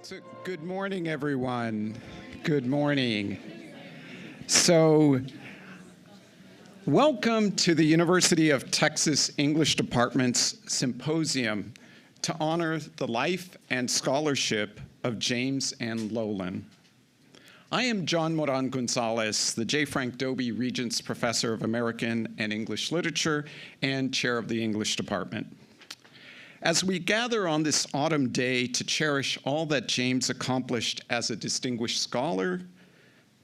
So, good morning, everyone. Good morning. So, welcome to the University of Texas English Department's Symposium to honor the life and scholarship of James and Loehlin. I am John Moran Gonzalez, the J. Frank Dobie Regents Professor of American and English Literature and Chair of the English Department. As we gather on this autumn day to cherish all that James accomplished as a distinguished scholar,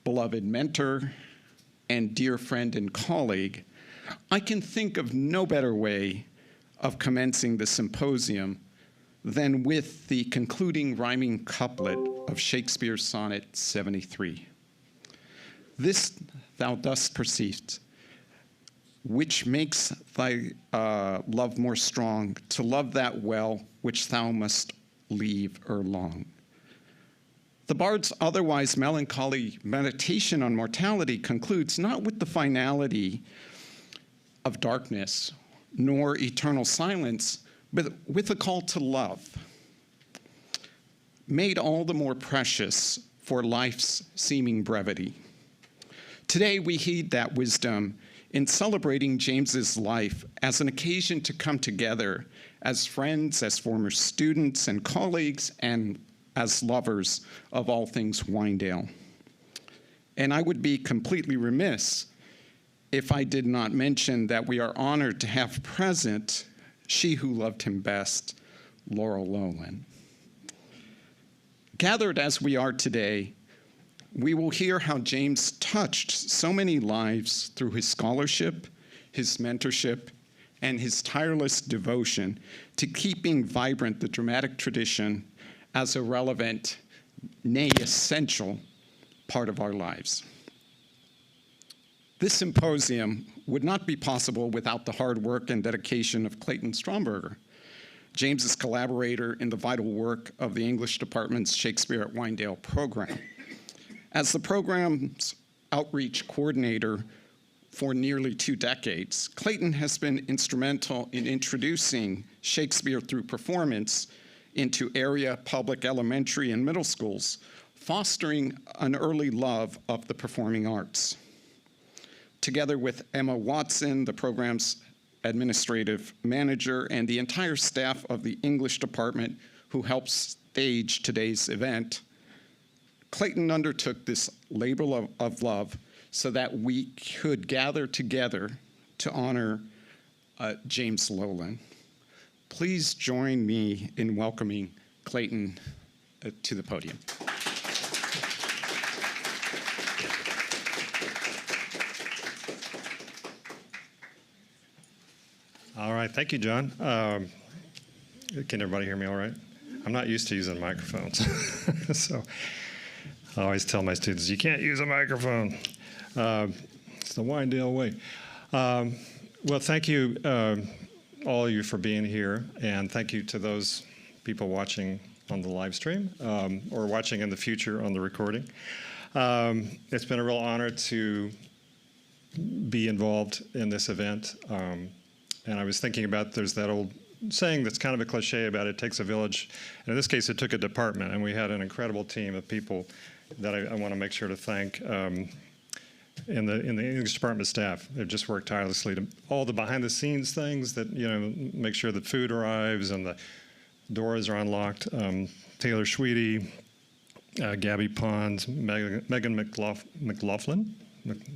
beloved mentor, and dear friend and colleague, I can think of no better way of commencing the symposium than with the concluding rhyming couplet of Shakespeare's Sonnet 73. This thou dost perceive, which makes thy love more strong, to love that well which thou must leave ere long. The bard's otherwise melancholy meditation on mortality concludes not with the finality of darkness, nor eternal silence, but with a call to love, made all the more precious for life's seeming brevity. Today we heed that wisdom in celebrating James's life as an occasion to come together as friends, as former students and colleagues, and as lovers of all things Wynedale. And I would be completely remiss if I did not mention that we are honored to have present she who loved him best, Laurel Loehlin. Gathered as we are today, we will hear how James touched so many lives through his scholarship, his mentorship, and his tireless devotion to keeping vibrant the dramatic tradition as a relevant, nay, essential part of our lives. This symposium would not be possible without the hard work and dedication of Clayton Stromberger, James's collaborator in the vital work of the English Department's Shakespeare at Wynedale program. As the program's outreach coordinator for nearly 2 decades, Clayton has been instrumental in introducing Shakespeare through performance into area public elementary and middle schools, fostering an early love of the performing arts. Together with Emma Watson, the program's administrative manager, and the entire staff of the English department who helped stage today's event, Clayton undertook this labor of love so that we could gather together to honor James Loehlin. Please join me in welcoming Clayton to the podium. All right, thank you, John. Can everybody hear me all right? I'm not used to using microphones. So I always tell my students, you can't use a microphone. It's the Wynedale way. Well, thank you, all of you, for being here, and thank you to those people watching on the live stream or watching in the future on the recording. It's been a real honor to be involved in this event. And I was thinking about, there's that old saying that's kind of a cliche about it takes a village. And in this case, it took a department, and we had an incredible team of people that I want to make sure to thank in the English department staff. They've just worked tirelessly to all the behind-the-scenes things that, make sure that food arrives and the doors are unlocked. Taylor Schweedy, Gabby Pons, Megan McLaughlin,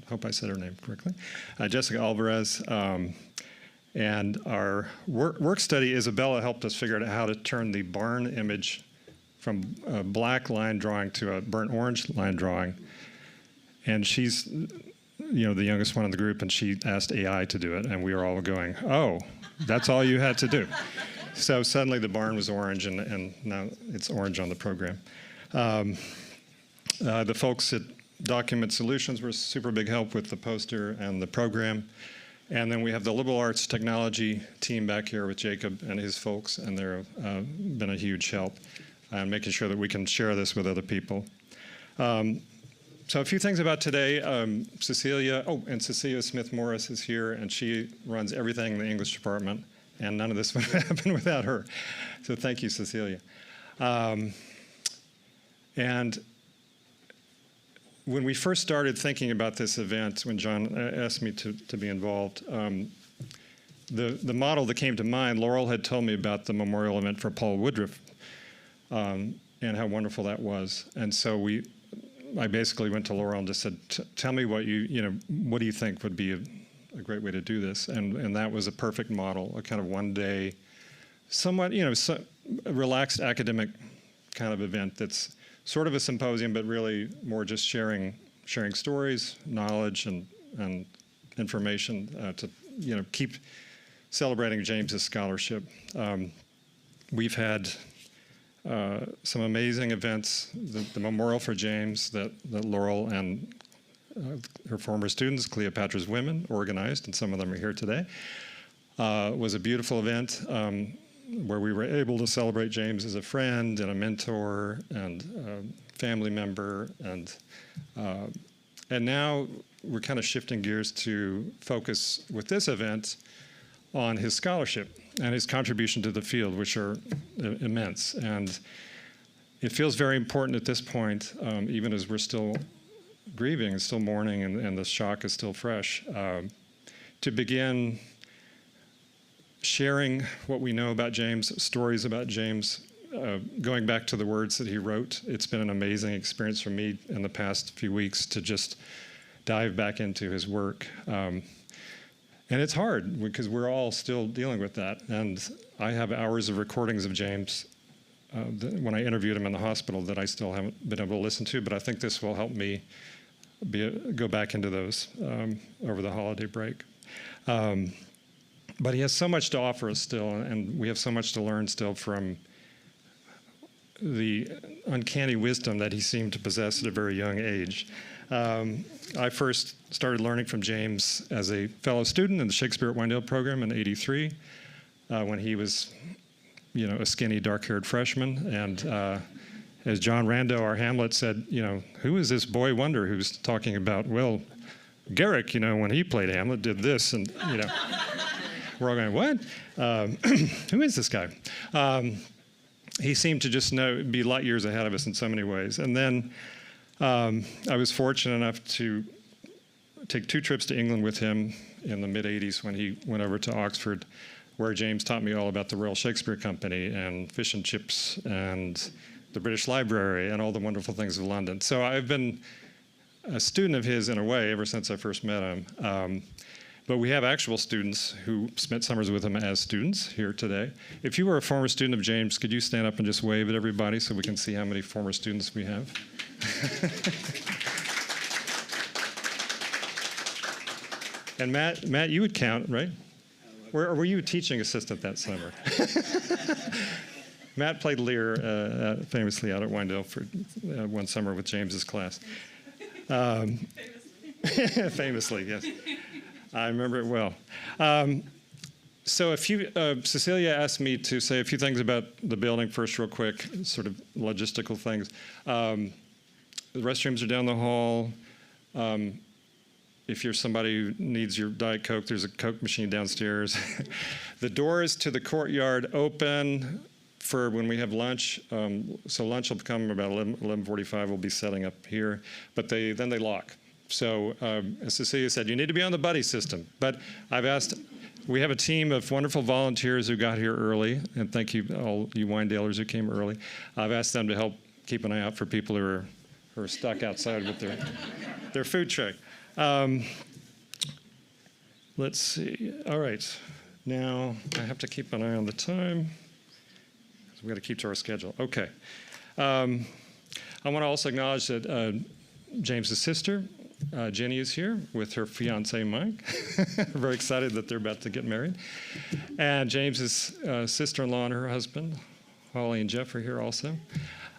hope I said her name correctly, Jessica Alvarez, and our work study, Isabella, helped us figure out how to turn the barn image from a black line drawing to a burnt orange line drawing. And she's, the youngest one in the group, and she asked AI to do it, and we were all going, oh, that's all you had to do. So suddenly the barn was orange, and now it's orange on the program. The folks at Document Solutions were super big help with the poster and the program. And then we have the liberal arts technology team back here with Jacob and his folks, and they've been a huge help in making sure that we can share this with other people. So a few things about today. Cecilia Smith-Morris is here, and she runs everything in the English department, and none of this would have happened without her. So thank you, Cecilia. And when we first started thinking about this event, when John asked me to be involved, the model that came to mind, Laurel had told me about the memorial event for Paul Woodruff, and how wonderful that was. And so I basically went to Laurel and just said, tell me what what do you think would be a great way to do this? And that was a perfect model, a kind of one-day, somewhat, a relaxed academic kind of event that's sort of a symposium, but really more just sharing stories, knowledge, and information to keep celebrating James's scholarship. We've had some amazing events. The Memorial for James that Laurel and her former students, Cleopatra's Women, organized, and some of them are here today. Was a beautiful event where we were able to celebrate James as a friend and a mentor and a family member, and now we're kind of shifting gears to focus with this event on his scholarship and his contribution to the field, which are immense. And it feels very important at this point, even as we're still grieving and still mourning and the shock is still fresh, to begin sharing what we know about James, stories about James, going back to the words that he wrote. It's been an amazing experience for me in the past few weeks to just dive back into his work. And it's hard because we're all still dealing with that. And I have hours of recordings of James when I interviewed him in the hospital that I still haven't been able to listen to, but I think this will help me go back into those over the holiday break. But he has so much to offer us still, and we have so much to learn still from the uncanny wisdom that he seemed to possess at a very young age. I first started learning from James as a fellow student in the Shakespeare at Wendell program in '83, when he was, a skinny, dark-haired freshman. And as John Rando, our Hamlet, said, who is this boy wonder who's talking about, well, Garrick, when he played Hamlet, did this, and, we're all going, what? Who is this guy? He seemed to just be light years ahead of us in so many ways. And then I was fortunate enough to take 2 trips to England with him in the mid-'80s when he went over to Oxford, where James taught me all about the Royal Shakespeare Company and fish and chips and the British Library and all the wonderful things of London. So I've been a student of his in a way ever since I first met him. But we have actual students who spent summers with him as students here today. If you were a former student of James, could you stand up and just wave at everybody so we can see how many former students we have? And Matt, you would count, right? Or were you a teaching assistant that summer? Matt played Lear famously out at Wendell for one summer with James's class. Famously, yes. I remember it well. So Cecilia asked me to say a few things about the building first real quick, sort of logistical things. The restrooms are down the hall. If you're somebody who needs your Diet Coke, there's a Coke machine downstairs. The doors to the courtyard open for when we have lunch. So lunch will come about 11:45. We'll be setting up here, but then they lock. So as Cecilia said, you need to be on the buddy system. But we have a team of wonderful volunteers who got here early, and thank you all you Winedalers who came early. I've asked them to help keep an eye out for people who are stuck outside with their food tray. Let's see. All right. Now I have to keep an eye on the time. We've got to keep to our schedule. Okay. I want to also acknowledge that James's sister, Jenny, is here with her fiancé, Mike. Very excited that they're about to get married. And James's sister-in-law and her husband, Holly and Jeff, are here also.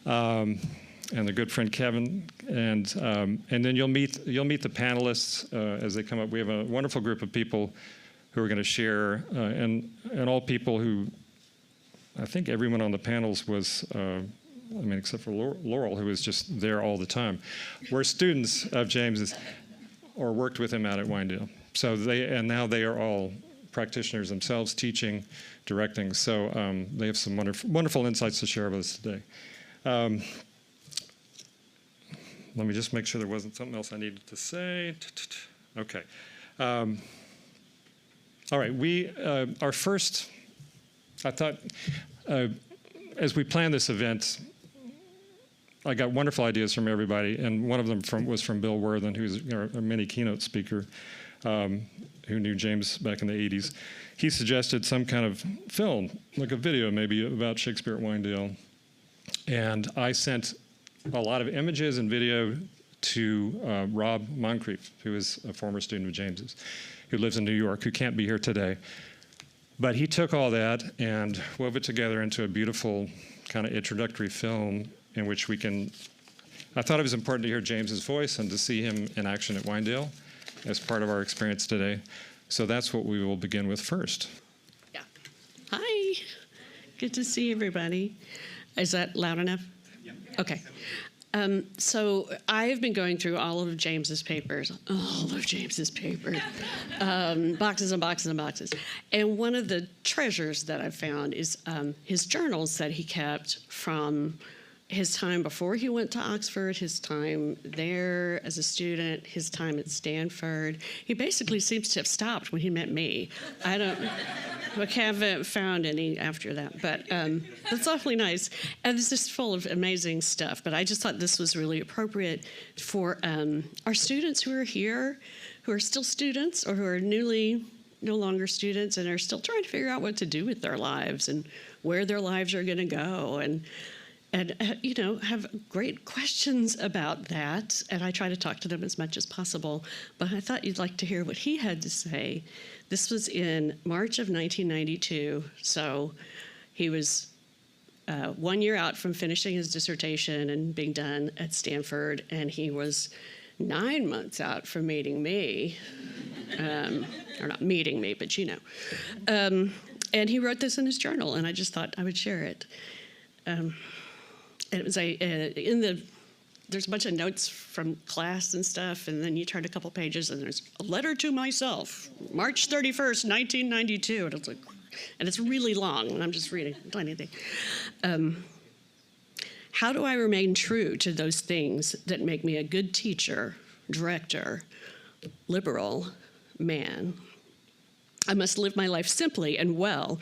And their good friend Kevin, and then you'll meet the panelists as they come up. We have a wonderful group of people who are going to share, and all people who, I think everyone on the panels was, except for Laurel, who was just there all the time, were students of James's or worked with him out at Wendell. So now they are all practitioners themselves, teaching, directing. So they have some wonderful insights to share with us today. let me just make sure there wasn't something else I needed to say. Okay. All right. Our first, I thought, as we planned this event, I got wonderful ideas from everybody, and one of them was from Bill Worthen, who's a mini keynote speaker, who knew James back in the 80s. He suggested some kind of film, like a video maybe, about Shakespeare at Winedale. And I sent a lot of images and video to Rob Moncrief, who is a former student of James's, who lives in New York, who can't be here today. But he took all that and wove it together into a beautiful kind of introductory film in which we can, I thought it was important to hear James's voice and to see him in action at Winedale as part of our experience today. So that's what we will begin with first. Yeah. Hi. Good to see everybody. Is that loud enough? Yeah. Okay. So I've been going through all of James's papers, boxes and boxes and boxes. And one of the treasures that I've found is his journals that he kept from his time before he went to Oxford, his time there as a student, his time at Stanford. He basically seems to have stopped when he met me. I haven't found any after that, but that's awfully nice. And it's just full of amazing stuff. But I just thought this was really appropriate for our students who are here, who are still students or who are no longer students and are still trying to figure out what to do with their lives and where their lives are going to go. And have great questions about that, and I try to talk to them as much as possible. But I thought you'd like to hear what he had to say. This was in March of 1992, so he was 1 year out from finishing his dissertation and being done at Stanford, and he was 9 months out from meeting me, or not meeting me, but and he wrote this in his journal, and I just thought I would share it. It was there's a bunch of notes from class and stuff, and then you turn a couple pages, and there's a letter to myself, March 31st, 1992, and it's really long, and I'm just reading a tiny thing. How do I remain true to those things that make me a good teacher, director, liberal man? I must live my life simply and well,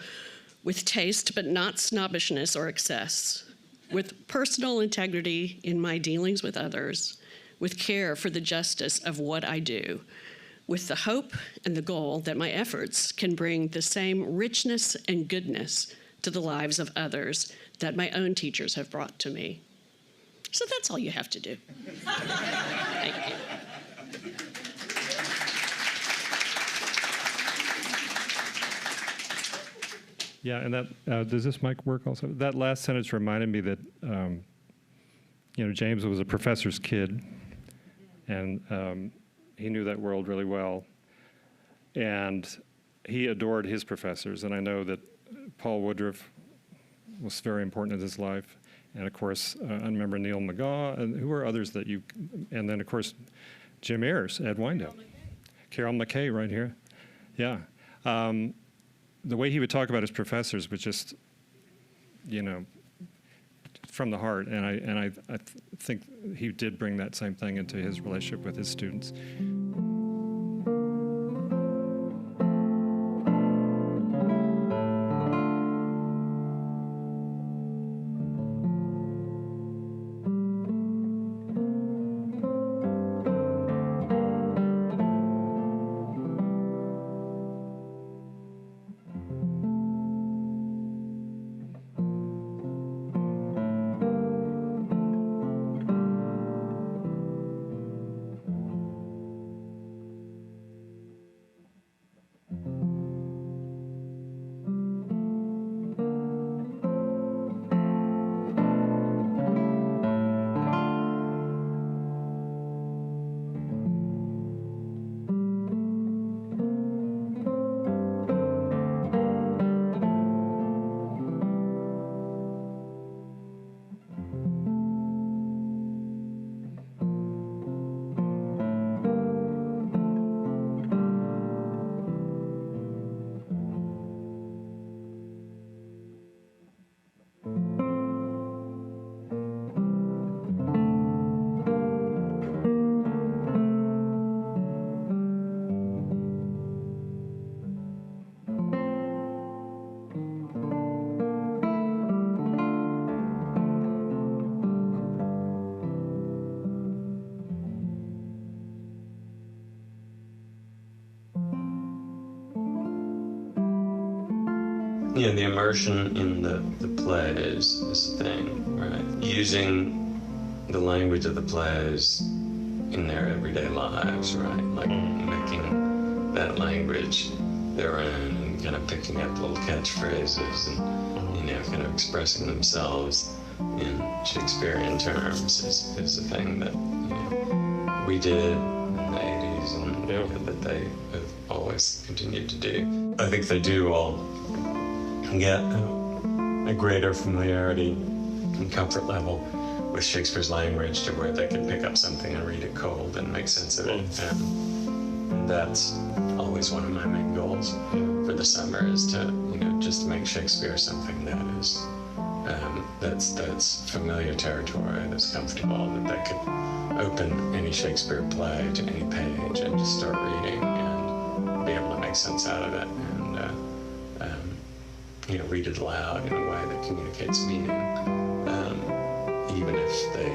with taste but not snobbishness or excess, with personal integrity in my dealings with others, with care for the justice of what I do, with the hope and the goal that my efforts can bring the same richness and goodness to the lives of others that my own teachers have brought to me. So that's all you have to do. Thank you. Yeah, and that does this mic work also? That last sentence reminded me that James was a professor's kid, and he knew that world really well, and he adored his professors. And I know that Paul Woodruff was very important in his life, and of course I remember Neil McGaw, and who were others that you, and then of course Jim Ayers at Winedale, Carol McKay right here, yeah. The way he would talk about his professors was just, from the heart, and I think he did bring that same thing into his relationship with his students. the immersion in the plays is the thing, right? Using the language of the plays in their everyday lives, right? Like making that language their own and kind of picking up little catchphrases and, kind of expressing themselves in Shakespearean terms is the thing that, we did in the 80s and that they have always continued to do. I think they do all get a greater familiarity and comfort level with Shakespeare's language to where they can pick up something and read it cold and make sense of it. And that's always one of my main goals for the summer is to, just make Shakespeare something that is that's familiar territory, that's comfortable, that they could open any Shakespeare play to any page and just start reading and be able to make sense out of it and read it aloud in a way that communicates meaning, even if they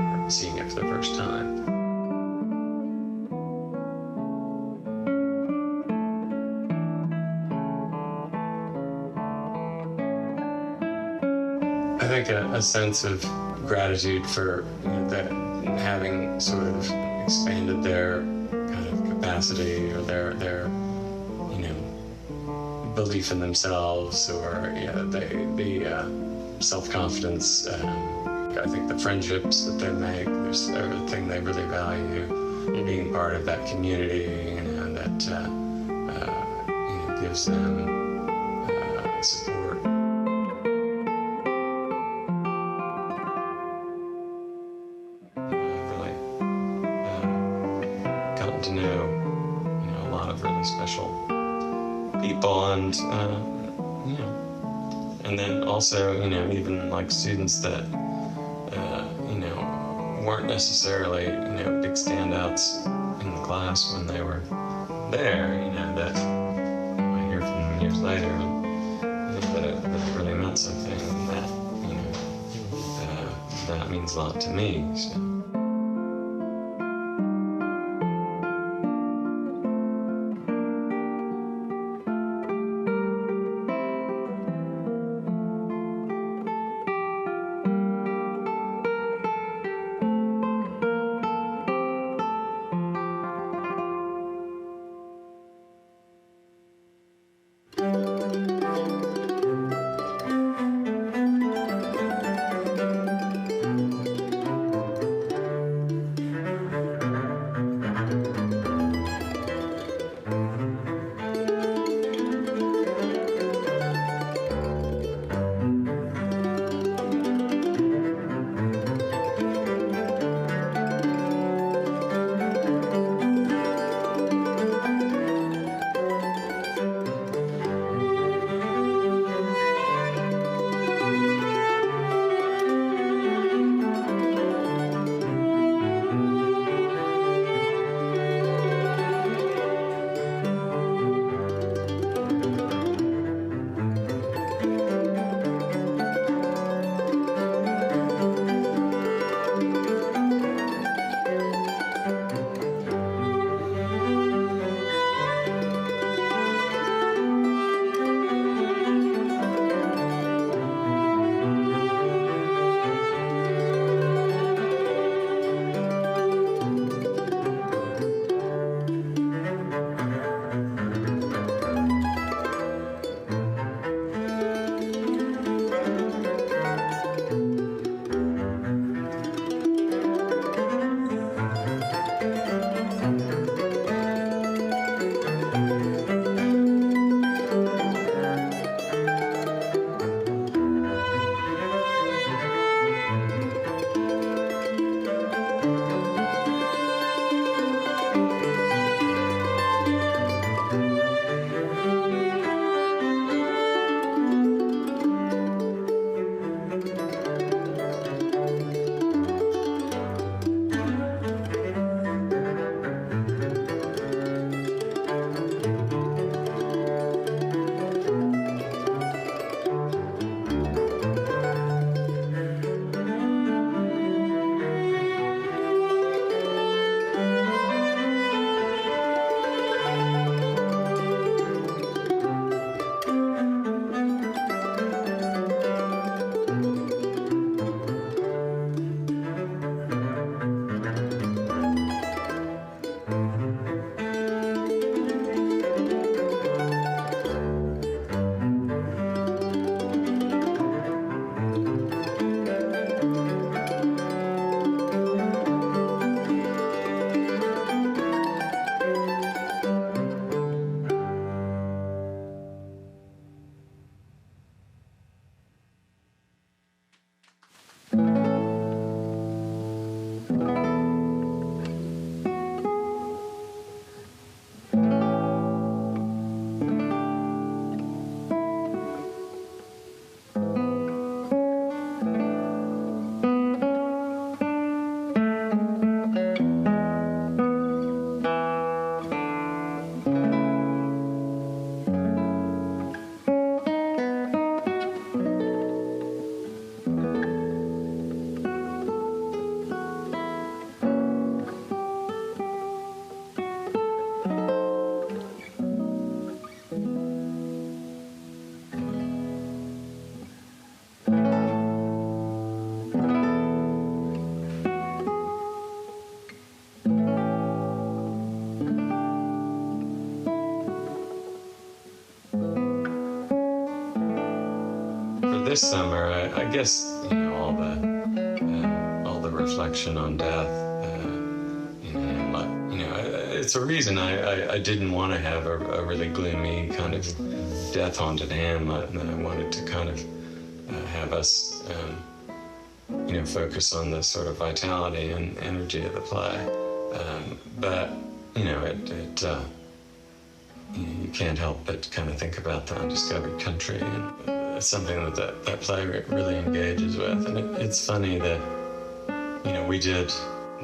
are seeing it for the first time. I think a sense of gratitude for that having sort of expanded their kind of capacity or their belief in themselves or the self-confidence. I think the friendships that they make, there's everything they really value, being part of that community, that gives them support. Really gotten to know, a lot of really special people and then also, even like students that, weren't necessarily, big standouts in the class when they were there, that I hear from them years later, that it really meant something, and that, that means a lot to me, so. this summer, I guess, all the reflection on death, it's a reason I didn't want to have a really gloomy kind of death-haunted Hamlet, and I wanted to kind of have us, focus on the sort of vitality and energy of the play. But you can't help but kind of think about the undiscovered country, and it's something that play really engages with. And it's funny that, we did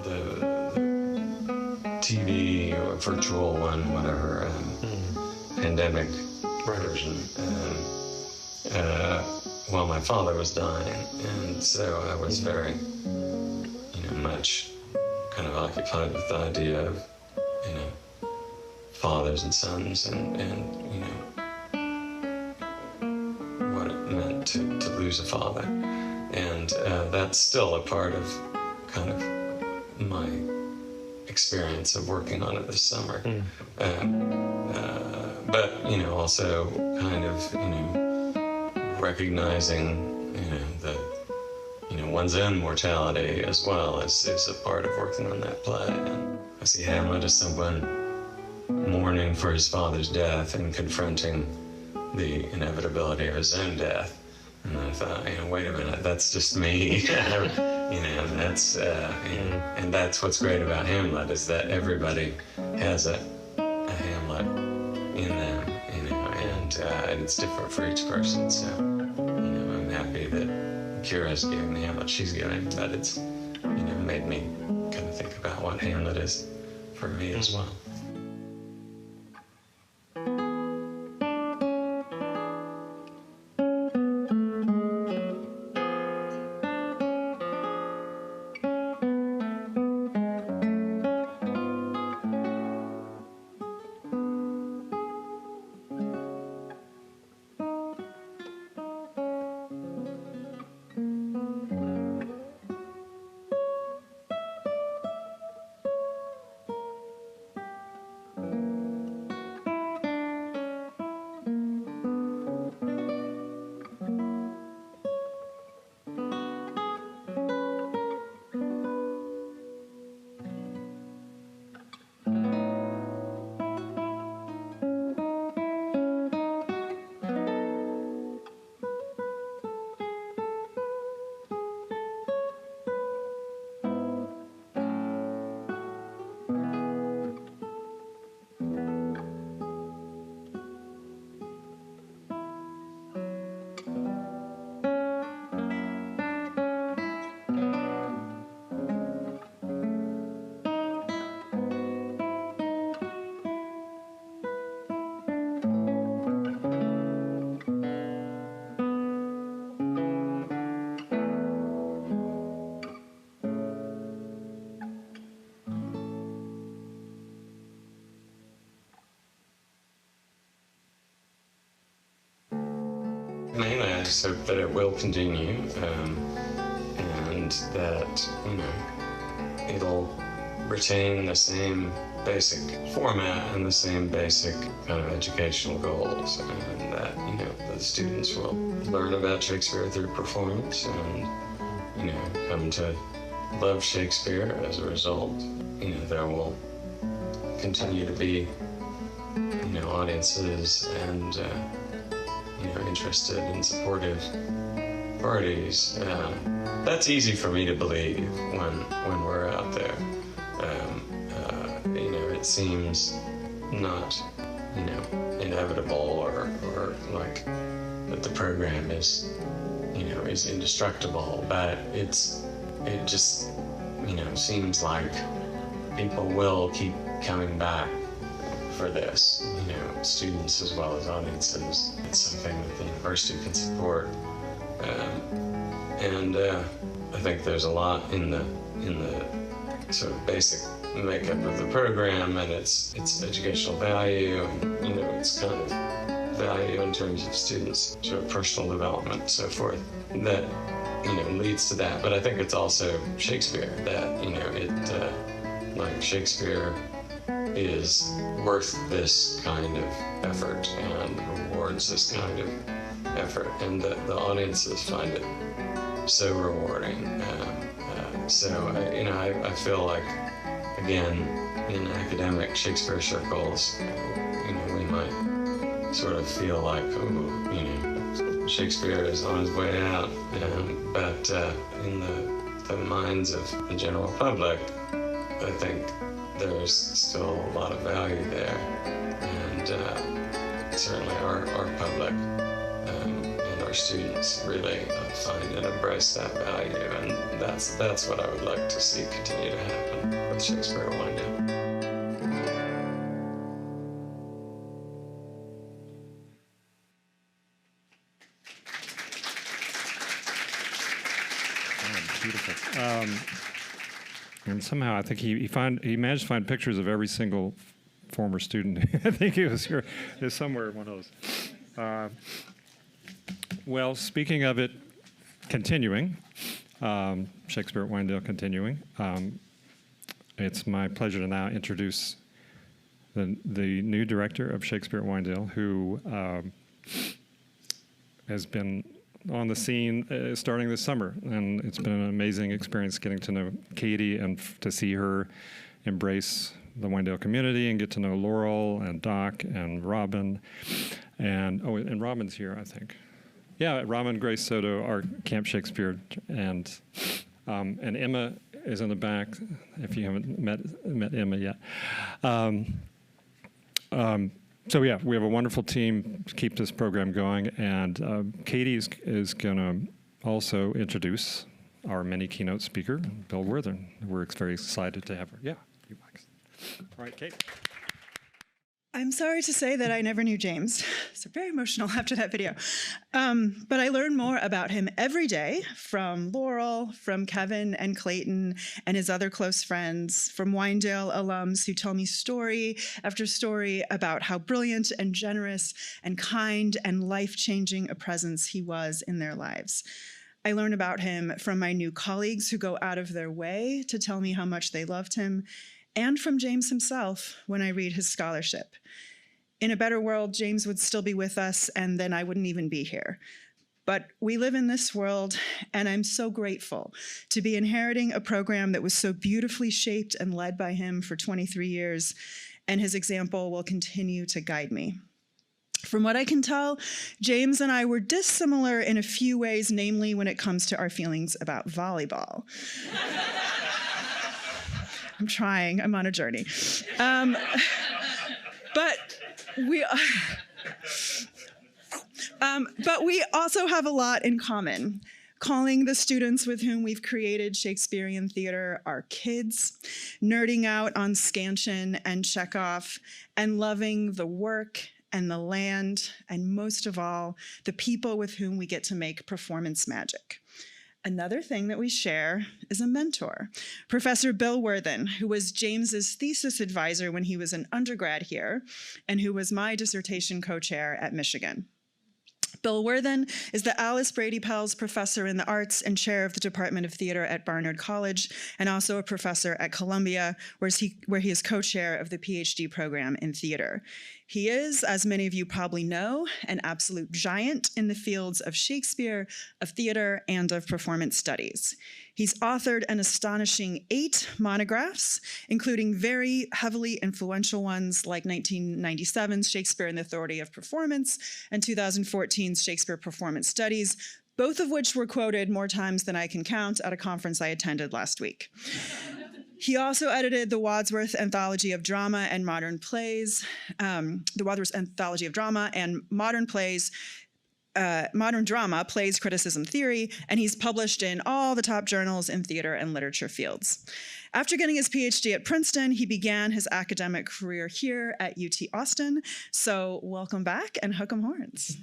the TV or virtual one, whatever, pandemic version, while my father was dying. And so I was very, much kind of occupied with the idea of, fathers and sons and what it meant to lose a father. And that's still a part of kind of my experience of working on it this summer. But, also kind of, recognizing, that, one's own mortality as well is a part of working on that play. And I see Hamlet as someone mourning for his father's death and confronting the inevitability of his own death. And I thought, wait a minute, that's just me. That's and that's what's great about Hamlet, is that everybody has a Hamlet in them, and it's different for each person. So, I'm happy that Kira's giving the Hamlet she's giving, but it's, made me kind of think about what Hamlet is for me as well. Mainly, I just hope that it will continue, and that, it'll retain the same basic format and the same basic kind of educational goals, and that, the students will learn about Shakespeare through performance and, come to love Shakespeare as a result. There will continue to be, audiences and, interested and supportive parties. That's easy for me to believe when we're out there. It seems not, inevitable or like that the program is, is indestructible, but it just, seems like people will keep coming back for this, students as well as audiences. It's something that the university can support, and I think there's a lot in the sort of basic makeup of the program and its educational value, and its kind of value in terms of students' sort of personal development and so forth, that leads to that. But I think it's also Shakespeare that like Shakespeare is worth this kind of effort and rewards this kind of effort, and the audiences find it so rewarding. I feel like, again, in academic Shakespeare circles, we might sort of feel like, Shakespeare is on his way out. But in the minds of the general public, I think there's still a lot of value there. And certainly our public and our students really find and embrace that value. And that's what I would like to see continue to happen with Shakespeare at Wyandotte. Beautiful. And somehow I think he managed to find pictures of every single former student. I think he was here. There's somewhere one of those. Well, speaking of it, continuing, Shakespeare at Wyandotte continuing, it's my pleasure to now introduce the new director of Shakespeare at Wyandotte, who has been on the scene starting this summer, and it's been an amazing experience getting to know Katie and to see her embrace the Wyandotte community and get to know Laurel and Doc and Robin, and Robin's here, I think. Yeah, Robin Grace Soto, our Camp Shakespeare, and Emma is in the back. If you haven't met Emma yet. So yeah, we have a wonderful team to keep this program going, and Katie is going to also introduce our mini keynote speaker, Bill Worthen. We're very excited to have her. Yeah, you Max. All right, Kate. I'm sorry to say that I never knew James. So very emotional after that video. But I learn more about him every day from Laurel, from Kevin and Clayton and his other close friends, from Wyandotte alums who tell me story after story about how brilliant and generous and kind and life-changing a presence he was in their lives. I learn about him from my new colleagues who go out of their way to tell me how much they loved him, and from James himself when I read his scholarship. In a better world, James would still be with us, and then I wouldn't even be here. But we live in this world, and I'm so grateful to be inheriting a program that was so beautifully shaped and led by him for 23 years, and his example will continue to guide me. From what I can tell, James and I were dissimilar in a few ways, namely when it comes to our feelings about volleyball. I'm trying, I'm on a journey. But we also have a lot in common. Calling the students with whom we've created Shakespearean theater our kids, nerding out on Scansion and Chekhov, and loving the work and the land, and most of all, the people with whom we get to make performance magic. Another thing that we share is a mentor, Professor Bill Worthen, who was James's thesis advisor when he was an undergrad here, and who was my dissertation co-chair at Michigan. Bill Worthen is the Alice Brady Pels Professor in the Arts and Chair of the Department of Theater at Barnard College, and also a professor at Columbia, where he is co-chair of the PhD program in theater. He is, as many of you probably know, an absolute giant in the fields of Shakespeare, of theater, and of performance studies. He's authored an astonishing 8 monographs, including very heavily influential ones like 1997's Shakespeare and the Authority of Performance and 2014's Shakespeare Performance Studies, both of which were quoted more times than I can count at a conference I attended last week. He also edited the Wadsworth Anthology of Drama and Modern Plays, Modern Drama, Plays, Criticism, Theory, and he's published in all the top journals in theater and literature fields. After getting his PhD at Princeton, he began his academic career here at UT Austin. So welcome back and hook 'em horns.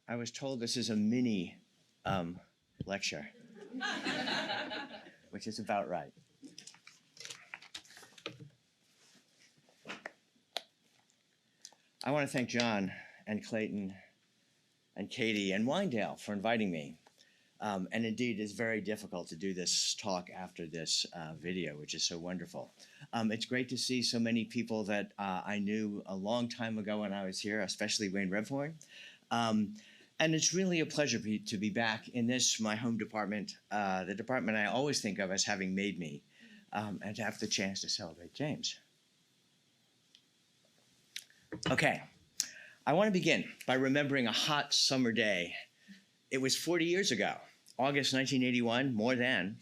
I was told this is a mini lecture, which is about right. I want to thank John and Clayton and Katie and Windale for inviting me. And indeed, it's very difficult to do this talk after this video, which is so wonderful. It's great to see so many people that I knew a long time ago when I was here, especially Wayne Revhorn. And it's really a pleasure to be back in this, my home department, the department I always think of as having made me, and to have the chance to celebrate James. Okay, I want to begin by remembering a hot summer day. It was 40 years ago, August 1981, more than.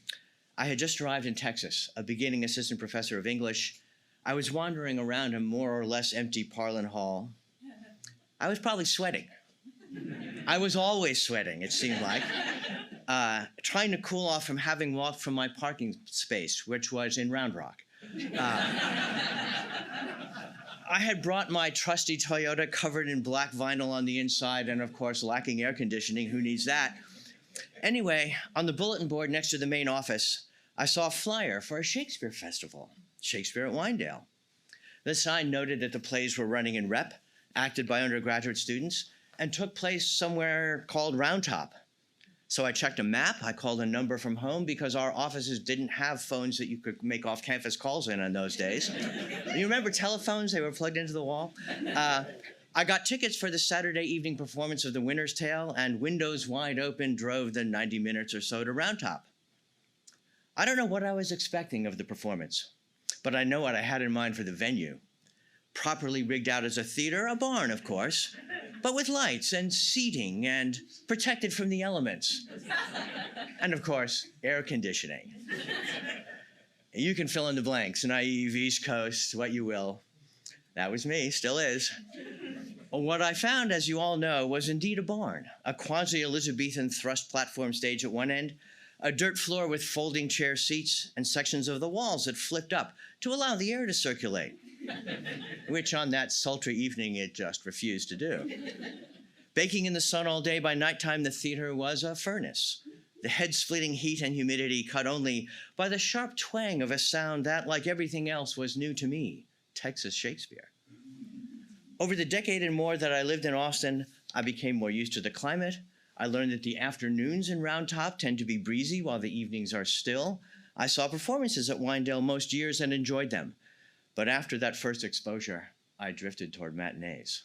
I had just arrived in Texas, a beginning assistant professor of English. I was wandering around a more or less empty Parlin Hall. I was probably sweating. I was always sweating, it seemed like, trying to cool off from having walked from my parking space, which was in Round Rock. I had brought my trusty Toyota covered in black vinyl on the inside and, of course, lacking air conditioning. Who needs that? Anyway, on the bulletin board next to the main office, I saw a flyer for a Shakespeare festival, Shakespeare at Windale. The sign noted that the plays were running in rep, acted by undergraduate students, and took place somewhere called Round Top. So I checked a map. I called a number from home because our offices didn't have phones that you could make off-campus calls in those days. You remember telephones? They were plugged into the wall. I got tickets for the Saturday evening performance of The Winter's Tale, and windows wide open drove the 90 minutes or so to Round Top. I don't know what I was expecting of the performance, but I know what I had in mind for the venue. Properly rigged out as a theater, a barn, of course, but with lights and seating and protected from the elements. And of course, air conditioning. You can fill in the blanks, naive, East Coast, what you will. That was me, still is. What I found, as you all know, was indeed a barn, a quasi-Elizabethan thrust platform stage at one end, a dirt floor with folding chair seats, and sections of the walls that flipped up to allow the air to circulate, which on that sultry evening it just refused to do. Baking in the sun all day, by nighttime the theater was a furnace, the head-splitting heat and humidity cut only by the sharp twang of a sound that, like everything else, was new to me, Texas Shakespeare. Over the decade and more that I lived in Austin, I became more used to the climate. I learned that the afternoons in Round Top tend to be breezy while the evenings are still. I saw performances at Windale most years and enjoyed them. But after that first exposure, I drifted toward matinees.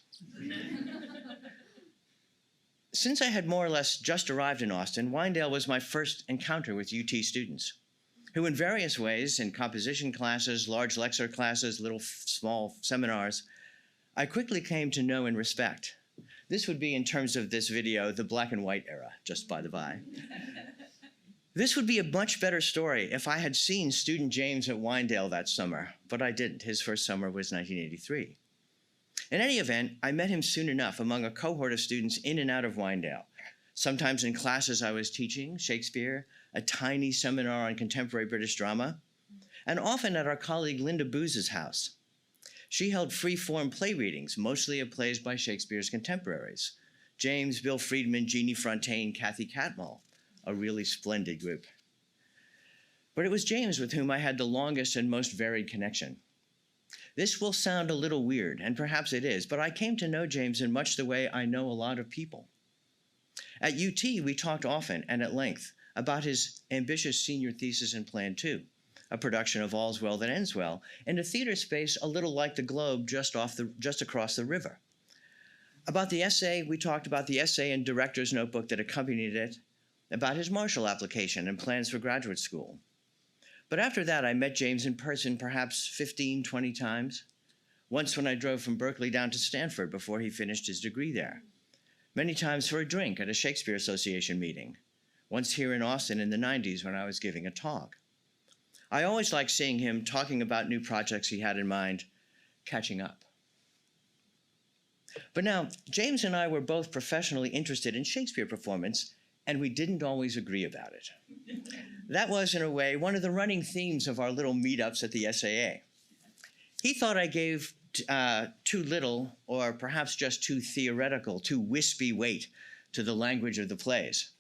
Since I had more or less just arrived in Austin, Windale was my first encounter with UT students, who in various ways, in composition classes, large lecture classes, little small seminars, I quickly came to know and respect. This would be, in terms of this video, the black and white era, just by the by. This would be a much better story if I had seen student James at Windale that summer, but I didn't. His first summer was 1983. In any event, I met him soon enough among a cohort of students in and out of Windale, sometimes in classes I was teaching, Shakespeare, a tiny seminar on contemporary British drama, and often at our colleague Linda Booze's house. She held free-form play readings, mostly of plays by Shakespeare's contemporaries, James, Bill Friedman, Jeannie Fontaine, Kathy Catmull, a really splendid group. But it was James with whom I had the longest and most varied connection. This will sound a little weird, and perhaps it is, but I came to know James in much the way I know a lot of people. At UT, we talked often and at length about his ambitious senior thesis and Plan 2, a production of All's Well That Ends Well, in a theater space a little like the Globe just across the river. About the essay, we talked about the essay and director's notebook that accompanied it, about his Marshall application and plans for graduate school. But after that, I met James in person perhaps 15, 20 times. Once when I drove from Berkeley down to Stanford before he finished his degree there. Many times for a drink at a Shakespeare Association meeting. Once here in Austin in the 90s when I was giving a talk. I always liked seeing him talking about new projects he had in mind, catching up. But now, James and I were both professionally interested in Shakespeare performance, and we didn't always agree about it. That was, in a way, one of the running themes of our little meetups at the SAA. He thought I gave too little, or perhaps just too theoretical, too wispy weight to the language of the plays,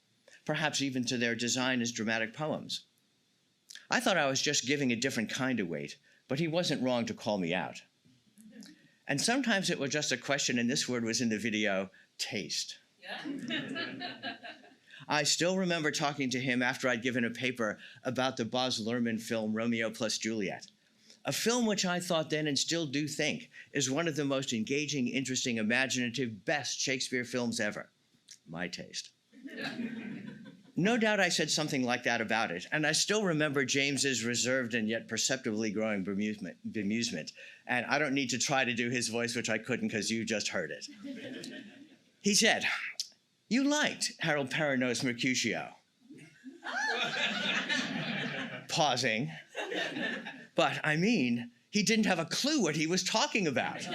perhaps even to their design as dramatic poems. I thought I was just giving a different kind of weight, but he wasn't wrong to call me out. And sometimes it was just a question, and this word was in the video, taste. I still remember talking to him after I'd given a paper about the Baz Luhrmann film Romeo plus Juliet, a film which I thought then and still do think is one of the most engaging, interesting, imaginative, best Shakespeare films ever. My taste. No doubt I said something like that about it, and I still remember James's reserved and yet perceptibly growing bemusement. And I don't need to try to do his voice, which I couldn't because you just heard it. He said, "You liked Harold Perrineau's Mercutio." Pausing. But I mean, he didn't have a clue what he was talking about.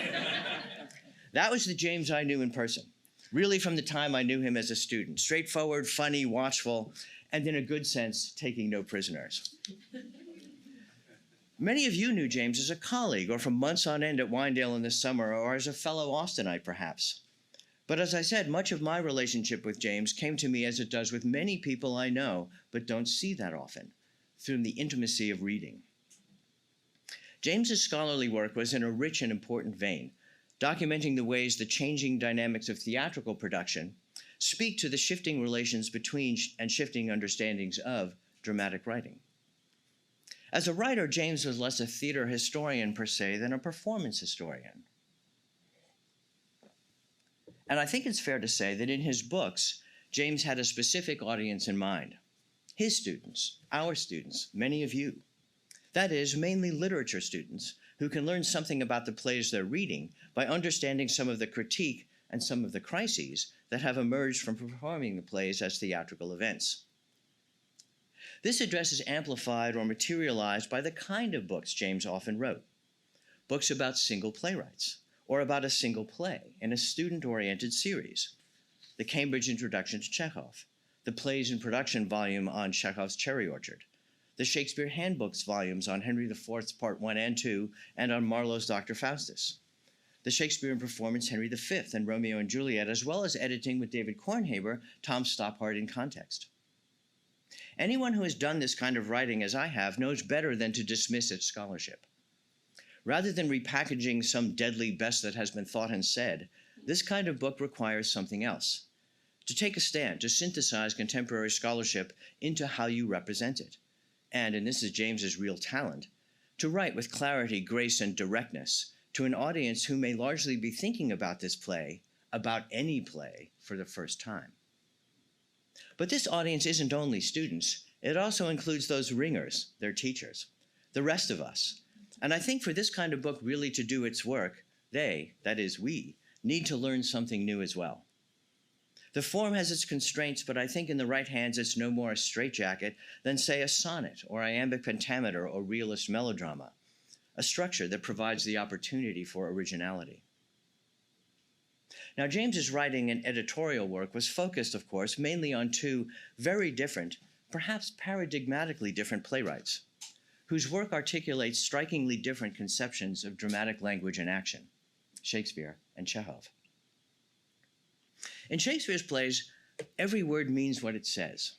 That was the James I knew in person. Really from the time I knew him as a student. Straightforward, funny, watchful, and in a good sense, taking no prisoners. Many of you knew James as a colleague or from months on end at Winedale in the summer or as a fellow Austinite, perhaps. But as I said, much of my relationship with James came to me as it does with many people I know but don't see that often, through the intimacy of reading. James's scholarly work was in a rich and important vein, documenting the ways the changing dynamics of theatrical production speak to the shifting relations between and shifting understandings of dramatic writing. As a writer, James was less a theater historian per se than a performance historian. And I think it's fair to say that in his books, James had a specific audience in mind. His students, our students, many of you. That is, mainly literature students who can learn something about the plays they're reading by understanding some of the critique and some of the crises that have emerged from performing the plays as theatrical events. This address is amplified or materialized by the kind of books James often wrote. Books about single playwrights, or about a single play in a student-oriented series. The Cambridge Introduction to Chekhov, the Plays in Production volume on Chekhov's Cherry Orchard, the Shakespeare Handbooks volumes on Henry IV's Part 1 and 2, and on Marlowe's Dr. Faustus, the Shakespeare in Performance Henry V and Romeo and Juliet, as well as editing with David Kornhaber, Tom Stoppard in Context. Anyone who has done this kind of writing, as I have, knows better than to dismiss its scholarship. Rather than repackaging some deadly best that has been thought and said, this kind of book requires something else. To take a stand, to synthesize contemporary scholarship into how you represent it. And this is James's real talent, to write with clarity, grace, and directness to an audience who may largely be thinking about this play, about any play, for the first time. But this audience isn't only students. It also includes those ringers, their teachers, the rest of us. And I think for this kind of book really to do its work, they, that is we, need to learn something new as well. The form has its constraints, but I think in the right hands it's no more a straitjacket than, say, a sonnet or iambic pentameter or realist melodrama, a structure that provides the opportunity for originality. Now, James's writing and editorial work was focused, of course, mainly on two very different, perhaps paradigmatically different playwrights, whose work articulates strikingly different conceptions of dramatic language and action, Shakespeare and Chekhov. In Shakespeare's plays, every word means what it says.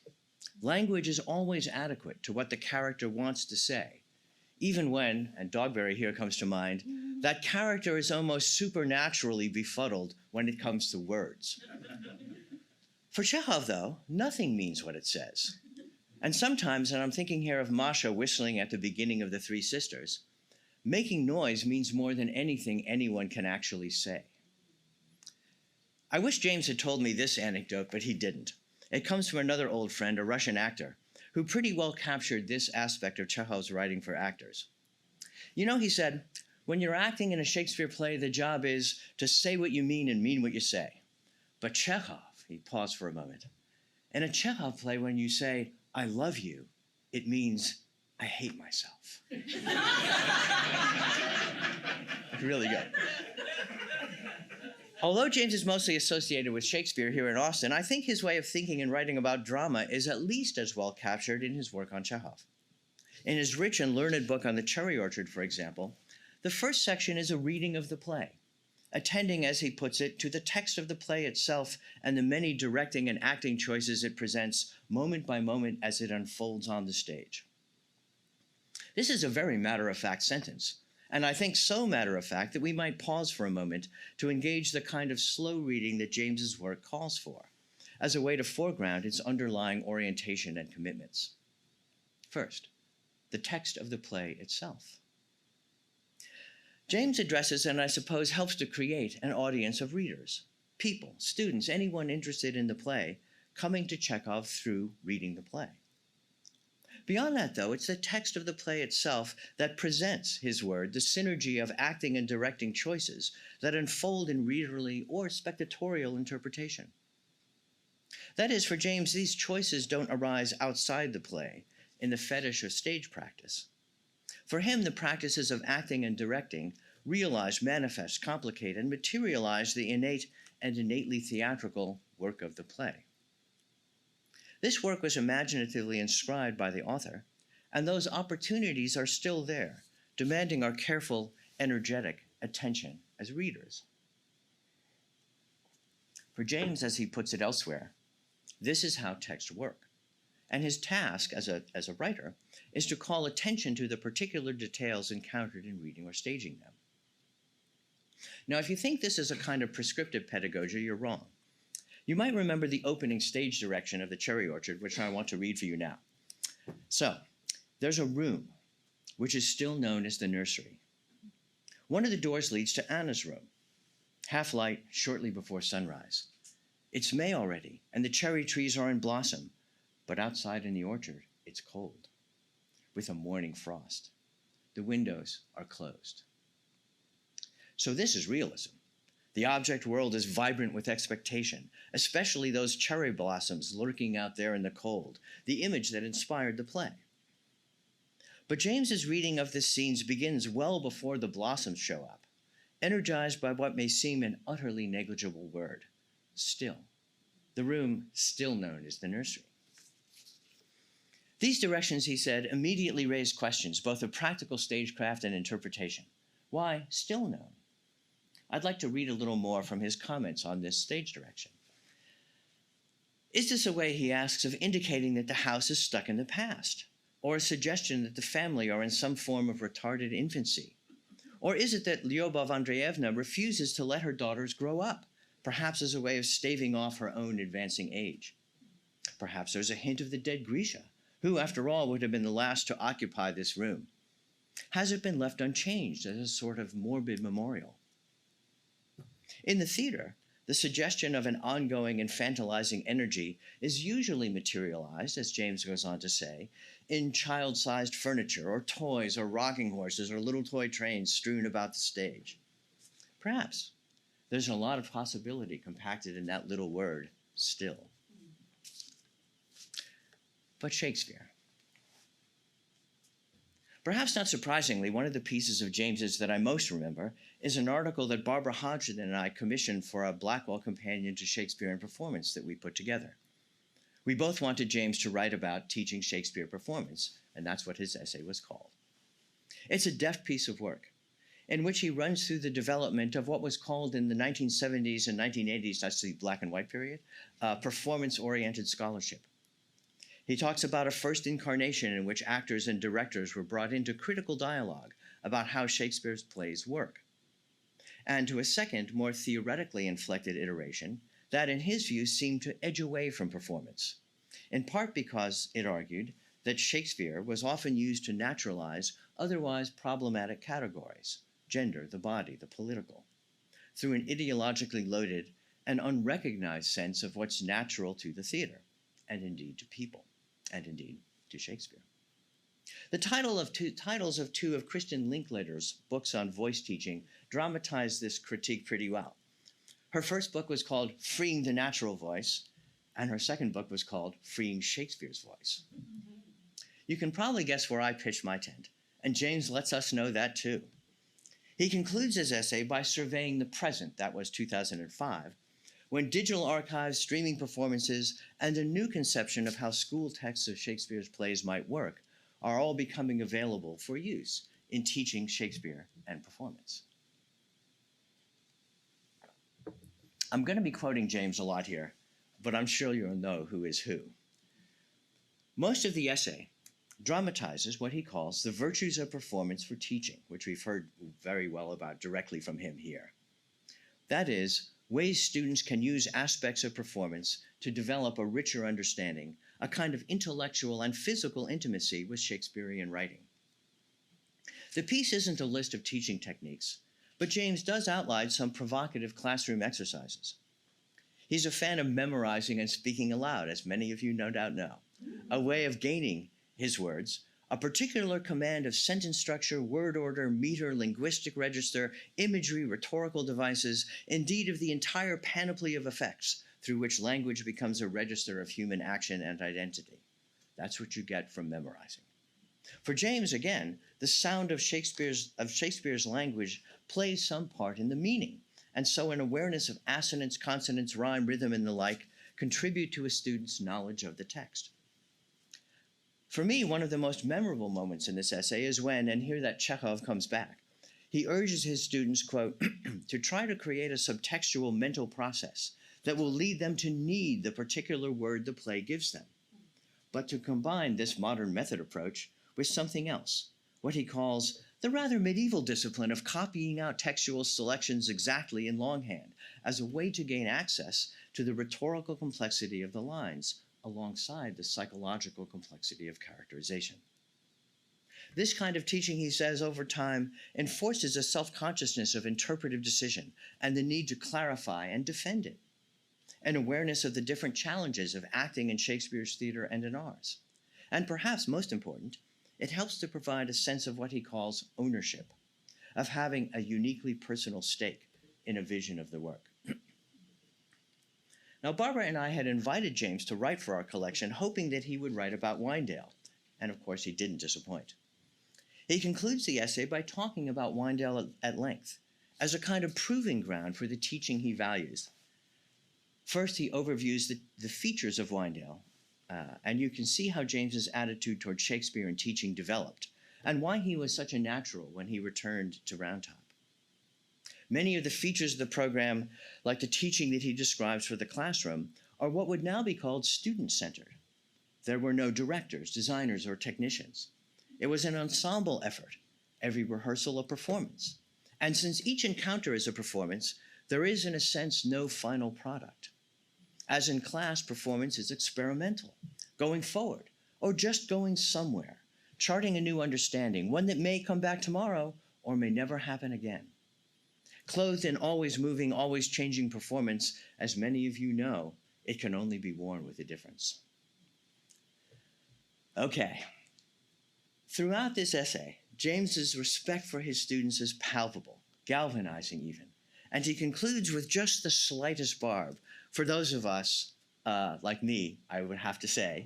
Language is always adequate to what the character wants to say, even when, and Dogberry here comes to mind, that character is almost supernaturally befuddled when it comes to words. For Chekhov, though, nothing means what it says. And sometimes, and I'm thinking here of Masha whistling at the beginning of The Three Sisters, making noise means more than anything anyone can actually say. I wish James had told me this anecdote, but he didn't. It comes from another old friend, a Russian actor, who pretty well captured this aspect of Chekhov's writing for actors. You know, he said, when you're acting in a Shakespeare play, the job is to say what you mean and mean what you say. But Chekhov, he paused for a moment, in a Chekhov play, when you say, I love you, it means I hate myself. Really good. Although James is mostly associated with Shakespeare here in Austin, I think his way of thinking and writing about drama is at least as well captured in his work on Chekhov. In his rich and learned book on the Cherry Orchard, for example, the first section is a reading of the play, attending, as he puts it, to the text of the play itself and the many directing and acting choices it presents moment by moment as it unfolds on the stage. This is a very matter-of-fact sentence, And I think so matter of fact that we might pause for a moment to engage the kind of slow reading that James's work calls for, as a way to foreground its underlying orientation and commitments. First, the text of the play itself. James addresses and I suppose helps to create an audience of readers, people, students, anyone interested in the play, coming to Chekhov through reading the play. Beyond that, though, it's the text of the play itself that presents, his word, the synergy of acting and directing choices that unfold in readerly or spectatorial interpretation. That is, for James, these choices don't arise outside the play in the fetish of stage practice. For him, the practices of acting and directing realize, manifest, complicate, and materialize the innate and innately theatrical work of the play. This work was imaginatively inscribed by the author, and those opportunities are still there, demanding our careful, energetic attention as readers. For James, as he puts it elsewhere, this is how texts work, and his task as a writer is to call attention to the particular details encountered in reading or staging them. Now, if you think this is a kind of prescriptive pedagogy, you're wrong. You might remember the opening stage direction of The Cherry Orchard, which I want to read for you now. So, there's a room, which is still known as the nursery. One of the doors leads to Anna's room, half light shortly before sunrise. It's May already, and the cherry trees are in blossom, but outside in the orchard, it's cold, with a morning frost. The windows are closed. So this is realism. The object world is vibrant with expectation, especially those cherry blossoms lurking out there in the cold, the image that inspired the play. But James's reading of this scene begins well before the blossoms show up, energized by what may seem an utterly negligible word, still. The room still known as the nursery. These directions, he said, immediately raise questions, both of practical stagecraft and interpretation. Why still known? I'd like to read a little more from his comments on this stage direction. Is this a way, he asks, of indicating that the house is stuck in the past? Or a suggestion that the family are in some form of retarded infancy? Or is it that Lyubov Andreevna refuses to let her daughters grow up, perhaps as a way of staving off her own advancing age? Perhaps there's a hint of the dead Grisha, who, after all, would have been the last to occupy this room. Has it been left unchanged as a sort of morbid memorial? In the theater, the suggestion of an ongoing infantilizing energy is usually materialized, as James goes on to say, in child-sized furniture or toys or rocking horses or little toy trains strewn about the stage. Perhaps there's a lot of possibility compacted in that little word, still. But Shakespeare. Perhaps not surprisingly, one of the pieces of James's that I most remember is an article that Barbara Hodgson and I commissioned for a Blackwell Companion to Shakespeare in Performance that we put together. We both wanted James to write about teaching Shakespeare performance, and that's what his essay was called. It's a deft piece of work in which he runs through the development of what was called in the 1970s and 1980s, that's the black and white period, performance-oriented scholarship. He talks about a first incarnation in which actors and directors were brought into critical dialogue about how Shakespeare's plays work, and to a second, more theoretically inflected iteration that, in his view, seemed to edge away from performance, in part because, it argued, that Shakespeare was often used to naturalize otherwise problematic categories, gender, the body, the political, through an ideologically loaded and unrecognized sense of what's natural to the theater, and indeed to people, and indeed to Shakespeare. The titles of two of Christian Linklater's books on voice teaching dramatize this critique pretty well. Her first book was called Freeing the Natural Voice, and her second book was called Freeing Shakespeare's Voice. You can probably guess where I pitched my tent, and James lets us know that too. He concludes his essay by surveying the present, that was 2005, when digital archives, streaming performances, and a new conception of how school texts of Shakespeare's plays might work are all becoming available for use in teaching Shakespeare and performance. I'm going to be quoting James a lot here, but I'm sure you'll know who is who. Most of the essay dramatizes what he calls the virtues of performance for teaching, which we've heard very well about directly from him here. That is, ways students can use aspects of performance to develop a richer understanding, a kind of intellectual and physical intimacy with Shakespearean writing. The piece isn't a list of teaching techniques, but James does outline some provocative classroom exercises. He's a fan of memorizing and speaking aloud, as many of you no doubt know, a way of gaining, his words, a particular command of sentence structure, word order, meter, linguistic register, imagery, rhetorical devices, indeed of the entire panoply of effects through which language becomes a register of human action and identity. That's what you get from memorizing. For James, again, the sound of Shakespeare's language plays some part in the meaning, and so an awareness of assonance, consonance, rhyme, rhythm, and the like contribute to a student's knowledge of the text. For me, one of the most memorable moments in this essay is when, and here that Chekhov comes back, he urges his students, quote, to try to create a subtextual mental process that will lead them to need the particular word the play gives them, but to combine this modern method approach with something else, what he calls the rather medieval discipline of copying out textual selections exactly in longhand as a way to gain access to the rhetorical complexity of the lines alongside the psychological complexity of characterization. This kind of teaching, he says, over time enforces a self-consciousness of interpretive decision and the need to clarify and defend it, an awareness of the different challenges of acting in Shakespeare's theater and in ours. And perhaps most important, it helps to provide a sense of what he calls ownership, of having a uniquely personal stake in a vision of the work. Now, Barbara and I had invited James to write for our collection, hoping that he would write about Wynedale, and of course he didn't disappoint. He concludes the essay by talking about Wynedale at length, as a kind of proving ground for the teaching he values. First, he overviews the features of Wynedale, and you can see how James's attitude toward Shakespeare and teaching developed, and why he was such a natural when he returned to Round Top. Many of the features of the program, like the teaching that he describes for the classroom, are what would now be called student-centered. There were no directors, designers, or technicians. It was an ensemble effort, every rehearsal a performance. And since each encounter is a performance, there is, in a sense, no final product. As in class, performance is experimental, going forward, or just going somewhere, charting a new understanding, one that may come back tomorrow or may never happen again. Clothed in always moving, always changing performance, as many of you know, it can only be worn with a difference. Okay. Throughout this essay, James's respect for his students is palpable, galvanizing even, and he concludes with just the slightest barb for those of us, like me, I would have to say,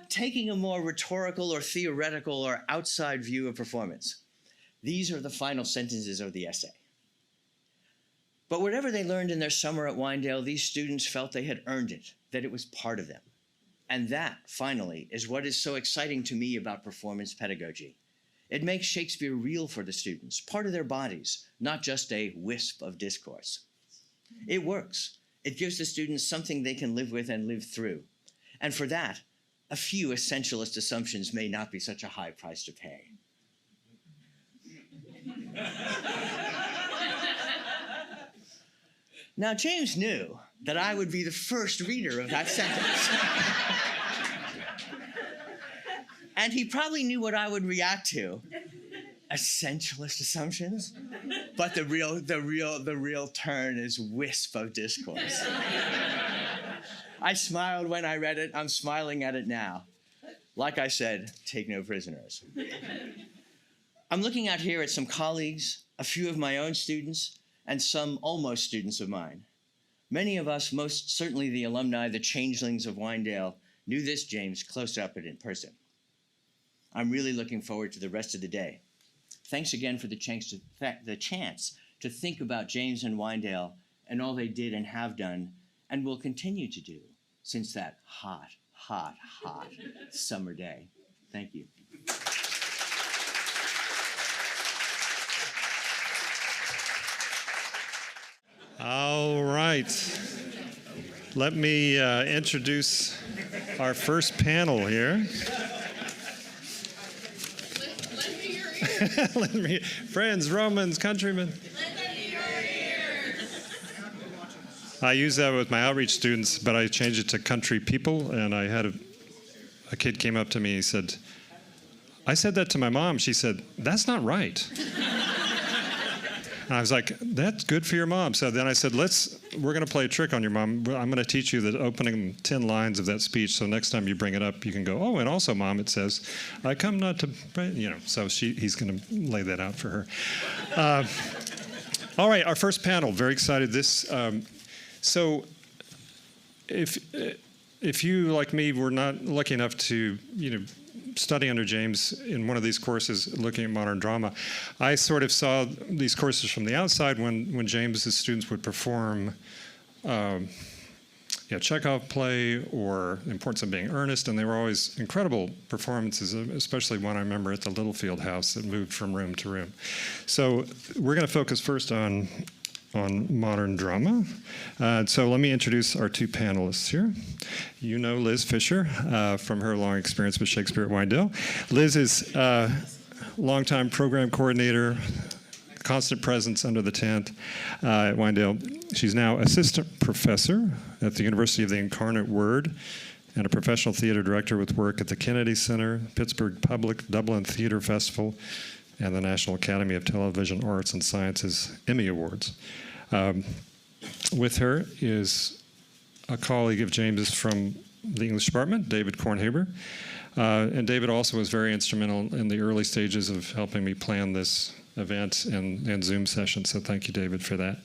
taking a more rhetorical or theoretical or outside view of performance. These are the final sentences of the essay. But whatever they learned in their summer at Wynedale, these students felt they had earned it, that it was part of them. And that, finally, is what is so exciting to me about performance pedagogy. It makes Shakespeare real for the students, part of their bodies, not just a wisp of discourse. It works. It gives the students something they can live with and live through. And for that, a few essentialist assumptions may not be such a high price to pay. Now, James knew that I would be the first reader of that sentence. And he probably knew what I would react to. Essentialist assumptions? But the real turn is wisp of discourse. I smiled when I read it. I'm smiling at it now. Like I said, take no prisoners. I'm looking out here at some colleagues, a few of my own students, and some almost students of mine. Many of us, most certainly the alumni, the changelings of Wynedale, knew this James close up and in person. I'm really looking forward to the rest of the day. Thanks again for the chance to think about James and Wynedale and all they did and have done and will continue to do since that hot, hot, hot summer day. Thank you. All right. Let me introduce our first panel here. Lend me, friends, Romans, countrymen. I use that with my outreach students, but I changed it to country people, and I had a kid came up to me, he said, I said that to my mom. She said, that's not right. And I was like, that's good for your mom. So then I said, we're going to play a trick on your mom. I'm going to teach you the opening 10 lines of that speech, so next time you bring it up, you can go, oh, and also, Mom, it says, I come not to, so he's going to lay that out for her. All right, our first panel, very excited. So if you, like me, were not lucky enough to, study under James in one of these courses looking at modern drama, I sort of saw these courses from the outside when James's students would perform Chekhov play or The Importance of Being Earnest, and they were always incredible performances, especially one I remember at the Littlefield House that moved from room to room. So we're going to focus first on modern drama. So let me introduce our two panelists here. You know Liz Fisher from her long experience with Shakespeare at Wyandotte. Liz is a longtime program coordinator, constant presence under the tent at Wyandotte. She's now assistant professor at the University of the Incarnate Word and a professional theater director with work at the Kennedy Center, Pittsburgh Public, Dublin Theater Festival, and the National Academy of Television Arts and Sciences Emmy Awards. With her is a colleague of James's from the English department, David Kornhaber. And David also was very instrumental in the early stages of helping me plan this event and Zoom session, so thank you, David, for that.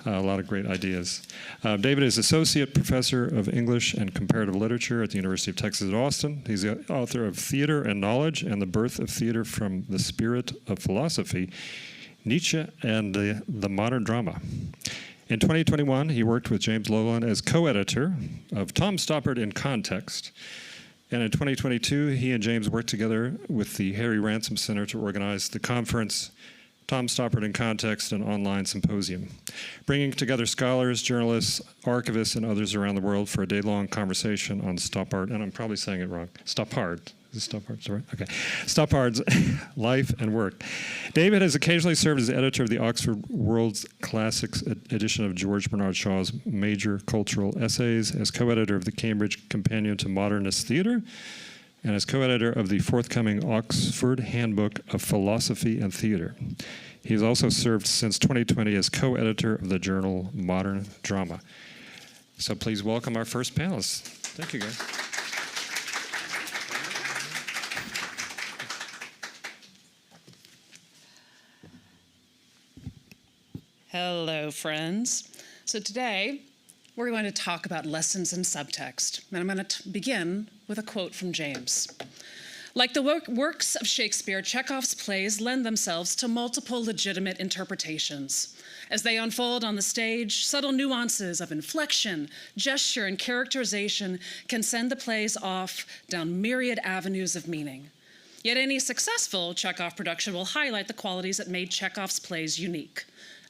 A lot of great ideas. David is Associate Professor of English and Comparative Literature at the University of Texas at Austin. He's the author of Theater and Knowledge and the Birth of Theater from the Spirit of Philosophy, Nietzsche and the Modern Drama. In 2021, he worked with James Loehlin as co-editor of Tom Stoppard in Context. And in 2022, he and James worked together with the Harry Ransom Center to organize the conference Tom Stoppard in Context, an online symposium, bringing together scholars, journalists, archivists, and others around the world for a day-long conversation on Stoppard, and I'm probably saying it wrong, Stoppard. Is it Stoppard? Sorry? Okay. Stoppard's life and work. David has occasionally served as editor of the Oxford World's Classics edition of George Bernard Shaw's major cultural essays, as co-editor of the Cambridge Companion to Modernist Theater, and as co-editor of the forthcoming Oxford Handbook of Philosophy and Theater. He has also served since 2020 as co-editor of the journal Modern Drama. So please welcome our first panelists. Thank you, guys. Hello, friends. So today, we're going to talk about lessons in subtext, and I'm going to begin with a quote from James. Like the works of Shakespeare, Chekhov's plays lend themselves to multiple legitimate interpretations. As they unfold on the stage, subtle nuances of inflection, gesture, and characterization can send the plays off down myriad avenues of meaning. Yet any successful Chekhov production will highlight the qualities that made Chekhov's plays unique.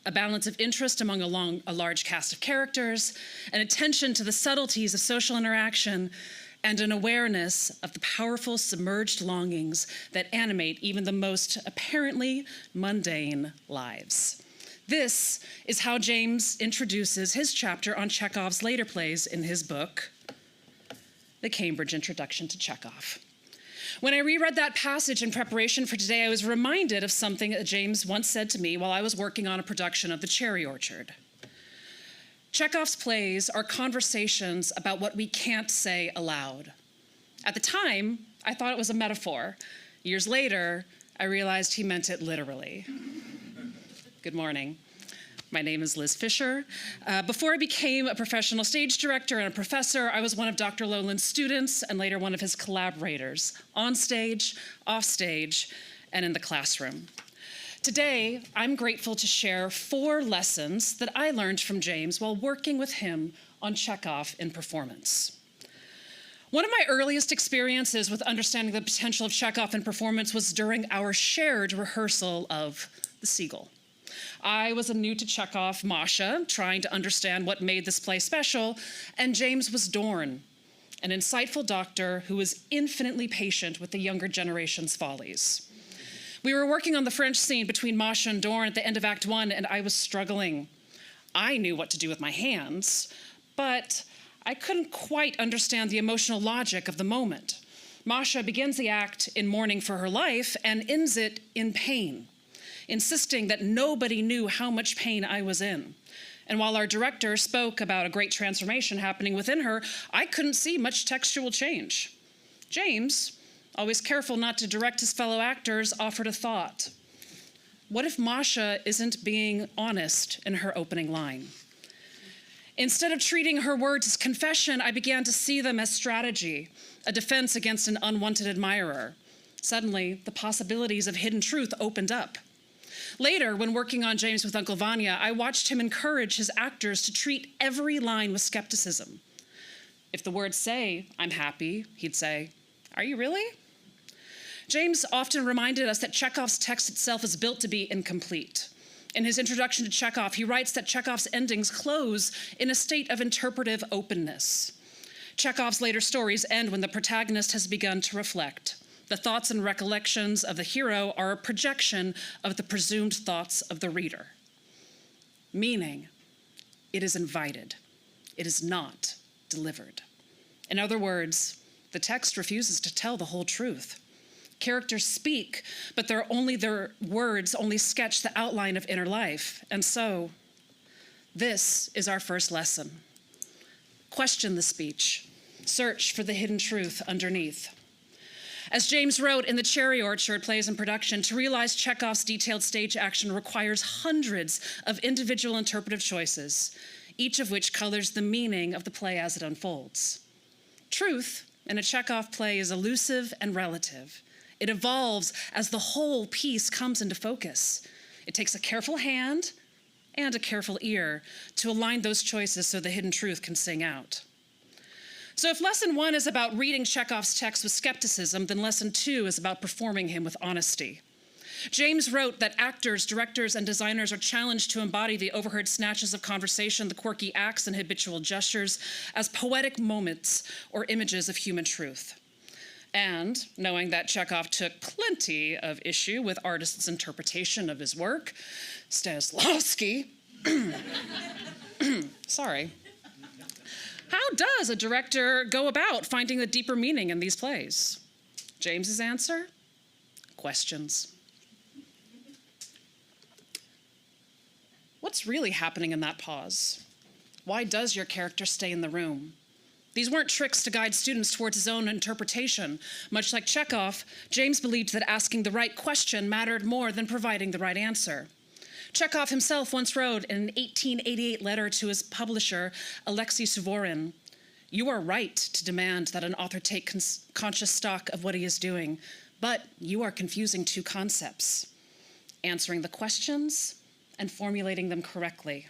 A balance of interest among a large cast of characters, an attention to the subtleties of social interaction, and an awareness of the powerful submerged longings that animate even the most apparently mundane lives. This is how James introduces his chapter on Chekhov's later plays in his book, The Cambridge Introduction to Chekhov. When I reread that passage in preparation for today, I was reminded of something that James once said to me while I was working on a production of The Cherry Orchard. Chekhov's plays are conversations about what we can't say aloud. At the time, I thought it was a metaphor. Years later, I realized he meant it literally. Good morning. My name is Liz Fisher. Before I became a professional stage director and a professor, I was one of Dr. Loehlin's students and later one of his collaborators, on stage, off stage, and in the classroom. Today, I'm grateful to share 4 lessons that I learned from James while working with him on Chekhov in performance. One of my earliest experiences with understanding the potential of Chekhov in performance was during our shared rehearsal of The Seagull. I was a new to Chekhov Masha, trying to understand what made this play special, and James was Dorn, an insightful doctor who was infinitely patient with the younger generation's follies. We were working on the French scene between Masha and Dorn at the end of Act 1, and I was struggling. I knew what to do with my hands, but I couldn't quite understand the emotional logic of the moment. Masha begins the act in mourning for her life and ends it in pain, insisting that nobody knew how much pain I was in. And while our director spoke about a great transformation happening within her, I couldn't see much textual change. James, always careful not to direct his fellow actors, offered a thought. What if Masha isn't being honest in her opening line? Instead of treating her words as confession, I began to see them as strategy, a defense against an unwanted admirer. Suddenly, the possibilities of hidden truth opened up. Later, when working on James with Uncle Vanya, I watched him encourage his actors to treat every line with skepticism. If the words say, "I'm happy," he'd say, "Are you really?" James often reminded us that Chekhov's text itself is built to be incomplete. In his introduction to Chekhov, he writes that Chekhov's endings close in a state of interpretive openness. Chekhov's later stories end when the protagonist has begun to reflect. The thoughts and recollections of the hero are a projection of the presumed thoughts of the reader. Meaning, it is invited. It is not delivered. In other words, the text refuses to tell the whole truth. Characters speak, but their words only sketch the outline of inner life. And so, this is our first lesson. Question the speech. Search for the hidden truth underneath. As James wrote in the Cherry Orchard plays and production, to realize Chekhov's detailed stage action requires hundreds of individual interpretive choices, each of which colors the meaning of the play as it unfolds. Truth in a Chekhov play is elusive and relative. It evolves as the whole piece comes into focus. It takes a careful hand and a careful ear to align those choices so the hidden truth can sing out. So if lesson 1 is about reading Chekhov's text with skepticism, then lesson 2 is about performing him with honesty. James wrote that actors, directors, and designers are challenged to embody the overheard snatches of conversation, the quirky acts and habitual gestures as poetic moments or images of human truth. And knowing that Chekhov took plenty of issue with artists' interpretation of his work, Stanislavski, sorry. How does a director go about finding the deeper meaning in these plays? James's answer? Questions. What's really happening in that pause? Why does your character stay in the room? These weren't tricks to guide students towards his own interpretation. Much like Chekhov, James believed that asking the right question mattered more than providing the right answer. Chekhov himself once wrote in an 1888 letter to his publisher, Alexei Suvorin, "You are right to demand that an author take conscious stock of what he is doing, but you are confusing two concepts, answering the questions and formulating them correctly.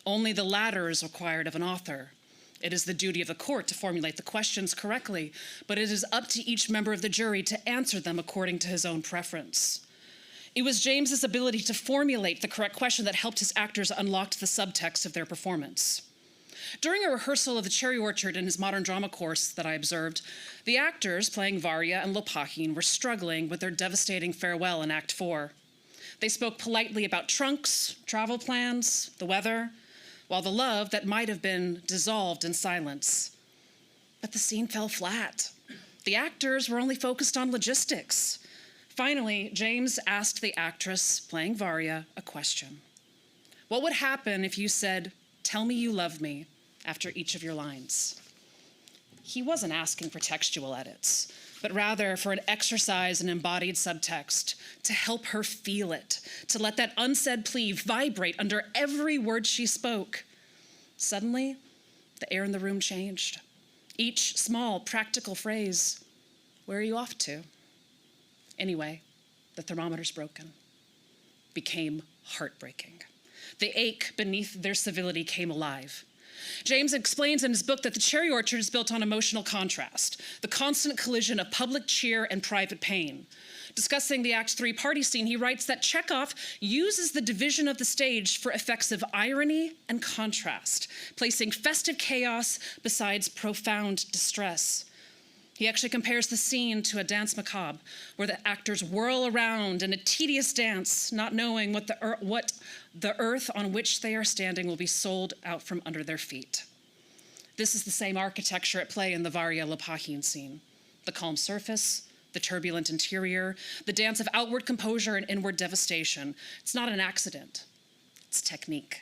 Only the latter is required of an author. It is the duty of the court to formulate the questions correctly, but it is up to each member of the jury to answer them according to his own preference." It was James's ability to formulate the correct question that helped his actors unlock the subtext of their performance. During a rehearsal of the Cherry Orchard in his modern drama course that I observed, the actors playing Varya and Loehlin were struggling with their devastating farewell in Act 4. They spoke politely about trunks, travel plans, the weather, while the love that might have been dissolved in silence. But the scene fell flat. The actors were only focused on logistics. Finally, James asked the actress playing Varya a question. What would happen if you said, "Tell me you love me," after each of your lines? He wasn't asking for textual edits, but rather for an exercise in embodied subtext to help her feel it, to let that unsaid plea vibrate under every word she spoke. Suddenly, the air in the room changed. Each small, practical phrase, "Where are you off to?" Anyway, the thermometer's broken, became heartbreaking. The ache beneath their civility came alive. James explains in his book that the Cherry Orchard is built on emotional contrast, the constant collision of public cheer and private pain. Discussing the Act 3 party scene, he writes that Chekhov uses the division of the stage for effects of irony and contrast, placing festive chaos beside profound distress. He actually compares the scene to a danse macabre, where the actors whirl around in a tedious dance, not knowing what the earth on which they are standing will be sold out from under their feet. This is the same architecture at play in the Varya Loehlin scene. The calm surface, the turbulent interior, the dance of outward composure and inward devastation. It's not an accident, it's technique.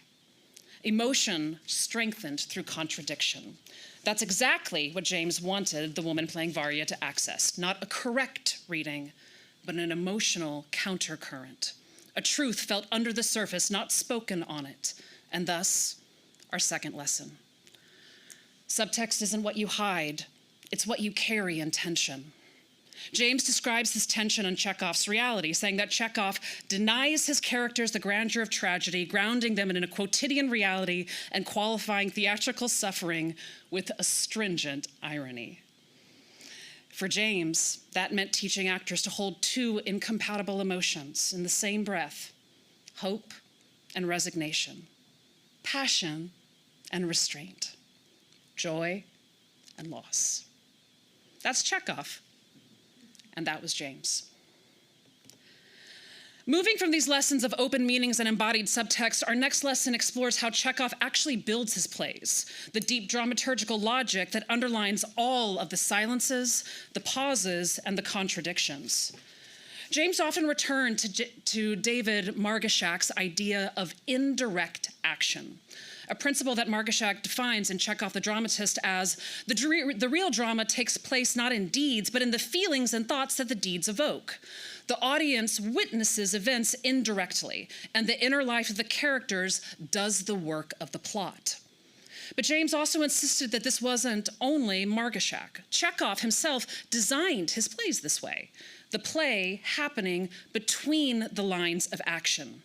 Emotion strengthened through contradiction. That's exactly what James wanted the woman playing Varya to access. Not a correct reading, but an emotional countercurrent. A truth felt under the surface, not spoken on it. And thus, our second lesson. Subtext isn't what you hide, it's what you carry in tension. James describes this tension in Chekhov's reality, saying that Chekhov denies his characters the grandeur of tragedy, grounding them in a quotidian reality and qualifying theatrical suffering with astringent irony. For James, that meant teaching actors to hold two incompatible emotions in the same breath: hope and resignation, passion and restraint, joy and loss. That's Chekhov. And that was James. Moving from these lessons of open meanings and embodied subtext, our next lesson explores how Chekhov actually builds his plays, the deep dramaturgical logic that underlines all of the silences, the pauses, and the contradictions. James often returned to David Margashak's idea of indirect action, a principle that Margashak defines in Chekhov the Dramatist as the real drama takes place not in deeds, but in the feelings and thoughts that the deeds evoke. The audience witnesses events indirectly, and the inner life of the characters does the work of the plot. But James also insisted that this wasn't only Margashak. Chekhov himself designed his plays this way, the play happening between the lines of action.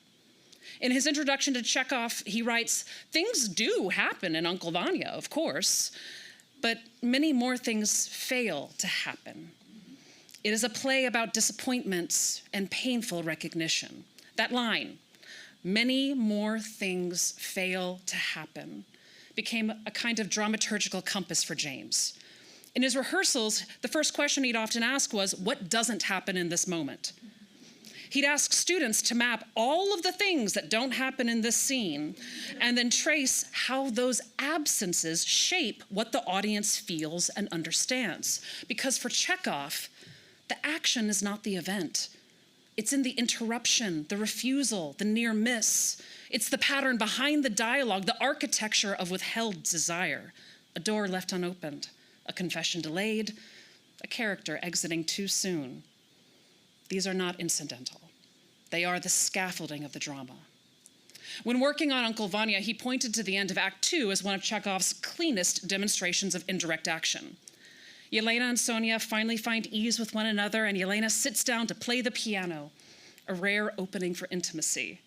In his introduction to Chekhov, he writes, "Things do happen in Uncle Vanya, of course, but many more things fail to happen. It is a play about disappointments and painful recognition." That line, "many more things fail to happen," became a kind of dramaturgical compass for James. In his rehearsals, the first question he'd often ask was, what doesn't happen in this moment? He'd ask students to map all of the things that don't happen in this scene and then trace how those absences shape what the audience feels and understands. Because for Chekhov, the action is not the event. It's in the interruption, the refusal, the near miss. It's the pattern behind the dialogue, the architecture of withheld desire, a door left unopened, a confession delayed, a character exiting too soon. These are not incidental. They are the scaffolding of the drama. When working on Uncle Vanya, he pointed to the end of Act 2 as one of Chekhov's cleanest demonstrations of indirect action. Yelena and Sonia finally find ease with one another, and Yelena sits down to play the piano, a rare opening for intimacy.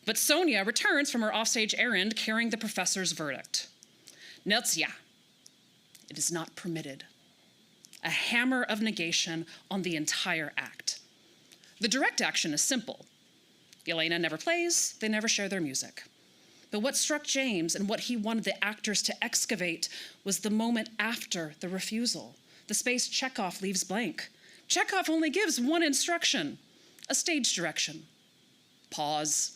But Sonia returns from her offstage errand carrying the professor's verdict. Neltsia, it is not permitted. A hammer of negation on the entire act. The direct action is simple. Yelena never plays, they never share their music. But what struck James and what he wanted the actors to excavate was the moment after the refusal, the space Chekhov leaves blank. Chekhov only gives one instruction, a stage direction: pause.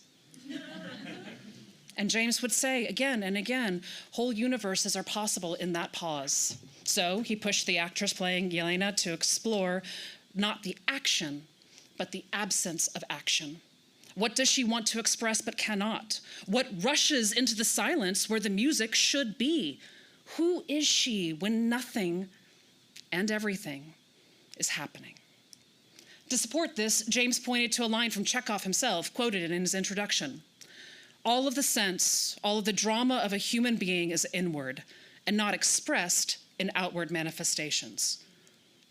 And James would say again and again, whole universes are possible in that pause. So he pushed the actress playing Yelena to explore not the action, but the absence of action. What does she want to express but cannot? What rushes into the silence where the music should be? Who is she when nothing and everything is happening? To support this, James pointed to a line from Chekhov himself, quoted in his introduction. All of the sense, all of the drama of a human being is inward and not expressed in outward manifestations.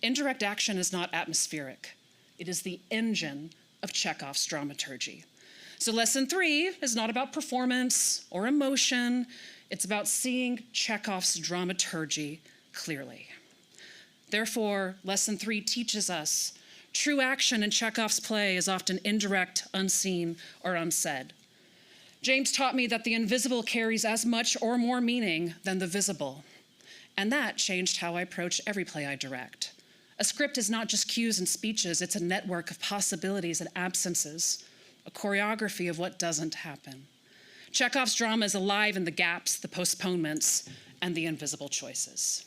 Indirect action is not atmospheric. It is the engine of Chekhov's dramaturgy. So lesson 3 is not about performance or emotion. It's about seeing Chekhov's dramaturgy clearly. Therefore, lesson 3 teaches us true action in Chekhov's play is often indirect, unseen, or unsaid. James taught me that the invisible carries as much or more meaning than the visible. And that changed how I approach every play I direct. A script is not just cues and speeches, it's a network of possibilities and absences, a choreography of what doesn't happen. Chekhov's drama is alive in the gaps, the postponements, and the invisible choices.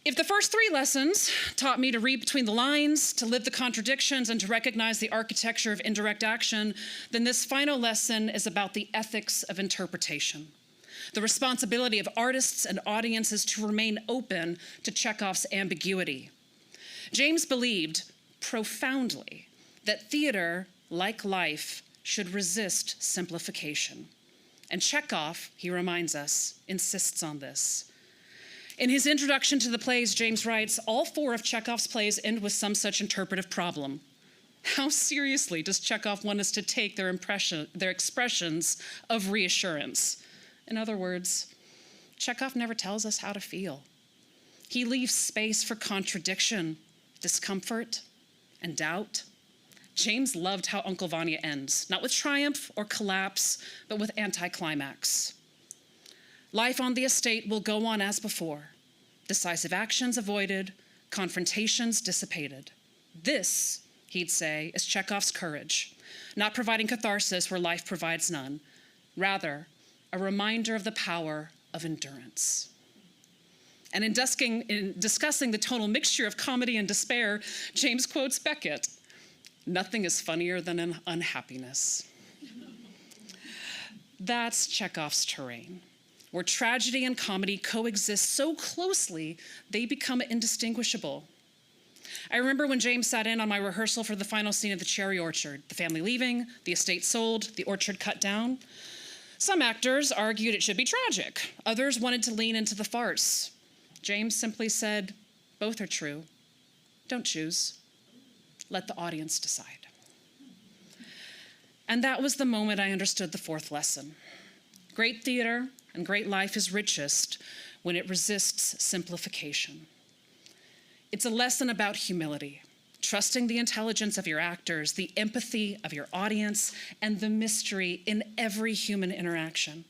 If the first 3 lessons taught me to read between the lines, to live the contradictions, and to recognize the architecture of indirect action, then this final lesson is about the ethics of interpretation, the responsibility of artists and audiences to remain open to Chekhov's ambiguity. James believed profoundly that theater, like life, should resist simplification. And Chekhov, he reminds us, insists on this. In his introduction to the plays, James writes, all 4 of Chekhov's plays end with some such interpretive problem. How seriously does Chekhov want us to take their expressions of reassurance? In other words, Chekhov never tells us how to feel. He leaves space for contradiction, discomfort, and doubt. James loved how Uncle Vanya ends, not with triumph or collapse, but with anticlimax. Life on the estate will go on as before. Decisive actions avoided, confrontations dissipated. This, he'd say, is Chekhov's courage, not providing catharsis where life provides none, rather, a reminder of the power of endurance. And in discussing the tonal mixture of comedy and despair, James quotes Beckett, "Nothing is funnier than unhappiness." That's Chekhov's terrain, where tragedy and comedy coexist so closely they become indistinguishable. I remember when James sat in on my rehearsal for the final scene of The Cherry Orchard, the family leaving, the estate sold, the orchard cut down. Some actors argued it should be tragic. Others wanted to lean into the farce. James simply said, both are true. Don't choose. Let the audience decide. And that was the moment I understood the 4th lesson. Great theater and great life is richest when it resists simplification. It's a lesson about humility, trusting the intelligence of your actors, the empathy of your audience, and the mystery in every human interaction.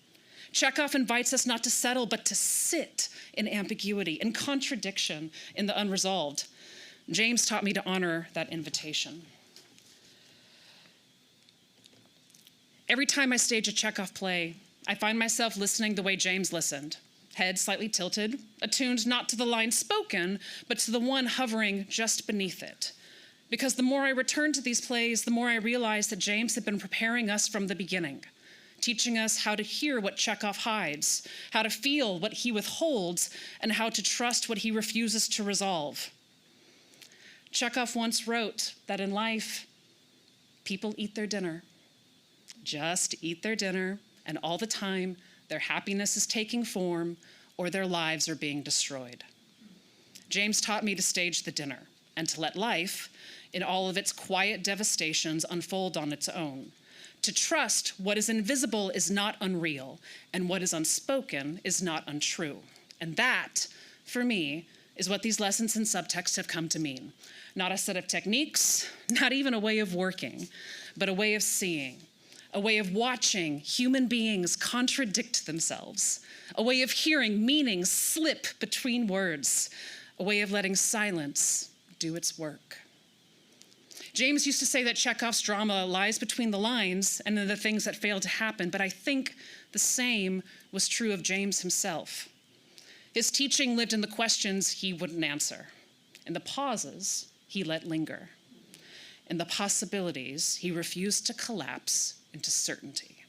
Chekhov invites us not to settle, but to sit in ambiguity, in contradiction, in the unresolved. James taught me to honor that invitation. Every time I stage a Chekhov play, I find myself listening the way James listened, head slightly tilted, attuned not to the line spoken, but to the one hovering just beneath it. Because the more I return to these plays, the more I realize that James had been preparing us from the beginning, teaching us how to hear what Chekhov hides, how to feel what he withholds, and how to trust what he refuses to resolve. Chekhov once wrote that in life, people eat their dinner, just eat their dinner, and all the time, their happiness is taking form or their lives are being destroyed. James taught me to stage the dinner and to let life, in all of its quiet devastations, unfold on its own. To trust what is invisible is not unreal, and what is unspoken is not untrue. And that, for me, is what these lessons in subtext have come to mean. Not a set of techniques, not even a way of working, but a way of seeing, a way of watching human beings contradict themselves, a way of hearing meaning slip between words, a way of letting silence do its work. James used to say that Chekhov's drama lies between the lines and in the things that fail to happen, but I think the same was true of James himself. His teaching lived in the questions he wouldn't answer, in the pauses he let linger, in the possibilities he refused to collapse into certainty.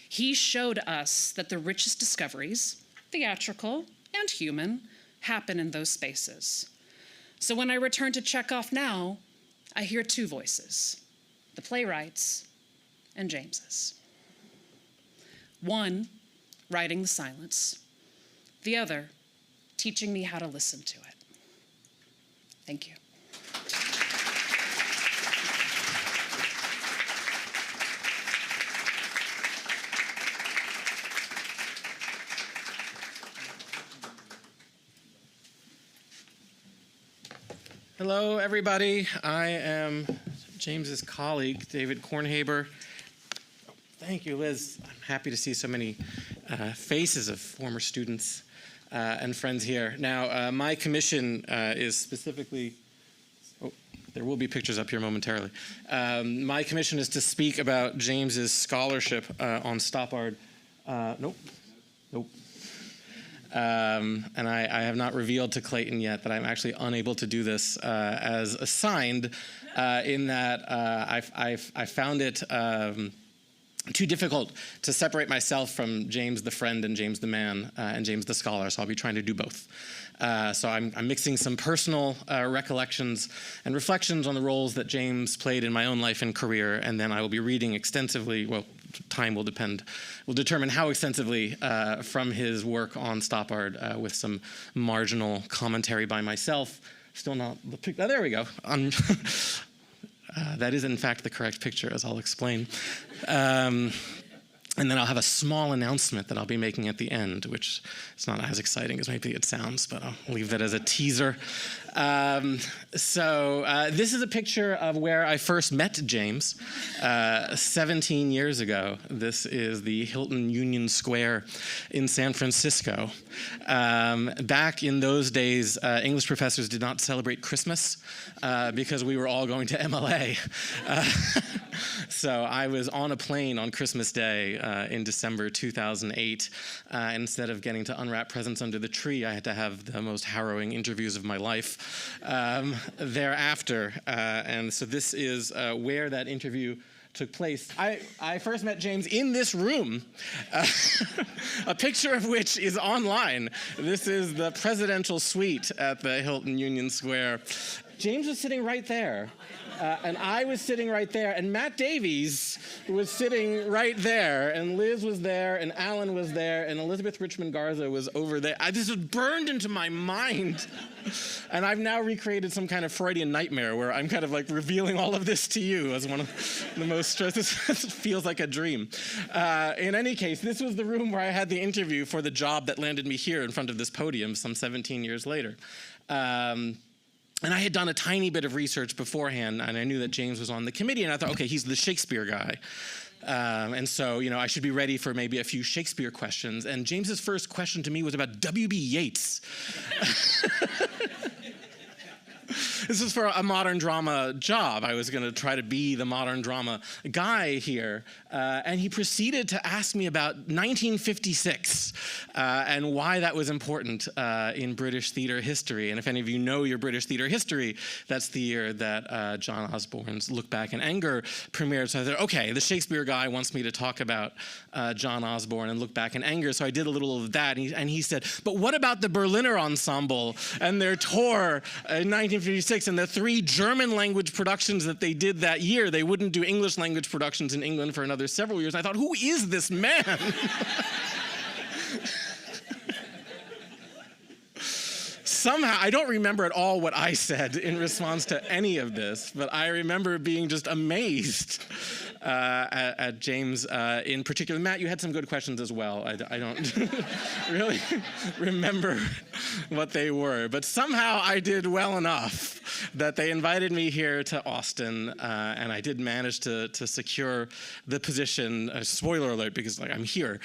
He showed us that the richest discoveries, theatrical and human, happen in those spaces. So when I return to Chekhov now, I hear 2 voices, the playwright's and James's. One, writing the silence. The other, teaching me how to listen to it. Thank you. Hello, everybody. I am James's colleague, David Kornhaber. Thank you, Liz. I'm happy to see so many faces of former students and friends here. Now, my commission is specifically, oh, there will be pictures up here momentarily. My commission is to speak about James's scholarship on Stoppard. Nope. And I have not revealed to Clayton yet that I'm actually unable to do this as assigned, in that I found it too difficult to separate myself from James the friend and James the man and James the scholar, so I'll be trying to do both. So I'm mixing some personal recollections and reflections on the roles that James played in my own life and career, and then I will be reading extensively, well, time will determine how extensively from his work on Stoppard with some marginal commentary by myself. Still not the picture. Oh, there we go. That is, in fact, the correct picture, as I'll explain. And then I'll have a small announcement that I'll be making at the end, which is not as exciting as maybe it sounds, but I'll leave that as a teaser. This is a picture of where I first met James 17 years ago. This is the Hilton Union Square in San Francisco. Back in those days, English professors did not celebrate Christmas because we were all going to MLA. So I was on a plane on Christmas Day in December 2008. Instead of getting to unwrap presents under the tree, I had to have the most harrowing interviews of my life thereafter. And so this is where that interview took place. I first met James in this room, a picture of which is online. This is the presidential suite at the Hilton Union Square. James was sitting right there. And I was sitting right there, and Matt Davies was sitting right there, and Liz was there, and Alan was there, and Elizabeth Richmond Garza was over there. This was burned into my mind. And I've now recreated some kind of Freudian nightmare where I'm kind of like revealing all of this to you as one of the most stressed. This feels like a dream. In any case, this was the room where I had the interview for the job that landed me here in front of this podium some 17 years later. And I had done a tiny bit of research beforehand, and I knew that James was on the committee, and I thought, okay, he's the Shakespeare guy. And so, I should be ready for maybe a few Shakespeare questions. And James's first question to me was about W.B. Yeats. This is for a modern drama job. I was going to try to be the modern drama guy here. And he proceeded to ask me about 1956 and why that was important in British theater history. And if any of you know your British theater history, that's the year that John Osborne's Look Back in Anger premiered. So I thought, okay, the Shakespeare guy wants me to talk about John Osborne and Look Back in Anger. So I did a little of that. And he said, but what about the Berliner Ensemble and their tour in 1956 and the 3 German language productions that they did that year? They wouldn't do English language productions in England for another several years. I thought, who is this man? Somehow, I don't remember at all what I said in response to any of this, but I remember being just amazed at James in particular. Matt, you had some good questions as well. I don't really remember what they were, but somehow I did well enough that they invited me here to Austin, and I did manage to secure the position. Spoiler alert, because I'm here.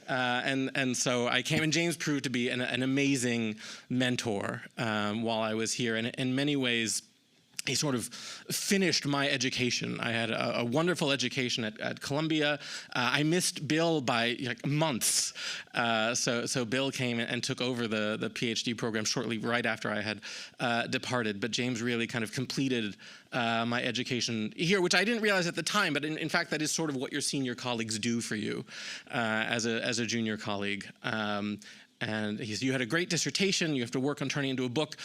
And so I came, and James proved to be an amazing mentor while I was here, and in many ways, he sort of finished my education. I had a wonderful education at Columbia. I missed Bill by months. So Bill came and took over the PhD program shortly right after I had departed. But James really kind of completed my education here, which I didn't realize at the time, but in fact, that is sort of what your senior colleagues do for you as a junior colleague. And he said, you had a great dissertation. You have to work on turning it into a book.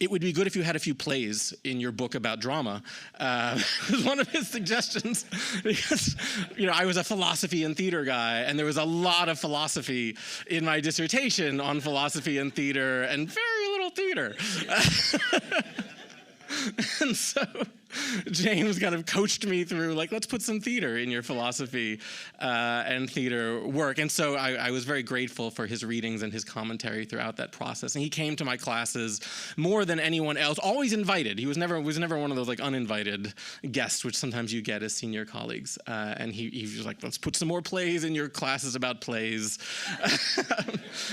It would be good if you had a few plays in your book about drama. Was one of his suggestions, because I was a philosophy and theater guy, and there was a lot of philosophy in my dissertation on philosophy and theater, and very little theater. And so James kind of coached me through, like, let's put some theater in your philosophy and theater work. And so I was very grateful for his readings and his commentary throughout that process. And he came to my classes more than anyone else, always invited. He was never one of those like uninvited guests, which sometimes you get as senior colleagues. And he was like, let's put some more plays in your classes about plays.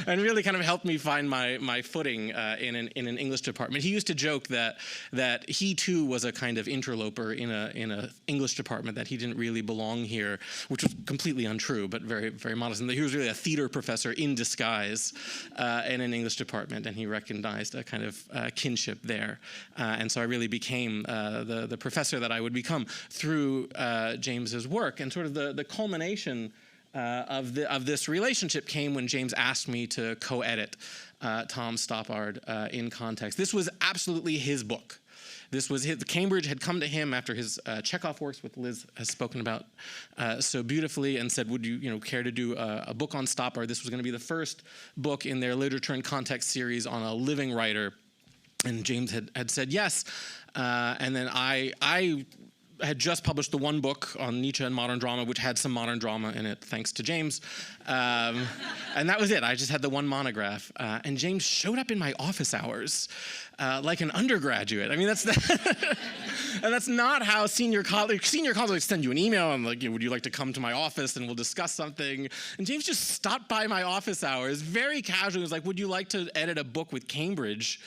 And really kind of helped me find my footing in an English department. He used to joke that he too was a kind of interloper in a English department, that he didn't really belong here, which was completely untrue, but very, very modest. And that he was really a theater professor in disguise in an English department, and he recognized a kind of kinship there. And so I really became the professor that I would become through James's work. And sort of the culmination of this relationship came when James asked me to co-edit Tom Stoppard in Context. This was absolutely his book. This was Cambridge had come to him after his Chekhov works, which Liz has spoken about so beautifully, and said, would you care to do a book on Stoppard? This was going to be the first book in their Literature and Context series on a living writer. And James had said yes. And then I had just published the one book on Nietzsche and modern drama, which had some modern drama in it, thanks to James. And that was it. I just had the one monograph. And James showed up in my office hours like an undergraduate. I mean, and that's not how senior colleagues send you an email and like, would you like to come to my office and we'll discuss something? And James just stopped by my office hours very casually. He was like, would you like to edit a book with Cambridge?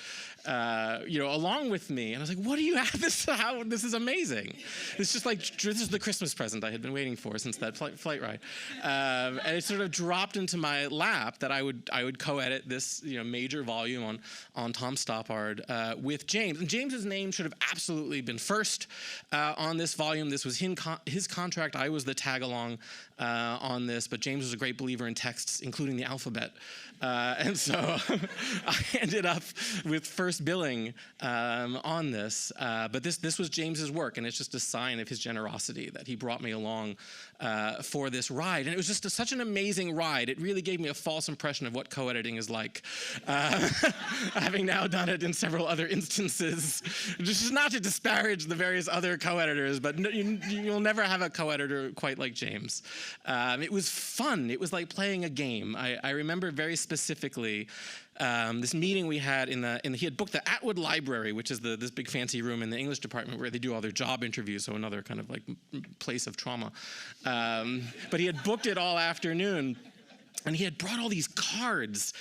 Along with me. And I was like, what do you have? This is amazing. It's just like, this is the Christmas present I had been waiting for since that flight ride. And it sort of dropped into my lap that I would co-edit this major volume on Tom Stoppard with James. And James's name should have absolutely been first on this volume. This was his contract. I was the tag-along on this, but James was a great believer in texts, including the alphabet. And so I ended up with first billing on this. But this was James's work, and it's just a sign of his generosity that he brought me along for this ride. And it was just such an amazing ride. It really gave me a false impression of what co-editing is like. Having now done it in several other instances. Just not to disparage the various other co-editors, but you'll never have a co-editor quite like James. It was fun. It was like playing a game. I remember very specifically this meeting we had he had booked the Atwood Library, which is this big fancy room in the English department where they do all their job interviews, so another kind of like place of trauma. But he had booked it all afternoon. And he had brought all these cards,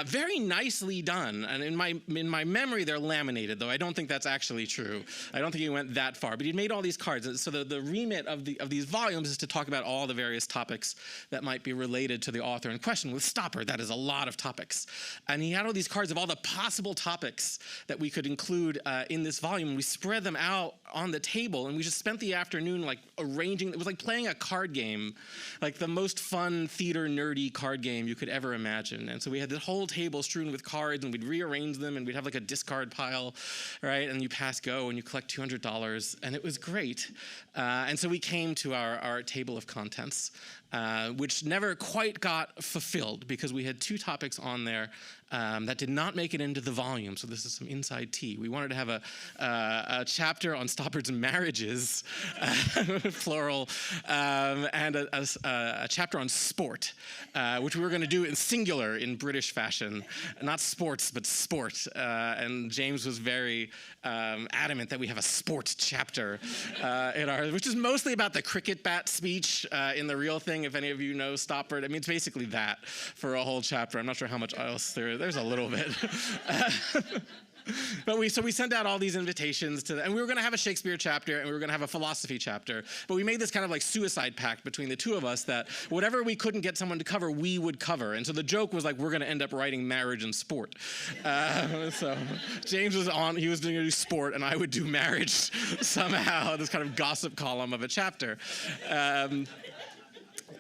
very nicely done. And in my memory, they're laminated, though I don't think that's actually true. I don't think he went that far. But he'd made all these cards. So the remit of these volumes is to talk about all the various topics that might be related to the author in question. With Stoppard, that is a lot of topics. And he had all these cards of all the possible topics that we could include in this volume. And we spread them out on the table, and we just spent the afternoon like arranging. It was like playing a card game, like the most fun theater nerdy card game you could ever imagine. And so we had this whole table strewn with cards, and we'd rearrange them, and we'd have like a discard pile, right? And you pass go, and you collect $200, and it was great. And so we came to our table of contents, which never quite got fulfilled because we had two topics on there that did not make it into the volume. So this is some inside tea. We wanted to have a chapter on Stoppard's marriages, plural, and a chapter on sport, which we were going to do in singular in British fashion, not sports, but sport. And James was very adamant that we have a sports chapter in ours, which is mostly about the cricket bat speech in The Real Thing. If any of you know Stoppard, I mean, it's basically that for a whole chapter. I'm not sure how much else there's a little bit. But we sent out all these invitations and we were going to have a Shakespeare chapter and we were going to have a philosophy chapter. But we made this kind of like suicide pact between the two of us that whatever we couldn't get someone to cover, we would cover. And so the joke was like, we're going to end up writing marriage and sport. So James was he was going to do sport and I would do marriage somehow, this kind of gossip column of a chapter.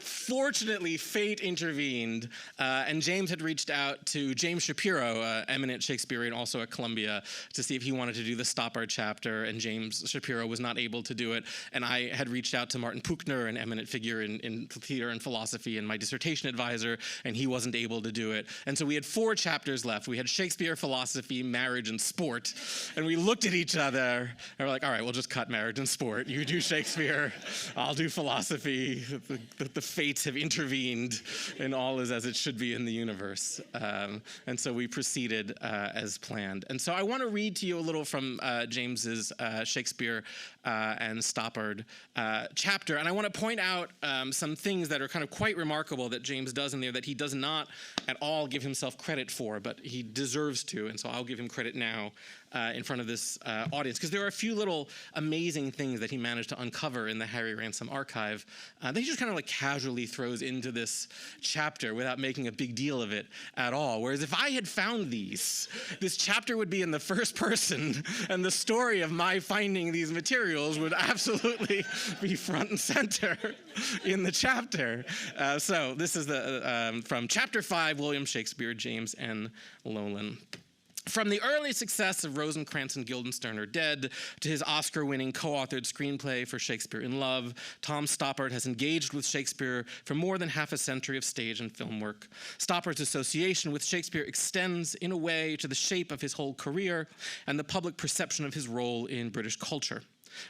Fortunately, fate intervened, and James had reached out to James Shapiro, eminent Shakespearean, also at Columbia, to see if he wanted to do the Stoppard chapter, and James Shapiro was not able to do it. And I had reached out to Martin Puchner, an eminent figure in theater and philosophy, and my dissertation advisor, and he wasn't able to do it. And so we had 4 chapters left. We had Shakespeare, philosophy, marriage, and sport. And we looked at each other, and we're like, all right, we'll just cut marriage and sport. You do Shakespeare, I'll do philosophy. The fates have intervened, and all is as it should be in the universe. And so we proceeded as planned. And so I want to read to you a little from James's Shakespeare and Stoppard chapter. And I want to point out some things that are kind of quite remarkable that James does in there that he does not at all give himself credit for, but he deserves to. And so I'll give him credit now in front of this audience, because there are a few little amazing things that he managed to uncover in the Harry Ransom archive that he just kind of like casually throws into this chapter without making a big deal of it at all. Whereas if I had found these, this chapter would be in the first person, and the story of my finding these materials would absolutely be front and center in the chapter. So this is from Chapter 5, William Shakespeare, James and Loehlin. From the early success of Rosencrantz and Guildenstern Are Dead to his Oscar-winning co-authored screenplay for Shakespeare in Love, Tom Stoppard has engaged with Shakespeare for more than half a century of stage and film work. Stoppard's association with Shakespeare extends, in a way, to the shape of his whole career and the public perception of his role in British culture.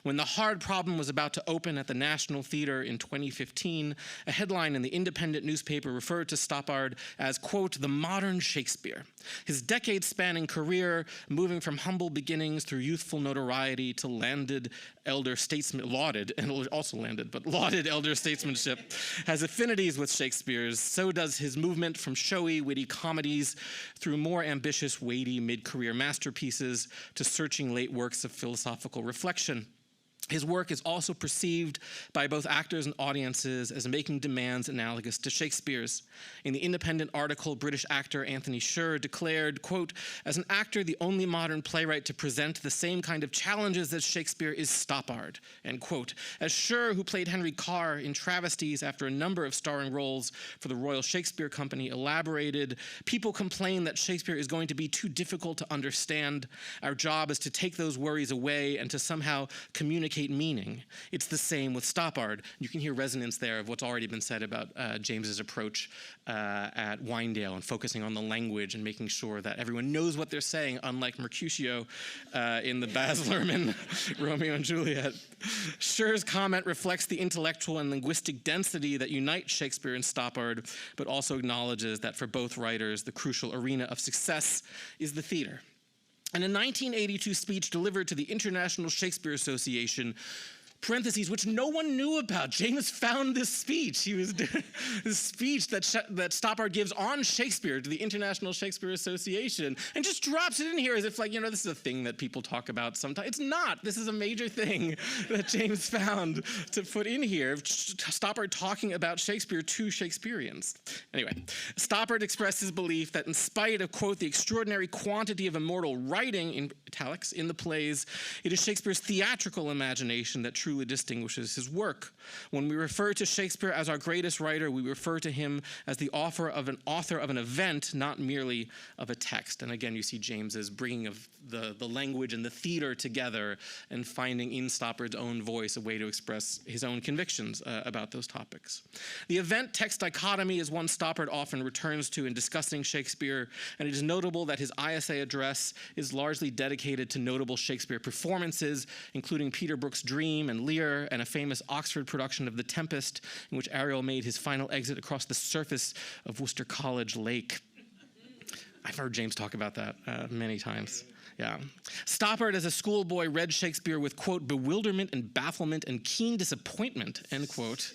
When The Hard Problem was about to open at the National Theatre in 2015, a headline in the Independent newspaper referred to Stoppard as, quote, the modern Shakespeare. His decade-spanning career, moving from humble beginnings through youthful notoriety to lauded elder statesmanship, has affinities with Shakespeare's. So does his movement from showy, witty comedies through more ambitious, weighty mid-career masterpieces to searching late works of philosophical reflection. His work is also perceived by both actors and audiences as making demands analogous to Shakespeare's. In the Independent article, British actor Anthony Sher declared, quote, as an actor, the only modern playwright to present the same kind of challenges as Shakespeare is Stoppard, end quote. As Sher, who played Henry Carr in Travesties after a number of starring roles for the Royal Shakespeare Company, elaborated, people complain that Shakespeare is going to be too difficult to understand. Our job is to take those worries away and to somehow communicate meaning. It's the same with Stoppard. You can hear resonance there of what's already been said about James's approach at Wynedale and focusing on the language and making sure that everyone knows what they're saying, unlike Mercutio in the Baz Luhrmann Romeo and Juliet. Scher's comment reflects the intellectual and linguistic density that unites Shakespeare and Stoppard, but also acknowledges that for both writers, the crucial arena of success is the theater. In a 1982 speech delivered to the International Shakespeare Association, parentheses, which no one knew about. James found this speech. He was doing this speech that Stoppard gives on Shakespeare to the International Shakespeare Association and just drops it in here as if, like, this is a thing that people talk about sometimes. It's not. This is a major thing that James found to put in here. Stoppard talking about Shakespeare to Shakespeareans. Anyway, Stoppard expressed his belief that in spite of, quote, the extraordinary quantity of immortal writing, in italics, in the plays, it is Shakespeare's theatrical imagination that truly distinguishes his work. When we refer to Shakespeare as our greatest writer, we refer to him as the author of an event, not merely of a text. And again, you see James's bringing of the language and the theater together and finding in Stoppard's own voice a way to express his own convictions about those topics. The event-text dichotomy is one Stoppard often returns to in discussing Shakespeare, and it is notable that his ISA address is largely dedicated to notable Shakespeare performances, including Peter Brook's Dream and Lear, and a famous Oxford production of The Tempest, in which Ariel made his final exit across the surface of Worcester College Lake. I've heard James talk about that many times. Yeah. Stoppard, as a schoolboy, read Shakespeare with, quote, bewilderment and bafflement and keen disappointment, end quote.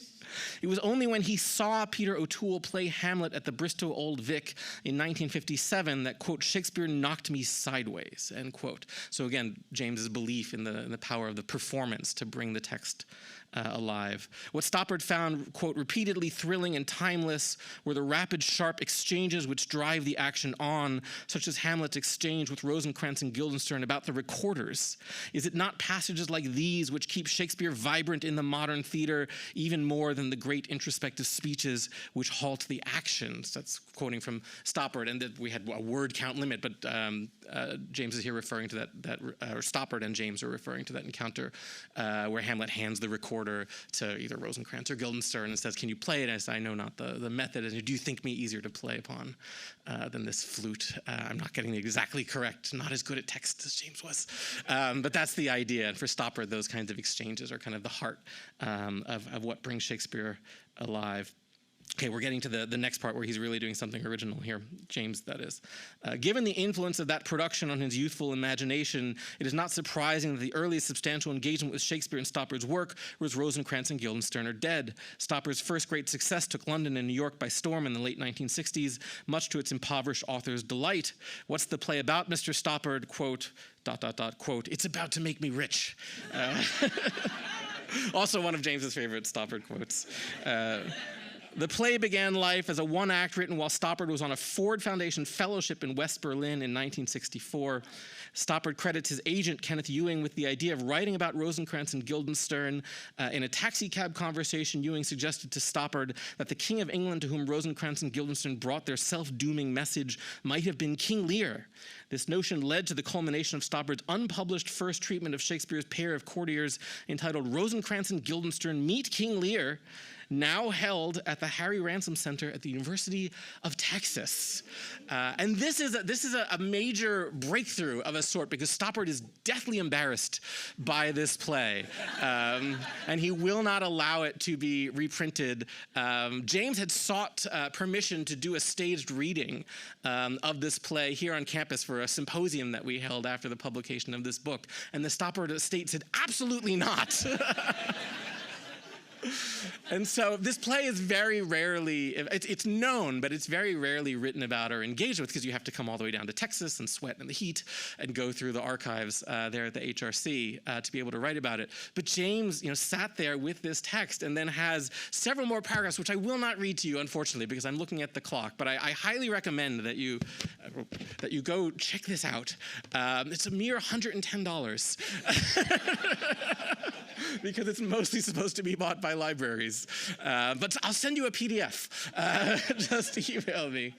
It was only when he saw Peter O'Toole play Hamlet at the Bristow Old Vic in 1957 that, quote, Shakespeare knocked me sideways, end quote. So again, James's belief in the power of the performance to bring the text alive. What Stoppard found, quote, repeatedly thrilling and timeless were the rapid, sharp exchanges which drive the action on, such as Hamlet's exchange with Rosencrantz and Guildenstern about the recorders. Is it not passages like these which keep Shakespeare vibrant in the modern theater even more than the great introspective speeches which halt the actions? That's quoting from Stoppard, and that we had a word count limit, but James is here referring to or Stoppard and James are referring to that encounter where Hamlet hands the recorder to either Rosencrantz or Guildenstern and says, "Can you play it?" I say, "I know not the method. And do you think me easier to play upon than this flute?" I'm not getting it exactly correct. Not as good at text as James was. But that's the idea. And for Stoppard, those kinds of exchanges are kind of the heart of what brings Shakespeare alive. Okay, we're getting to the next part where he's really doing something original here, James, that is. Given the influence of that production on his youthful imagination, it is not surprising that the earliest substantial engagement with Shakespeare in Stoppard's work was Rosencrantz and Guildenstern are Dead. Stoppard's first great success took London and New York by storm in the late 1960s, much to its impoverished author's delight. What's the play about, Mr. Stoppard? Quote, ... quote, "It's about to make me rich." Also one of James's favorite Stoppard quotes. The play began life as a one-act written while Stoppard was on a Ford Foundation fellowship in West Berlin in 1964. Stoppard credits his agent, Kenneth Ewing, with the idea of writing about Rosencrantz and Guildenstern. In a taxicab conversation, Ewing suggested to Stoppard that the King of England to whom Rosencrantz and Guildenstern brought their self-dooming message might have been King Lear. This notion led to the culmination of Stoppard's unpublished first treatment of Shakespeare's pair of courtiers entitled Rosencrantz and Guildenstern Meet King Lear, now held at the Harry Ransom Center at the University of Texas. And this is a major breakthrough of a sort because Stoppard is deathly embarrassed by this play. And he will not allow it to be reprinted. James had sought permission to do a staged reading of this play here on campus for a symposium that we held after the publication of this book. And the Stoppard estate said, absolutely not. And so this play is very rarely, it's known, but it's very rarely written about or engaged with because you have to come all the way down to Texas and sweat in the heat and go through the archives there at the HRC to be able to write about it. But James, sat there with this text and then has several more paragraphs, which I will not read to you, unfortunately, because I'm looking at the clock. But I highly recommend that you go check this out. It's a mere $110. Because it's mostly supposed to be bought by libraries. But I'll send you a PDF. Just email me.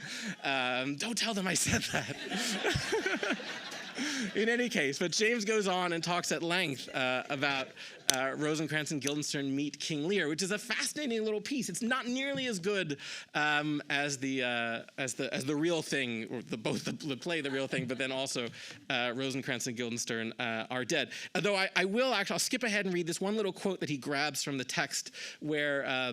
Don't tell them I said that. In any case, but James goes on and talks at length about Rosencrantz and Guildenstern Meet King Lear, which is a fascinating little piece. It's not nearly as good as the real thing, or both the play, The Real Thing, but then also Rosencrantz and Guildenstern are Dead. Although I'll skip ahead and read this one little quote that he grabs from the text where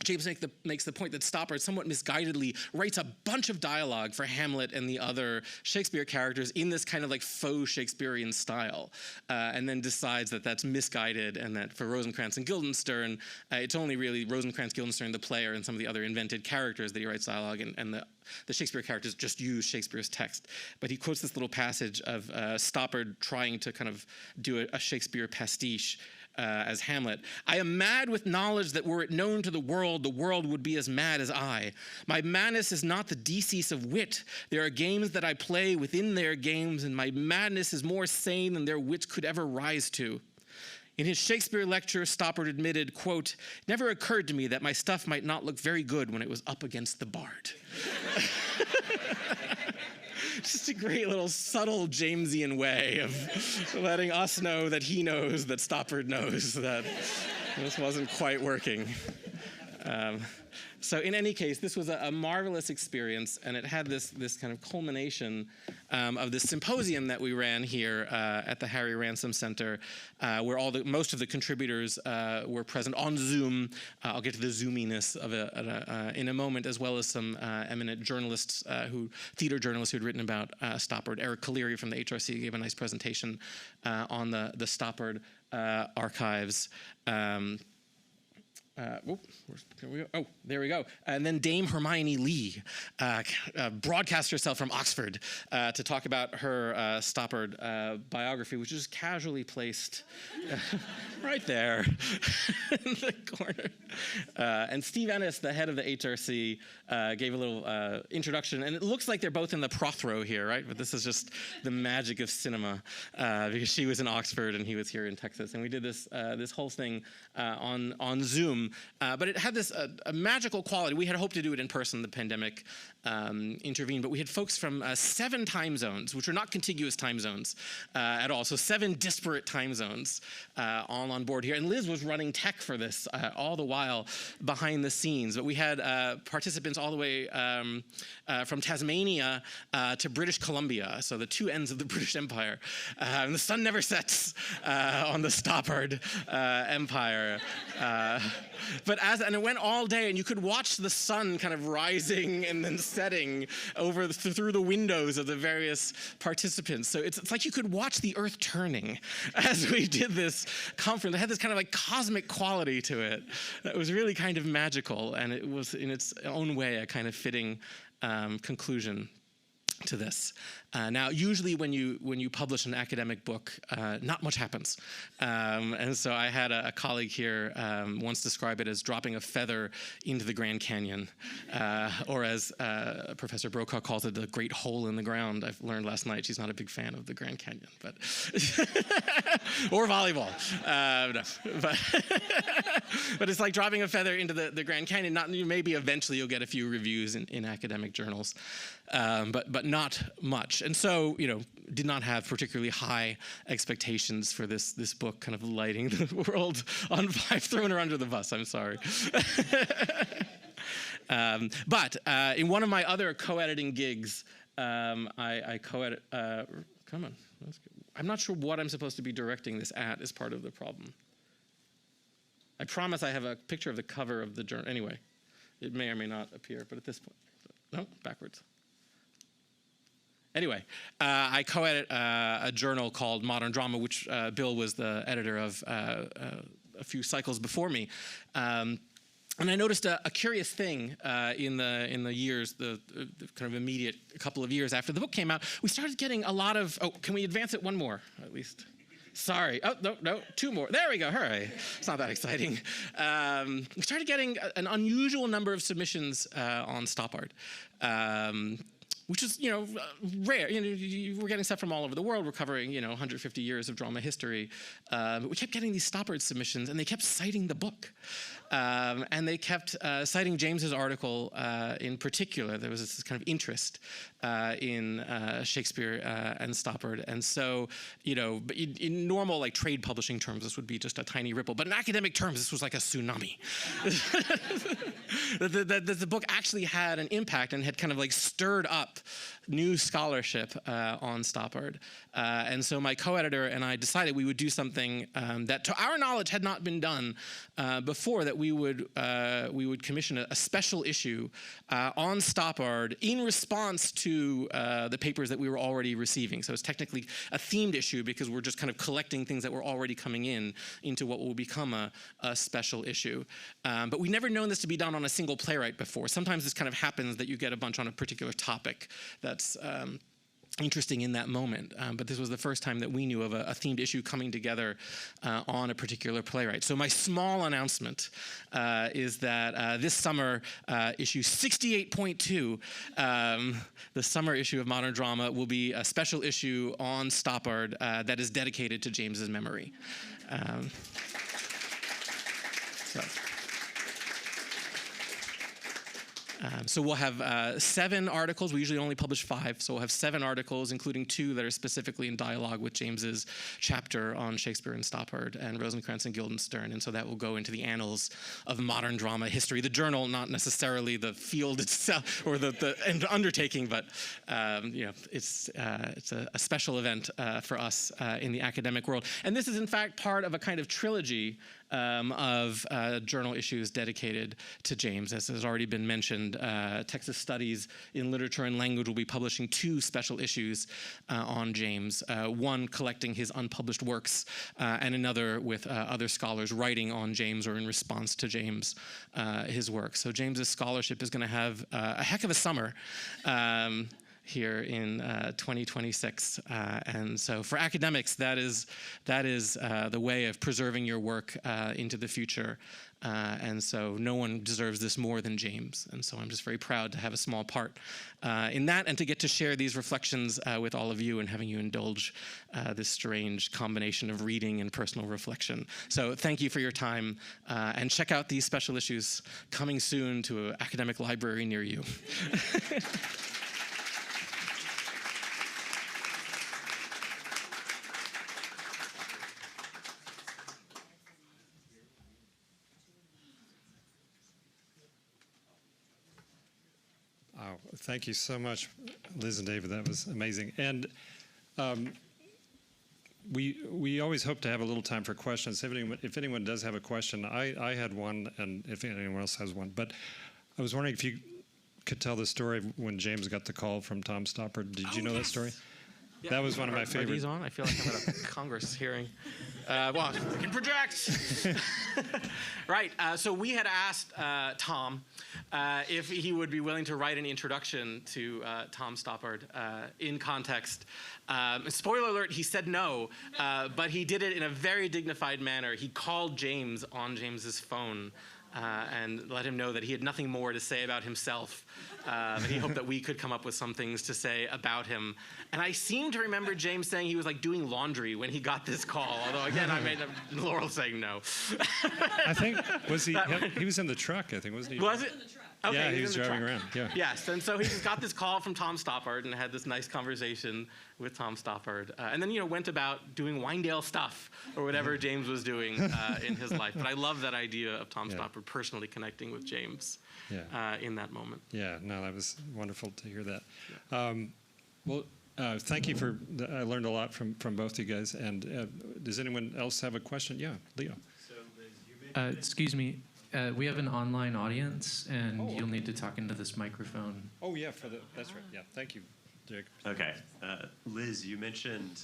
James makes the point that Stoppard somewhat misguidedly writes a bunch of dialogue for Hamlet and the other Shakespeare characters in this kind of like faux Shakespearean style, and then decides that that's misguided and that for Rosencrantz and Guildenstern, it's only really Rosencrantz, Guildenstern, the player, and some of the other invented characters that he writes dialogue, and the Shakespeare characters just use Shakespeare's text. But he quotes this little passage of Stoppard trying to kind of do a Shakespeare pastiche as Hamlet. "I am mad with knowledge that were it known to the world would be as mad as I. My madness is not the decease of wit. There are games that I play within their games, and my madness is more sane than their wits could ever rise to." In his Shakespeare lecture, Stoppard admitted, quote, "It never occurred to me that my stuff might not look very good when it was up against the bard." Just a great little subtle Jamesian way of letting us know that he knows that Stoppard knows that this wasn't quite working. So in any case, this was a marvelous experience, and it had this kind of culmination of this symposium that we ran here at the Harry Ransom Center, where most of the contributors were present on Zoom. I'll get to the zoominess of it in a moment, as well as some eminent journalists, theater journalists who had written about Stoppard. Eric Caleri from the HRC gave a nice presentation on the Stoppard archives. Oh, there we go. And then Dame Hermione Lee broadcast herself from Oxford to talk about her Stoppard biography, which is casually placed right there in the corner. And Steve Ennis, the head of the HRC, gave a little introduction. And it looks like they're both in the Proth row here, right? But this is just the magic of cinema, because she was in Oxford and he was here in Texas. And we did this whole thing on Zoom. But it had this a magical quality. We had hoped to do it in person. The pandemic intervened, but we had folks from 7 time zones, which are not contiguous time zones at all. So 7 disparate time zones all on board here. And Liz was running tech for this all the while behind the scenes. But we had participants all the way from Tasmania to British Columbia, so the 2 ends of the British Empire. And the sun never sets on the Stoppard Empire. And it went all day, and you could watch the sun kind of rising and then setting through the windows of the various participants. So it's like you could watch the Earth turning as we did this conference. It had this kind of like cosmic quality to it that was really kind of magical, and it was in its own way a kind of fitting conclusion to this. Now, usually when you publish an academic book, not much happens. And so I had a colleague here once describe it as dropping a feather into the Grand Canyon, or as Professor Brokaw calls it, the great hole in the ground. I've learned last night she's not a big fan of the Grand Canyon, but or volleyball. But it's like dropping a feather into the Grand Canyon. Maybe eventually you'll get a few reviews in academic journals, but not much. And so, did not have particularly high expectations for this book kind of lighting the world on fire. I've thrown her under the bus, I'm sorry. But in one of my other co-editing gigs, I co-edit, come on, that's good. I'm not sure what I'm supposed to be directing this at is part of the problem. I promise I have a picture of the cover of the journal. Anyway, it may or may not appear, but at this point, no, backwards. Anyway, I co-edit a journal called Modern Drama, which Bill was the editor of a few cycles before me. And I noticed a curious thing in the years, the kind of immediate couple of years after the book came out. We started getting a lot of, can we advance it one more, at least? Sorry. Oh, no, 2 more. There we go. Hooray. It's not that exciting. We started getting an unusual number of submissions on Stoppard. Which is, rare. We're getting stuff from all over the world. We're covering, 150 years of drama history. But we kept getting these Stoppard submissions, and they kept citing the book. And they kept citing James's article in particular. There was this kind of interest in Shakespeare and Stoppard. And so, in normal trade publishing terms, this would be just a tiny ripple. But in academic terms, this was like a tsunami. The book actually had an impact and had kind of stirred up new scholarship on Stoppard. And so my co-editor and I decided we would do something that, to our knowledge, had not been done before, that we would commission a special issue on Stoppard in response to the papers that we were already receiving. So it's technically a themed issue because we're just kind of collecting things that were already coming into what will become a special issue. But we've never known this to be done on a single playwright before. Sometimes this kind of happens that you get a bunch on a particular topic that's interesting in that moment. But this was the first time that we knew of a themed issue coming together on a particular playwright. So my small announcement is that this summer, issue 68.2, the summer issue of Modern Drama, will be a special issue on Stoppard that is dedicated to James's memory. So we'll have 7 articles. We usually only publish 5, so we'll have 7 articles, including 2 that are specifically in dialogue with James's chapter on Shakespeare and Stoppard and Rosencrantz and Guildenstern, and so that will go into the annals of modern drama history. The journal, not necessarily the field itself or the undertaking, but it's a special event for us in the academic world. And this is in fact part of a kind of trilogy of journal issues dedicated to James. As has already been mentioned, Texas Studies in Literature and Language will be publishing 2 special issues on James, one collecting his unpublished works and another with other scholars writing on James or in response to James, his work. So James's scholarship is going to have a heck of a summer here in 2026. And so for academics, that is the way of preserving your work into the future. And so no one deserves this more than James. And so I'm just very proud to have a small part in that and to get to share these reflections with all of you and having you indulge this strange combination of reading and personal reflection. So thank you for your time, and check out these special issues coming soon to an academic library near you. Oh, thank you so much, Liz and David. That was amazing. And we always hope to have a little time for questions. If anyone does have a question, I had one, and if anyone else has one. But I was wondering if you could tell the story of when James got the call from Tom Stoppard. Did you know that story? Yeah. That was one of my favorite. Are these on? I feel like I'm at a Congress hearing. Well, I can project. Right. So we had asked Tom if he would be willing to write an introduction to Tom Stoppard in context. Spoiler alert, he said no, but he did it in a very dignified manner. He called James on James's phone and let him know that he had nothing more to say about himself. And he hoped that we could come up with some things to say about him. And I seem to remember James saying he was like doing laundry when he got this call. Although again, I made Laurel saying no. I think he was in the truck. I think wasn't he? Was it? Okay, yeah, he was driving around. Yeah. Yes, and so he just got this call from Tom Stoppard and had this nice conversation with Tom Stoppard, and then went about doing Winedale stuff or whatever James was doing in his life. But I love that idea of Tom Stoppard personally connecting with James in that moment. Yeah, no, that was wonderful to hear that. Yeah. Thank you for. I learned a lot from both you guys. And does anyone else have a question? Yeah, Leo. So, Liz, you mentioned excuse me. We have an online audience, and you'll need to talk into this microphone. Oh, yeah, that's right. Yeah, thank you, Jake. Okay. Liz, you mentioned,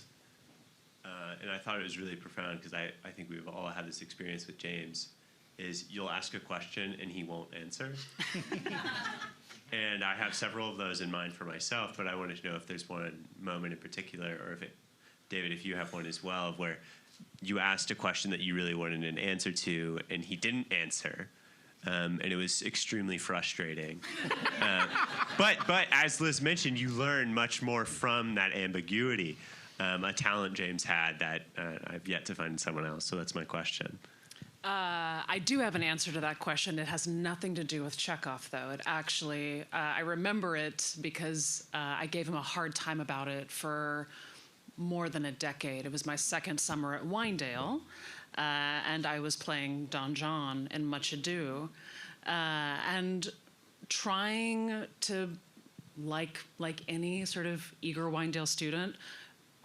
and I thought it was really profound because I think we've all had this experience with James, is you'll ask a question and he won't answer. And I have several of those in mind for myself, but I wanted to know if there's one moment in particular, or David, if you have one as well, where you asked a question that you really wanted an answer to, and he didn't answer, and it was extremely frustrating. But as Liz mentioned, you learn much more from that ambiguity, a talent James had that I've yet to find in someone else. So that's my question. I do have an answer to that question. It has nothing to do with Chekhov, though. It actually, I remember it because I gave him a hard time about it for more than a decade. It was my second summer at Winedale, and I was playing Don John in Much Ado, and trying to, like any sort of eager Winedale student,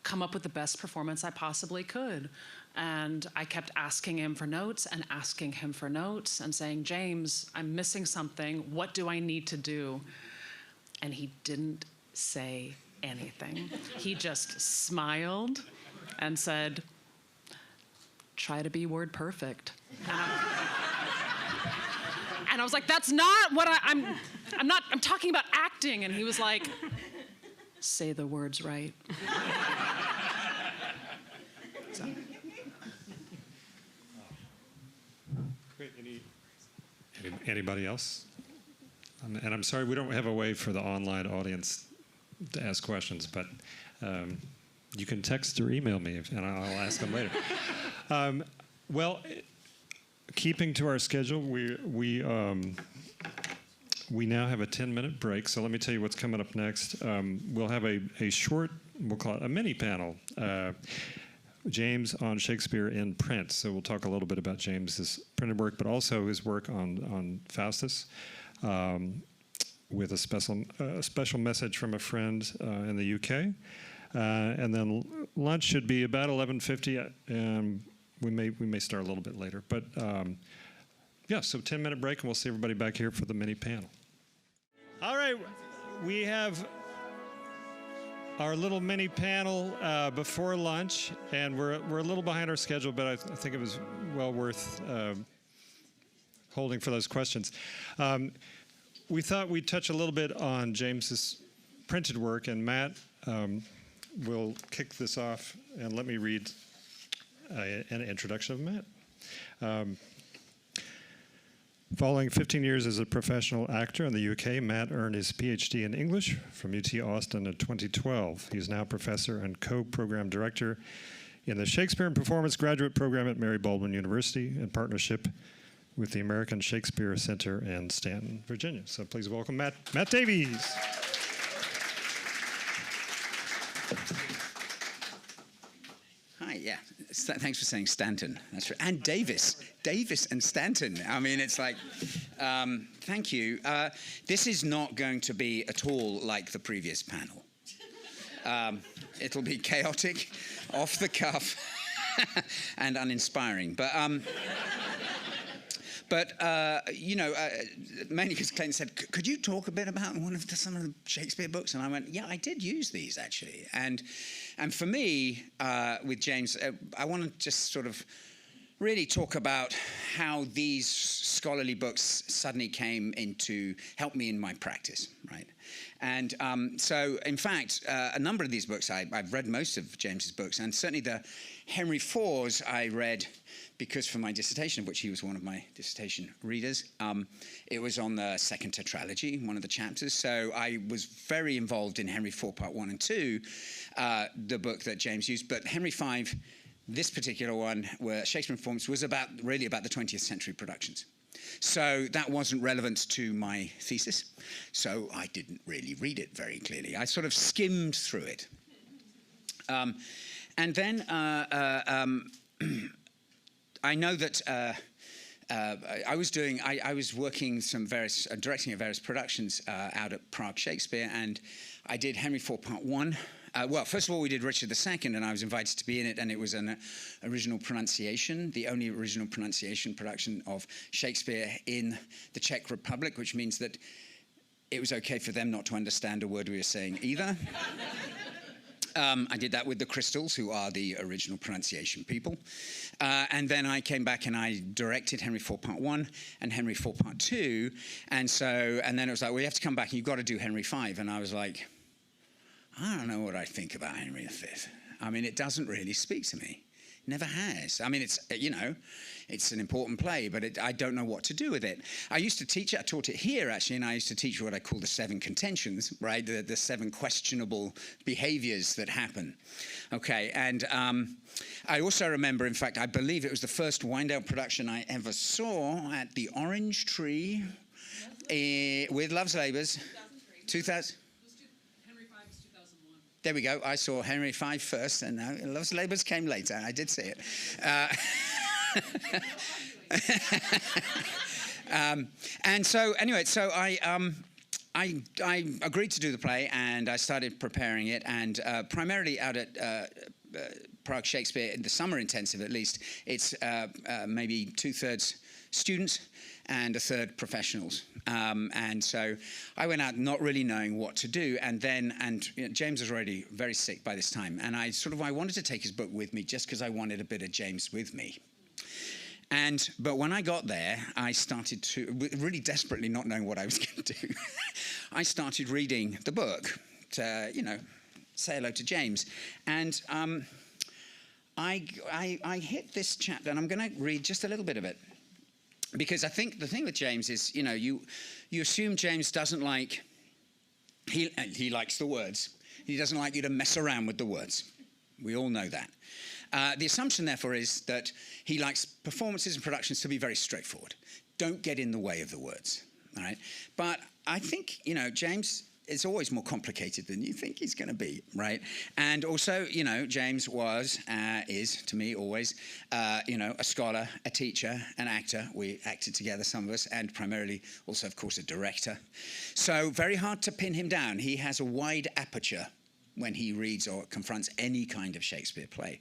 come up with the best performance I possibly could. And I kept asking him for notes and asking him for notes and saying, James, I'm missing something. What do I need to do? And he didn't say anything. He just smiled and said, try to be word perfect. And I was like, that's not what I'm talking about acting. And he was like, say the words right. So. Great. Anybody else? And I'm sorry, we don't have a way for the online audience to ask questions, but you can text or email me, and I'll ask them later. Well, keeping to our schedule, we now have a 10-minute break. So let me tell you what's coming up next. We'll have a short, we'll call it a mini panel. James on Shakespeare in print. So we'll talk a little bit about James's printed work, but also his work on Faustus. With a special message from a friend in the UK. And then lunch should be about 11:50. we may start a little bit later. But yeah, so 10-minute break, and we'll see everybody back here for the mini panel. All right, we have our little mini panel before lunch, and we're a little behind our schedule, but I think it was well worth holding for those questions. We thought we'd touch a little bit on James's printed work, and Matt will kick this off, and let me read an introduction of Matt. Following 15 years as a professional actor in the UK, Matt earned his PhD in English from UT Austin in 2012. He is now professor and co-program director in the Shakespeare and Performance Graduate Program at Mary Baldwin University in partnership with the American Shakespeare Center in Stanton, Virginia. So please welcome Matt Davies. Hi, yeah. Thanks for saying Stanton. That's right. And Davis and Stanton. I mean, it's like, thank you. This is not going to be at all like the previous panel. It'll be chaotic, off the cuff, and uninspiring. But you know, mainly because Clayton said, could you talk a bit about some of the Shakespeare books? And I went, yeah, I did use these, actually. And for me, with James, I want to just sort of really talk about how these scholarly books suddenly came into help me in my practice, right? And so, in fact, a number of these books, I've read most of James's books, and certainly the Henry IV's I read because for my dissertation, of which he was one of my dissertation readers, it was on the second tetralogy, one of the chapters. So I was very involved in Henry IV, Part 1 and 2, the book that James used. But Henry V, this particular one, where Shakespeare and Performance, was really about the 20th century productions. So that wasn't relevant to my thesis. So I didn't really read it very clearly. I sort of skimmed through it. And then I know that I was working directing various productions out at Prague Shakespeare, and I did Henry IV Part 1. Well, first of all, we did Richard II, and I was invited to be in it, and it was an original pronunciation, the only original pronunciation production of Shakespeare in the Czech Republic, which means that it was okay for them not to understand a word we were saying either. I did that with the Crystals, who are the original pronunciation people. And then I came back and I directed Henry IV Part 1 and Henry IV Part 2. And then it was like, well, you have to come back and you've got to do Henry V. And I was like, I don't know what I think about Henry V. I mean, it doesn't really speak to me. Never has. I mean, it's, you know, it's an important play, but I don't know what to do with it. I used to teach it, I taught it here, actually, and I used to teach what I call the 7 contentions, right? The 7 questionable behaviors that happen. Okay, and I also remember, in fact, I believe it was the first Windale production I ever saw at the Orange Tree with Love's Labours. 2000. There we go. I saw Henry V first, and Love's Labours came later. I did see it. And so, anyway, so I agreed to do the play, and I started preparing it, and primarily out at Prague Shakespeare, in the summer intensive at least, it's maybe 2/3 students and 1/3 professionals. And so I went out not really knowing what to do. And you know, James was already very sick by this time. And I wanted to take his book with me just because I wanted a bit of James with me. But when I got there, I started to, really desperately not knowing what I was going to do, I started reading the book to, you know, say hello to James. And I hit this chapter, and I'm going to read just a little bit of it. Because I think the thing with James is, you know, you assume James doesn't like, he likes the words. He doesn't like you to mess around with the words. We all know that. The assumption, therefore, is that he likes performances and productions to be very straightforward. Don't get in the way of the words, all right? But I think, you know, James is always more complicated than you think he's going to be, right? And also, you know, James is, to me, always, you know, a scholar, a teacher, an actor. We acted together, some of us, and primarily also, of course, a director. So very hard to pin him down. He has a wide aperture, when he reads or confronts any kind of Shakespeare play.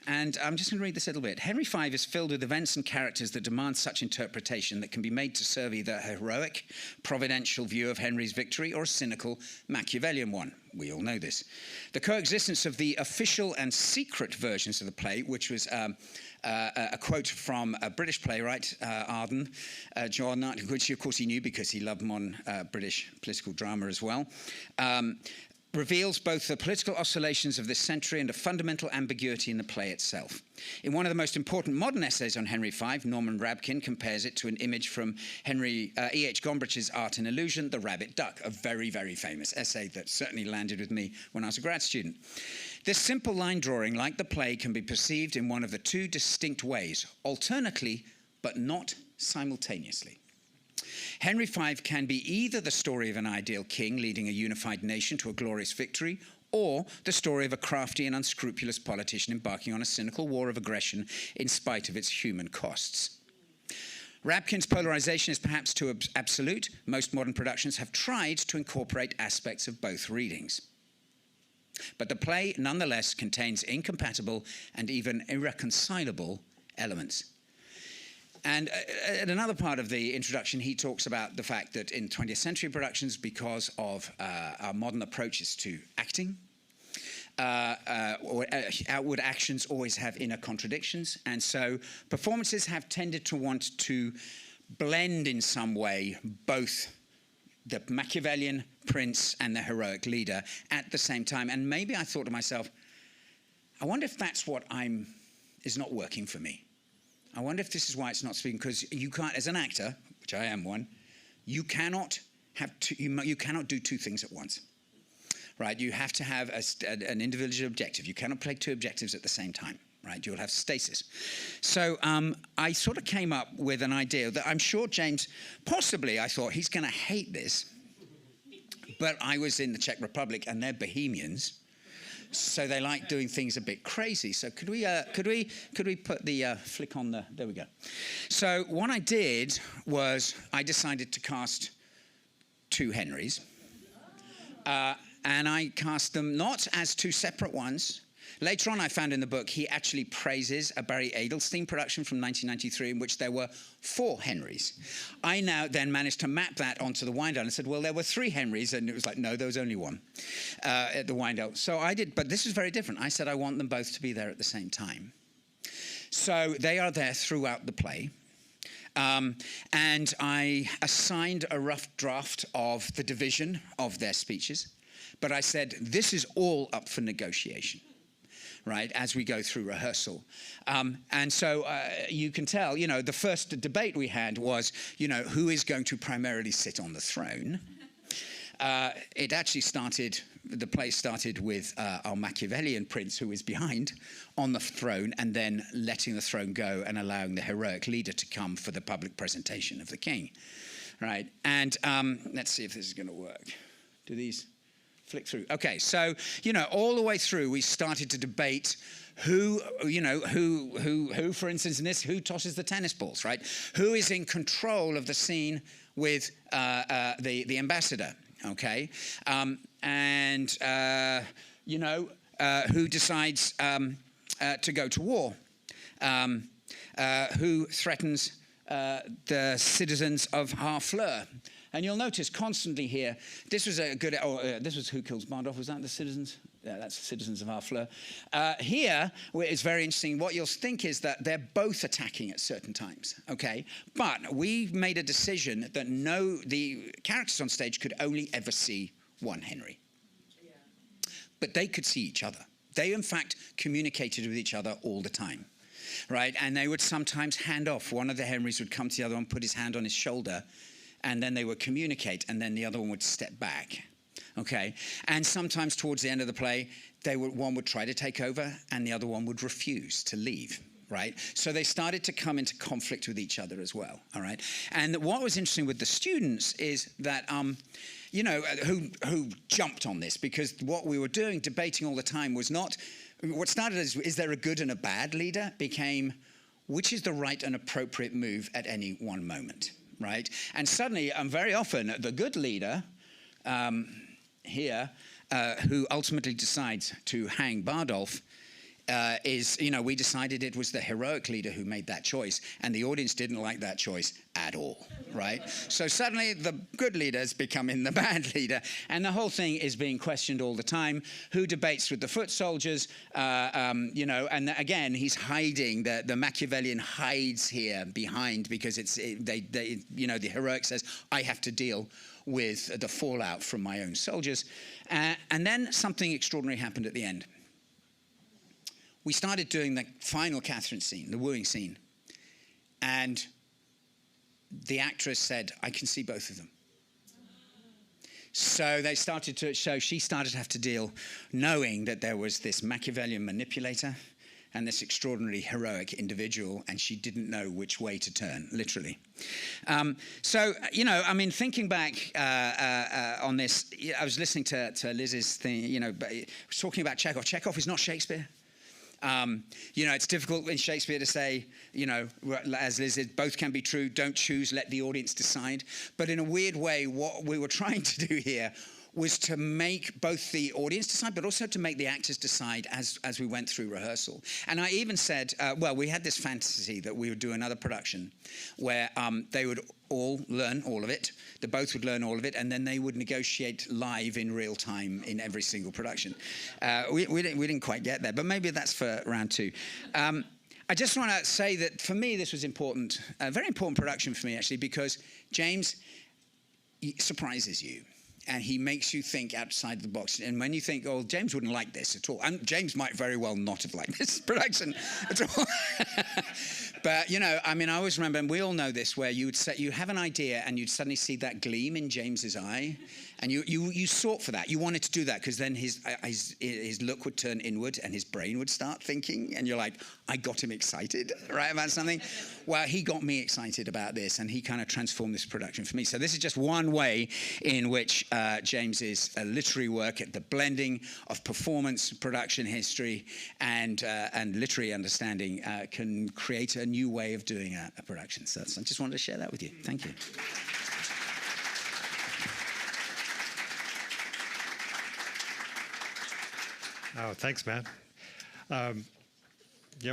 And I'm just going to read this a little bit. Henry V is filled with events and characters that demand such interpretation that can be made to serve either a heroic, providential view of Henry's victory or a cynical, Machiavellian one. We all know this. The coexistence of the official and secret versions of the play, which was a quote from a British playwright, Arden, John, which of course he knew because he loved modern British political drama as well, reveals both the political oscillations of this century and a fundamental ambiguity in the play itself. In one of the most important modern essays on Henry V, Norman Rabkin compares it to an image from E.H. Gombrich's Art and Illusion, The Rabbit Duck, a very, very famous essay that certainly landed with me when I was a grad student. This simple line drawing, like the play, can be perceived in one of the two distinct ways, alternately, but not simultaneously. Henry V can be either the story of an ideal king leading a unified nation to a glorious victory, or the story of a crafty and unscrupulous politician embarking on a cynical war of aggression in spite of its human costs. Rabkin's polarization is perhaps too absolute. Most modern productions have tried to incorporate aspects of both readings. But the play, nonetheless, contains incompatible and even irreconcilable elements. And at another part of the introduction, he talks about the fact that in 20th century productions, because of our modern approaches to acting, outward actions always have inner contradictions. And so performances have tended to want to blend in some way both the Machiavellian prince and the heroic leader at the same time. And maybe I thought to myself, I wonder if that's what is not working for me. I wonder if this is why it's not speaking, because you can't, as an actor, which I am one, you cannot you cannot do two things at once, right? You have to have an individual objective. You cannot play two objectives at the same time, right? You'll have stasis. So I sort of came up with an idea that I'm sure James, possibly I thought he's going to hate this, but I was in the Czech Republic and they're Bohemians. So they like doing things a bit crazy. So could we put the flick on the, there we go. So what I did was I decided to cast two Henrys. And I cast them not as two separate ones. Later on, I found in the book, he actually praises a Barry Edelstein production from 1993 in which there were 4 Henrys. I now then managed to map that onto the Wyandotte and said, well, there were 3 Henrys, and it was like, no, there was only 1 at the Wyandotte. So I did, but this is very different. I said I want them both to be there at the same time. So they are there throughout the play. And I assigned a rough draft of the division of their speeches, but I said, this is all up for negotiation, right, as we go through rehearsal. And so you can tell, you know, the first debate we had was, you know, who is going to primarily sit on the throne? It actually started, the play started with our Machiavellian prince who is behind on the throne and then letting the throne go and allowing the heroic leader to come for the public presentation of the king, right? And let's see if this is going to work. Do these flick through? Okay, so, you know, all the way through we started to debate who, you know, who, for instance, in this, who tosses the tennis balls, right? Who is in control of the scene with the ambassador? Okay, you know, who decides to go to war? Who threatens the citizens of Harfleur? And you'll notice constantly here, this was a good, this was Who Kills Bardolph, was that the citizens? Yeah, that's the citizens of Harfleur. Here, it's very interesting. What you'll think is that they're both attacking at certain times, okay? But we made a decision that the characters on stage could only ever see one Henry. Yeah. But they could see each other. They, in fact, communicated with each other all the time, right? And they would sometimes hand off. One of the Henrys would come to the other one, put his hand on his shoulder, and then they would communicate, and then the other one would step back. Okay, and sometimes towards the end of the play, one would try to take over, and the other one would refuse to leave. Right, so they started to come into conflict with each other as well. All right, and what was interesting with the students is that, you know, who jumped on this, because what we were doing, debating all the time, was not what started as is there a good and a bad leader became which is the right and appropriate move at any one moment. Right, and suddenly, very often, the good leader. Here who ultimately decides to hang Bardolph, we decided it was the heroic leader who made that choice, and the audience didn't like that choice at all, right? So suddenly the good leader's becoming the bad leader, and the whole thing is being questioned all the time. Who debates with the foot soldiers? And again, he's hiding. The Machiavellian hides here behind because the heroic says, I have to deal with the fallout from my own soldiers. And then something extraordinary happened at the end. We started doing the final Catherine scene, the wooing scene. And the actress said, I can see both of them. So they started to show, she started to have to deal knowing that there was this Machiavellian manipulator and this extraordinarily heroic individual, and she didn't know which way to turn, literally. Thinking back on this, I was listening to Liz's thing, was talking about Chekhov. Chekhov is not Shakespeare. It's difficult in Shakespeare to say, as Liz said, both can be true, don't choose, let the audience decide. But in a weird way, what we were trying to do here was to make both the audience decide, but also to make the actors decide as we went through rehearsal. And I even said, we had this fantasy that we would do another production where they would all learn all of it, they both would learn all of it, and then they would negotiate live in real time in every single production. We didn't quite get there, but maybe that's for round two. I just want to say that for me this was important, a very important production for me actually, because James surprises you. And he makes you think outside the box. And when you think, oh, James wouldn't like this at all. And James might very well not have liked this production at all. But, I always remember, and we all know this, where you have an idea and you'd suddenly see that gleam in James's eye. And you sought for that. You wanted to do that because then his look would turn inward and his brain would start thinking. And you're like, I got him excited, right, about something. Well, he got me excited about this, and he kind of transformed this production for me. So this is just one way in which James's literary work at the blending of performance, production history, and literary understanding can create a new way of doing a production. So I just wanted to share that with you. Thank you. Oh, thanks, Matt.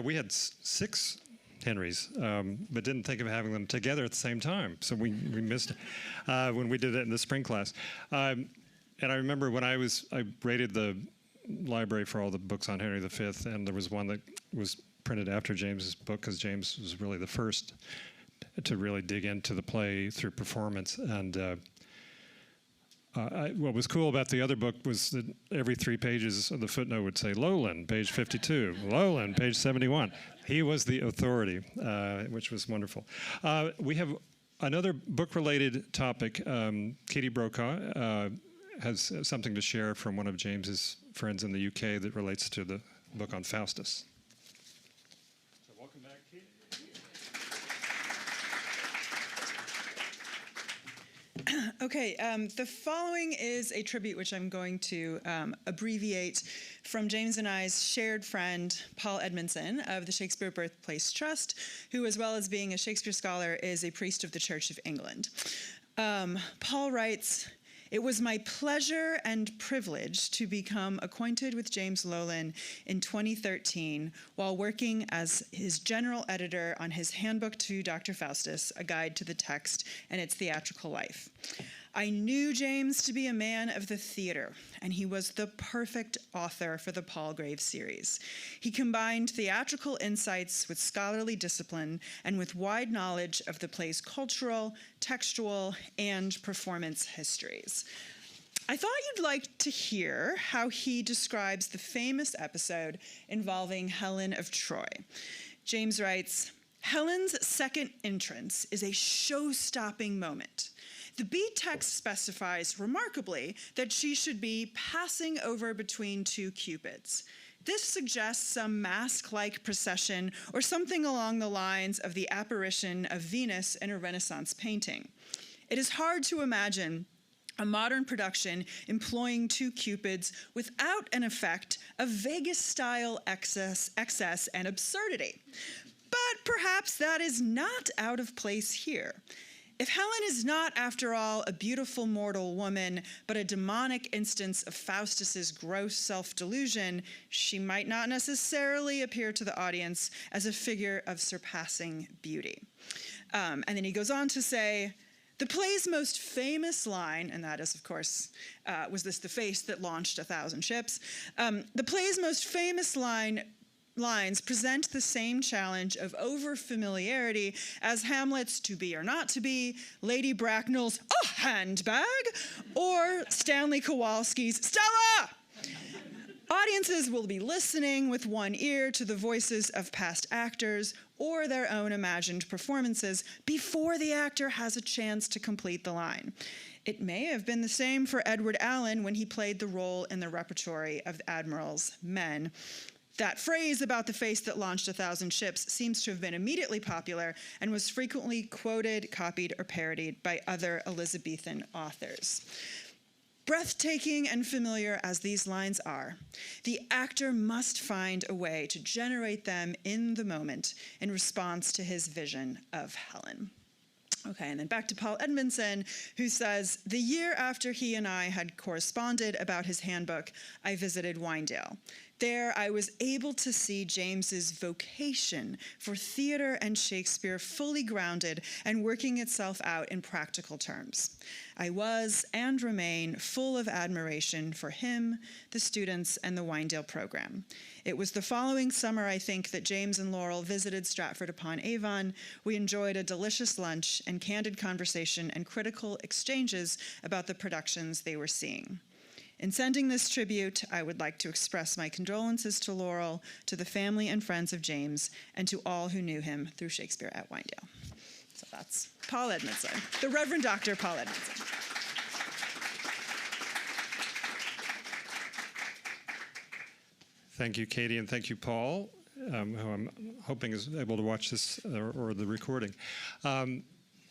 We had 6 Henrys, but didn't think of having them together at the same time. So we missed it when we did it in the spring class. And I remember when I rated the library for all the books on Henry V, and there was one that was printed after James's book, because James was really the first to really dig into the play through performance. And what was cool about the other book was that every 3 pages of the footnote would say Loehlin, page 52, Loehlin, page 71. He was the authority, which was wonderful. We have another book-related topic. Katie Brokaw has something to share from one of James's friends in the UK that relates to the book on Faustus. So welcome back, Katie. Okay, the following is a tribute which I'm going to abbreviate from James and I's shared friend, Paul Edmondson of the Shakespeare Birthplace Trust, who, as well as being a Shakespeare scholar, is a priest of the Church of England. Paul writes, "It was my pleasure and privilege to become acquainted with James Loehlin in 2013 while working as his general editor on his Handbook to Dr. Faustus, A Guide to the Text and Its Theatrical Life. I knew James to be a man of the theater, and he was the perfect author for the Palgrave series. He combined theatrical insights with scholarly discipline and with wide knowledge of the play's cultural, textual, and performance histories." I thought you'd like to hear how he describes the famous episode involving Helen of Troy. James writes, "Helen's second entrance is a show-stopping moment. The beat text specifies remarkably that she should be passing over between 2 cupids. This suggests some mask-like procession or something along the lines of the apparition of Venus in a Renaissance painting. It is hard to imagine a modern production employing 2 cupids without an effect of Vegas-style excess and absurdity. But perhaps that is not out of place here. If Helen is not, after all, a beautiful mortal woman, but a demonic instance of Faustus's gross self-delusion, she might not necessarily appear to the audience as a figure of surpassing beauty. And then he goes on to say, the play's most famous line, and that is, of course, was this the face that launched 1,000 ships? The play's most famous lines present the same challenge of over-familiarity as Hamlet's To Be or Not to Be, Lady Bracknell's A Handbag, or Stanley Kowalski's Stella! Audiences will be listening with one ear to the voices of past actors or their own imagined performances before the actor has a chance to complete the line. It may have been the same for Edward Allen when he played the role in the repertory of the Admiral's Men. That phrase about the face that launched 1,000 ships seems to have been immediately popular and was frequently quoted, copied, or parodied by other Elizabethan authors. Breathtaking and familiar as these lines are, the actor must find a way to generate them in the moment in response to his vision of Helen. Okay, and then back to Paul Edmondson, who says, the year after he and I had corresponded about his handbook, I visited Wynedale. There, I was able to see James's vocation for theater and Shakespeare fully grounded and working itself out in practical terms. I was, and remain, full of admiration for him, the students, and the Wynedale program. It was the following summer, I think, that James and Laurel visited Stratford-upon-Avon. We enjoyed a delicious lunch and candid conversation and critical exchanges about the productions they were seeing. In sending this tribute, I would like to express my condolences to Laurel, to the family and friends of James, and to all who knew him through Shakespeare at Wynedale. So that's Paul Edmondson, the Reverend Dr. Paul Edmondson. Thank you, Katie, and thank you, Paul, who I'm hoping is able to watch this or the recording.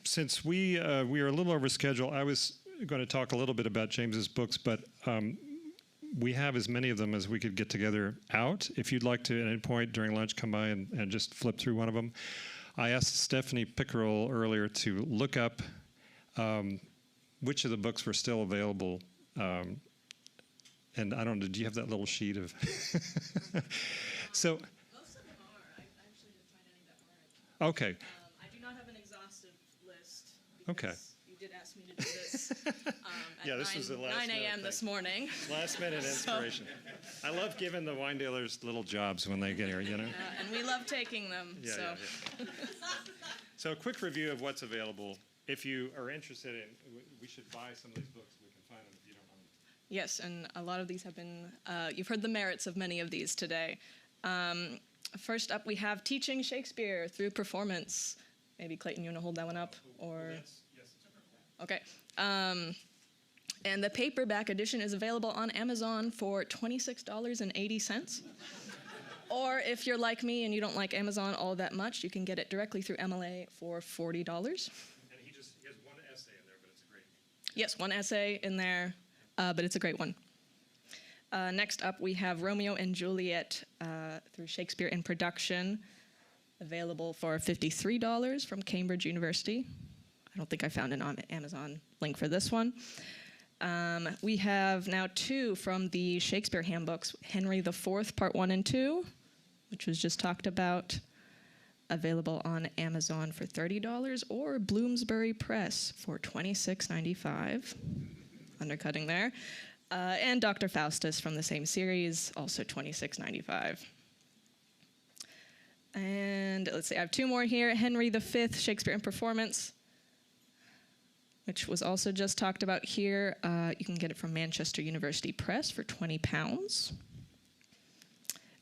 Since we are a little over schedule, I was going to talk a little bit about James's books, but we have as many of them as we could get together out. If you'd like to, at any point during lunch, come by and just flip through one of them. I asked Stephanie Pickerel earlier to look up which of the books were still available. And I don't know, do you have that little sheet of... So, most of them are. I actually didn't find any that aren't. okay. I do not have an exhaustive list. Okay. You did ask me to do this Yeah, at this was the last 9 a.m. minute this thing. morning. Last minute inspiration. I love giving the Wynedalers little jobs when they get here, you know? And we love taking them. Yeah, so. yeah. So a quick review of what's available. If you are interested in, we should buy some of these books. We can find them if you don't own them. Yes, and a lot of these have been, you've heard the merits of many of these today. First up, we have Teaching Shakespeare Through Performance. Maybe Clayton, you want to hold that one up? Or Yes. okay. And the paperback edition is available on Amazon for $26.80. Or if you're like me and you don't like Amazon all that much, you can get it directly through MLA for $40. And he has one essay in there, but it's a great. Yes, one essay in there, but it's a great one. Next up, we have Romeo and Juliet through Shakespeare in Production, available for $53 from Cambridge University. I don't think I found an Amazon link for this one. We have now 2 from the Shakespeare handbooks, Henry IV, Part 1 and 2, which was just talked about, available on Amazon for $30, or Bloomsbury Press for $26.95, undercutting there. And Dr. Faustus from the same series, also $26.95. And let's see, I have 2 more here. Henry V, Shakespeare in Performance, which was also just talked about here. You can get it from Manchester University Press for £20.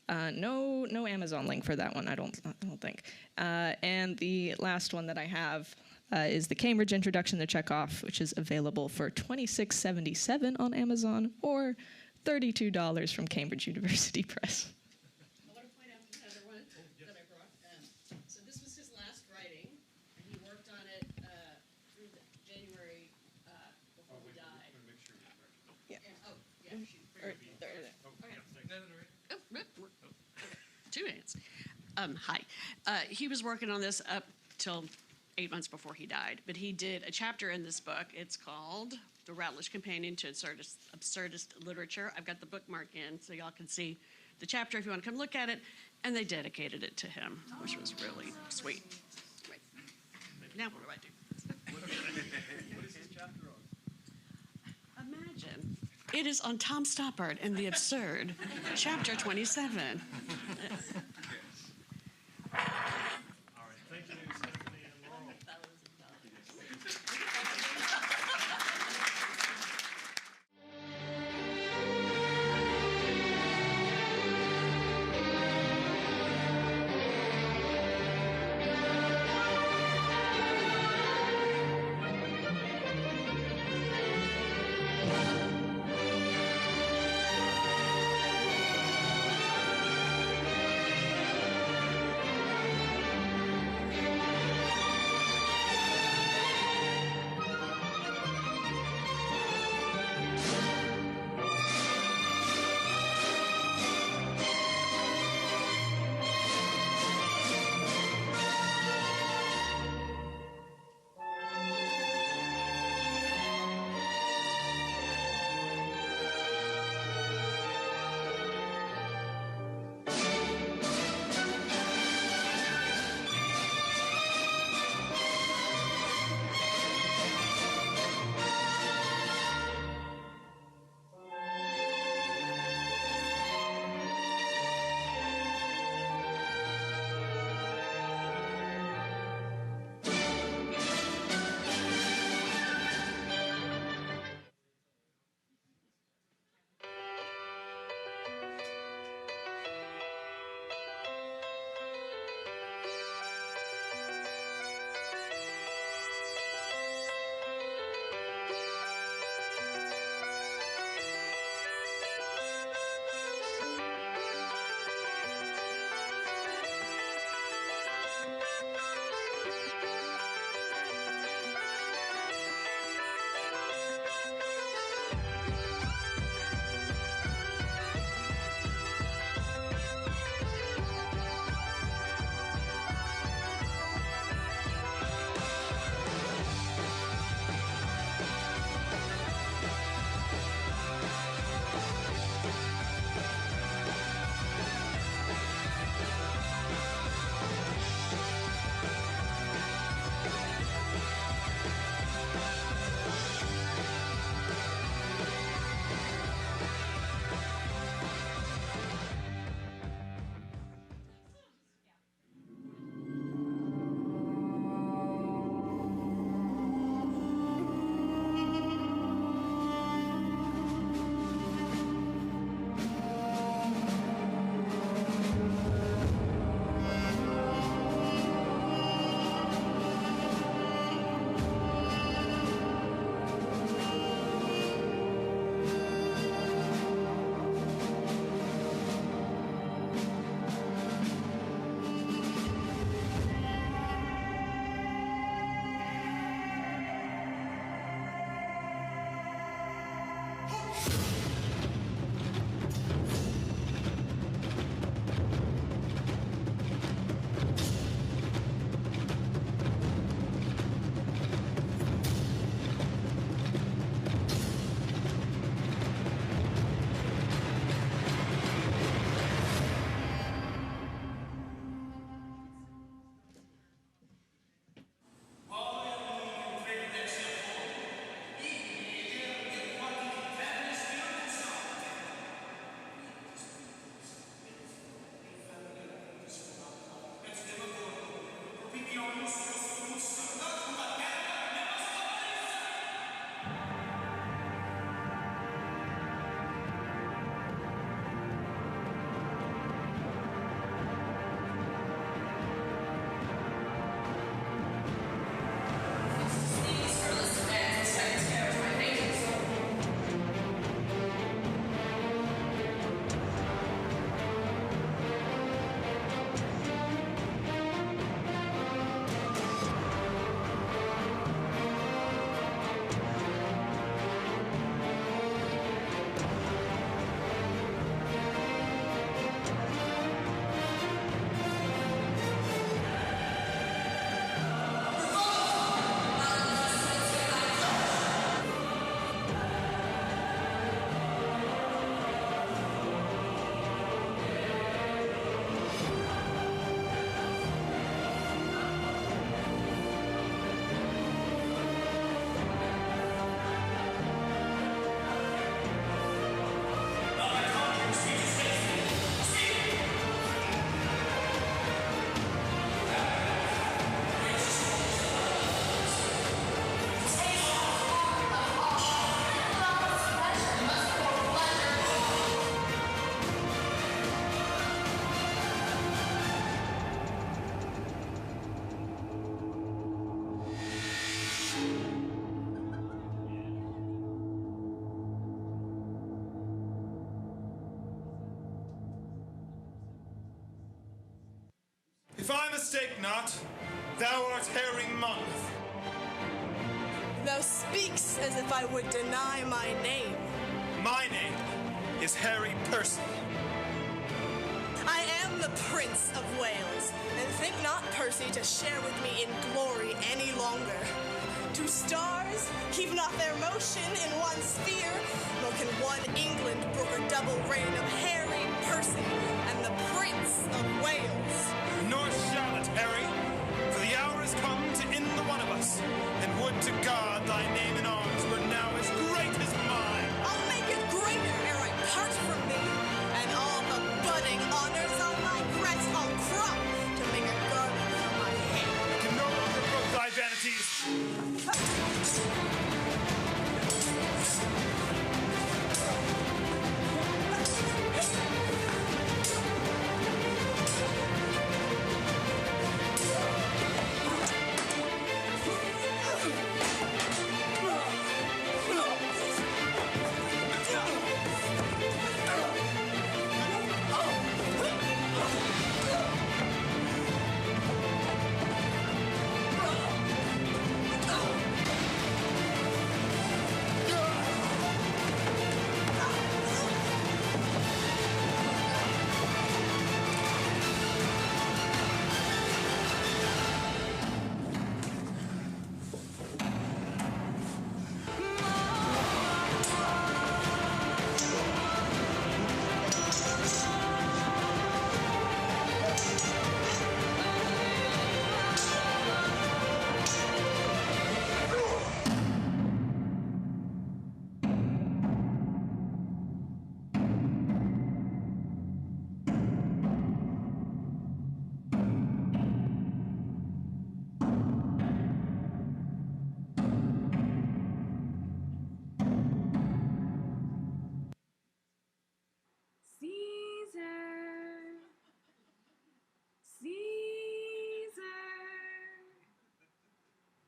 No Amazon link for that one, I don't think. And the last one that I have is the Cambridge Introduction to Chekhov, which is available for $26.77 on Amazon, or $32 from Cambridge University Press. I want to point out another one that I brought. So this was his last writing, and he worked on it through January before he died. Yeah. Two minutes. Hi. He was working on this up till 8 months before he died. But he did a chapter in this book. It's called The Routledge Companion to Absurdist Literature. I've got the bookmark in so y'all can see the chapter if you want to come look at it. And they dedicated it to him, which was really sweet. Right. Now what do I do? What is this chapter on? Imagine. It is on Tom Stoppard and the Absurd, chapter 27. All right, thank you, Stephanie and Laurel. mistake not. Thou art Harry Monmouth. Thou speaks as if I would deny my name. My name is Harry Percy. I am the Prince of Wales, and think not, Percy, to share with me in glory any longer. Two stars keep not their motion in one sphere, nor can one England brook a double reign of Harry Percy and the Prince of Wales. Nor shall it, Harry, for the hour is come to end the one of us, and would to God thy name in arms were now as great as mine. I'll make it greater ere I part from thee, and all the budding honors on my crest I'll crop to make a garland for my head. I can no longer brook thy vanities.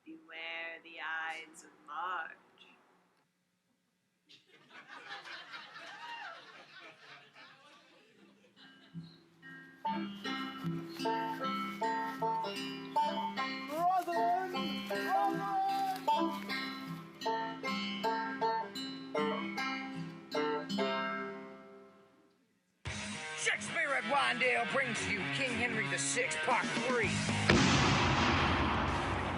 Beware the Ides of March. Shakespeare at Wyandotte brings you King Henry VI, Part 3.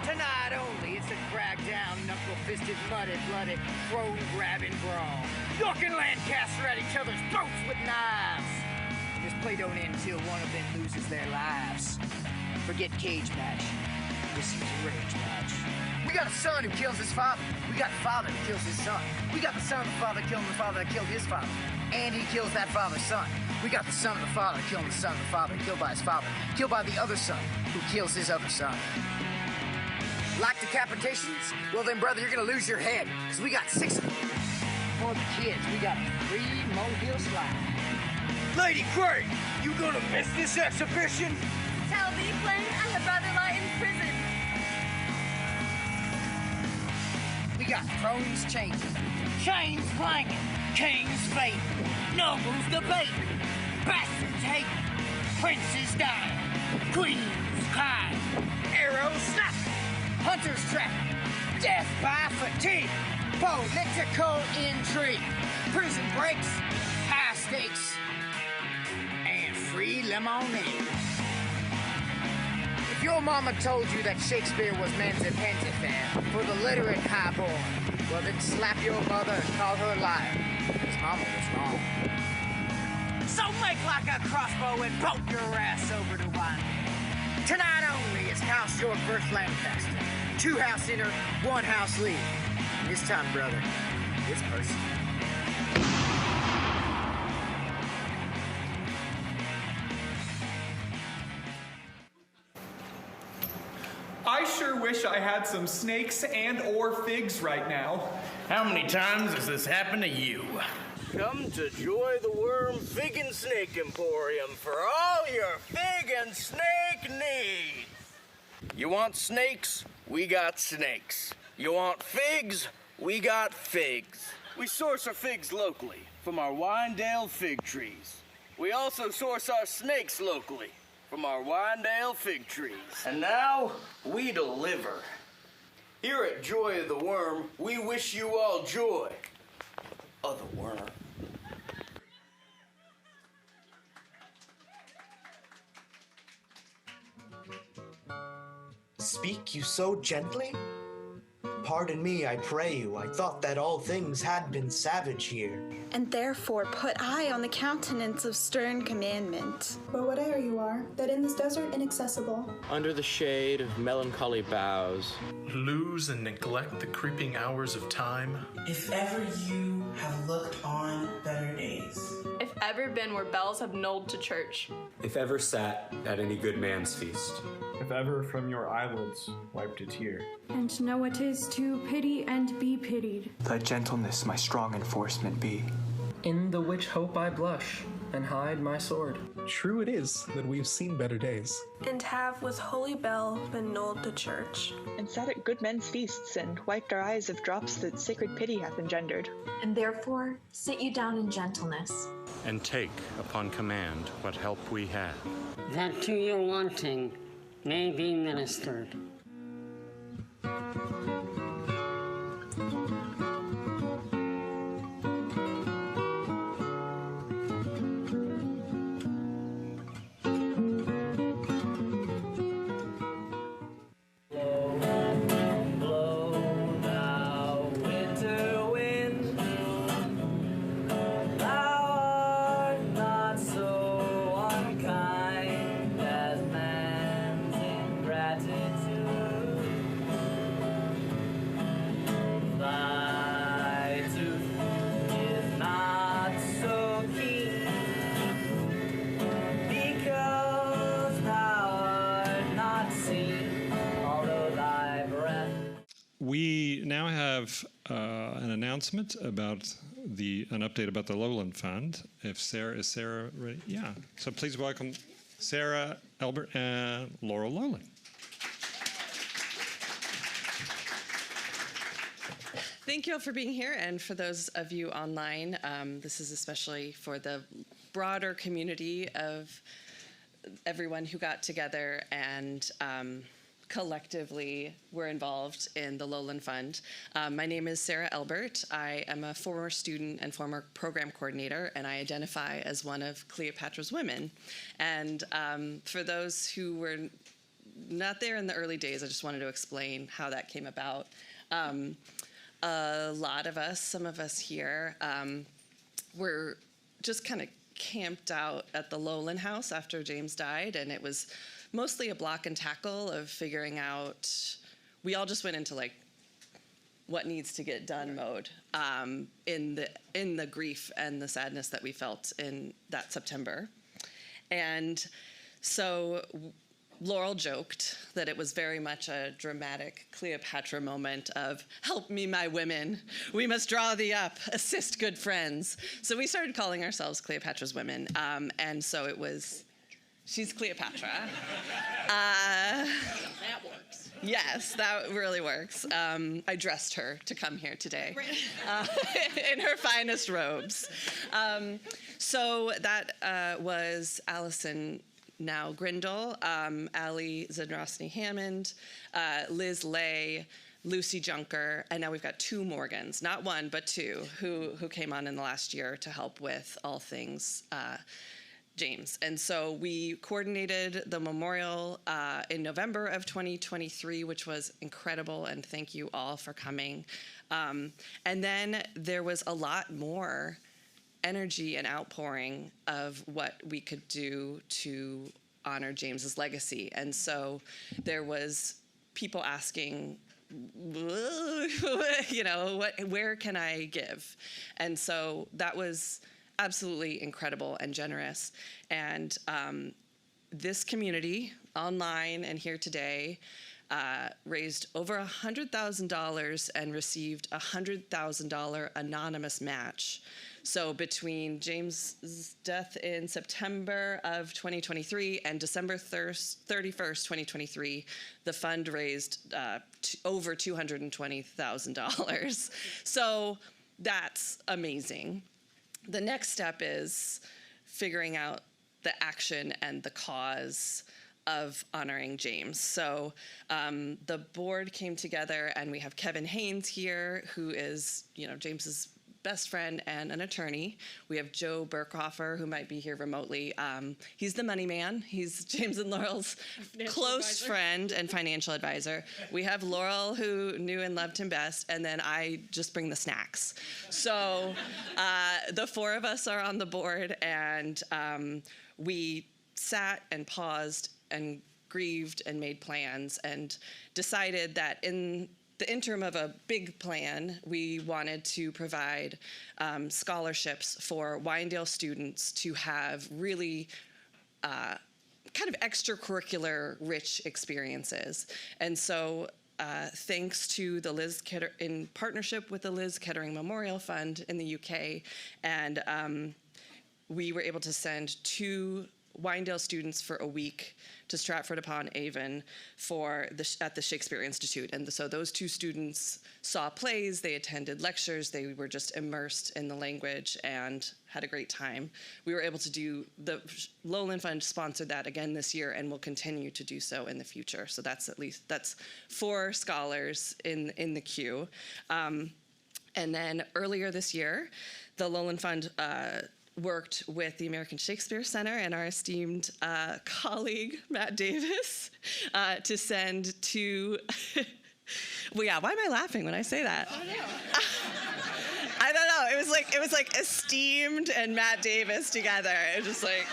Tonight only, it's a crackdown, knuckle-fisted, muddy-blooded, throne-grabbing brawl. York and Lancaster at each other's throats with knives. This play don't end till one of them loses their lives. Forget cage match. This is a rage match. We got a son who kills his father. We got a father who kills his son. We got the son of the father killing the father that killed his father. And he kills that father's son. We got the son of the father killing the son of the father killed by his father. Killed by the other son who kills his other son. Like decapitations? Well then, brother, you're gonna lose your head. Because we got 6 of them. For the kids, we got a free Mobile slide. Lady Craig, you gonna miss this exhibition? Tell thee, Flynn, I had rather lie in prison. We got thrones changing, chains clanging, kings fading, nobles debating, bastards hating, princes dying, queens crying, arrows snapping, hunters trapping, death by fatigue, political intrigue, prison breaks, high stakes, and free lemonade. If your mama told you that Shakespeare was Mensa Pentifan for the literate highborn, well then slap your mother and call her a liar, because mama was wrong. So make like a crossbow and bolt your ass over to Wyandotte. Tonight only is House York vs. Lancaster. 2 house inner, 1 house lead. And this time, brother, it's Percy. I sure wish I had some snakes and or figs right now. How many times has this happened to you? Come to Joy the Worm Fig and Snake Emporium for all your fig and snake needs. You want snakes? We got snakes. You want figs? We got figs. We source our figs locally from our Wyandotte fig trees. We also source our snakes locally from our Winedale fig trees. And now, we deliver. Here at Joy of the Worm, we wish you all joy of the worm. Speak you so gently? Pardon me, I pray you. I thought that all things had been savage here. And therefore put I on the countenance of stern commandment. But whatever you are, that in this desert inaccessible, Under the shade of melancholy boughs, lose and neglect the creeping hours of time. If ever you have looked on better days. If ever been where bells have knolled to church. If ever sat at any good man's feast. If ever from your eyelids wiped a tear. And know what 'tis to pity and be pitied. Thy gentleness my strong enforcement be. In the which hope I blush and hide my sword. True it is that we've seen better days. And have with holy bell been knolled to church. And sat at good men's feasts, and wiped our eyes of drops that sacred pity hath engendered. And therefore sit you down in gentleness. And take upon command what help we have. That to your wanting may be ministered. We now have an announcement about an update about the Loehlin Fund. Is Sarah ready? Yeah. So please welcome Sarah Elbert and Laurel Loehlin. Thank you all for being here, and for those of you online, this is especially for the broader community of everyone who got together and collectively were involved in the Loehlin Fund. My name is Sarah Elbert. I am a former student and former program coordinator, and I identify as one of Cleopatra's women. And for those who were not there in the early days, I just wanted to explain how that came about. A lot of us, some of us here, were just kind of camped out at the Loehlin house after James died, and it was mostly a block and tackle of figuring out. We all just went into like what needs to get done mode in the grief and the sadness that we felt in that September. And so Laurel joked that it was very much a dramatic Cleopatra moment of, help me, my women. We must draw thee up, assist good friends. So we started calling ourselves Cleopatra's women. And so it was, she's Cleopatra. That works. Yes, that really works. I dressed her to come here today in her finest robes. So that was Allison now Grindle, Ali Zadrosny Hammond, Liz Lay, Lucy Junker, and now we've got two Morgans, not one, but two, who came on in the last year to help with all things James. And so we coordinated the memorial in November of 2023, which was incredible, and thank you all for coming. And then there was a lot more energy and outpouring of what we could do to honor James's legacy. And so there was people asking, you know, where can I give? And so that was absolutely incredible and generous. And this community, online and here today, raised over $100,000 and received a $100,000 anonymous match. So between James's death in September of 2023 and December 31st, 2023, the fund raised over $220,000. So that's amazing. The next step is figuring out the action and the cause of honoring James. So the board came together, and we have Kevin Haynes here, who is, James's best friend and an attorney. We have Joe Burkhofer, who might be here remotely. He's the money man. He's James and Laurel's close friend and financial advisor. We have Laurel, who knew and loved him best, and then I just bring the snacks. So the four of us are on the board, and we sat and paused and grieved and made plans and decided that in the interim of a big plan, we wanted to provide scholarships for Wyandotte students to have really kind of extracurricular rich experiences. And so thanks to the in partnership with the Liz Kettering Memorial Fund in the UK, and we were able to send 2 Wyandotte students for a week to Stratford-upon-Avon at the Shakespeare Institute. And so those 2 students saw plays, they attended lectures, they were just immersed in the language and had a great time. We were able to do, the Loehlin Fund sponsored that again this year and will continue to do so in the future. So that's 4 scholars in the queue. And then earlier this year, the Loehlin Fund worked with the American Shakespeare Center and our esteemed colleague, Matt Davis, to send 2... Well, yeah, why am I laughing when I say that? I don't know. I don't know. It was like esteemed and Matt Davis together. It was just like...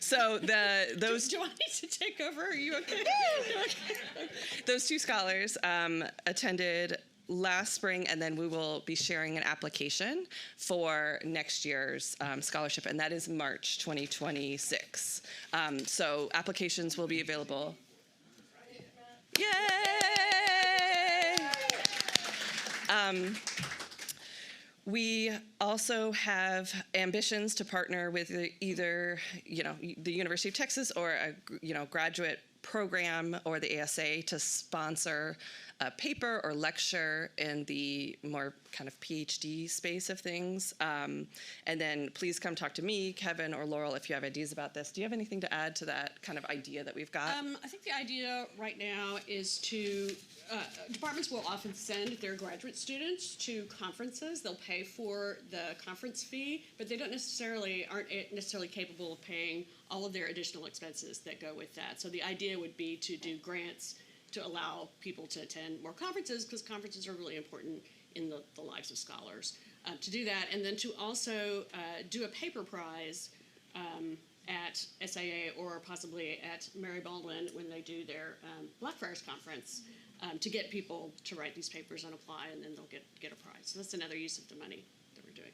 So those... Do I need to take over? Are you okay? Those 2 scholars attended last spring, and then we will be sharing an application for next year's scholarship, and that is March 2026. So applications will be available. Yay! We also have ambitions to partner with either, the University of Texas or a, graduate program or the ASA to sponsor a paper or lecture in the more kind of PhD space of things. And then please come talk to me, Kevin, or Laurel if you have ideas about this. Do you have anything to add to that kind of idea that we've got? I think the idea right now is to departments will often send their graduate students to conferences. They'll pay for the conference fee, but they aren't necessarily capable of paying all of their additional expenses that go with that. So the idea would be to do grants to allow people to attend more conferences, because conferences are really important in the lives of scholars. To do that, and then to also do a paper prize at SIA or possibly at Mary Baldwin when they do their Blackfriars Conference, to get people to write these papers and apply, and then they'll get a prize. So that's another use of the money that we're doing.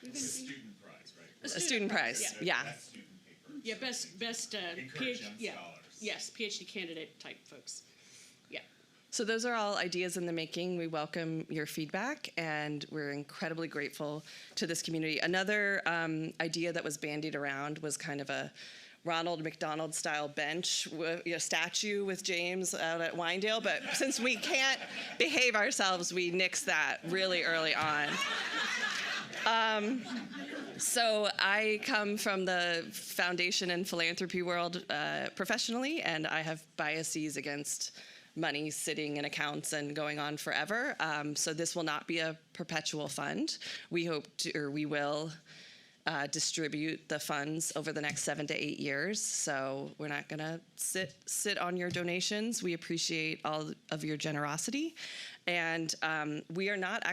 It's a student prize, right? A student prize, yeah. Best student paper. Yeah, best Encourage young scholars. Yes, PhD candidate type folks. Yeah. So those are all ideas in the making. We welcome your feedback, and we're incredibly grateful to this community. Another idea that was bandied around was kind of a Ronald McDonald style bench, statue with James out at Wyandotte, but since we can't behave ourselves, we nixed that really early on. So I come from the foundation and philanthropy world professionally, and I have biases against money sitting in accounts and going on forever. So this will not be a perpetual fund. We will distribute the funds over the next 7 to 8 years. So we're not going to sit on your donations. We appreciate all of your generosity. And we are not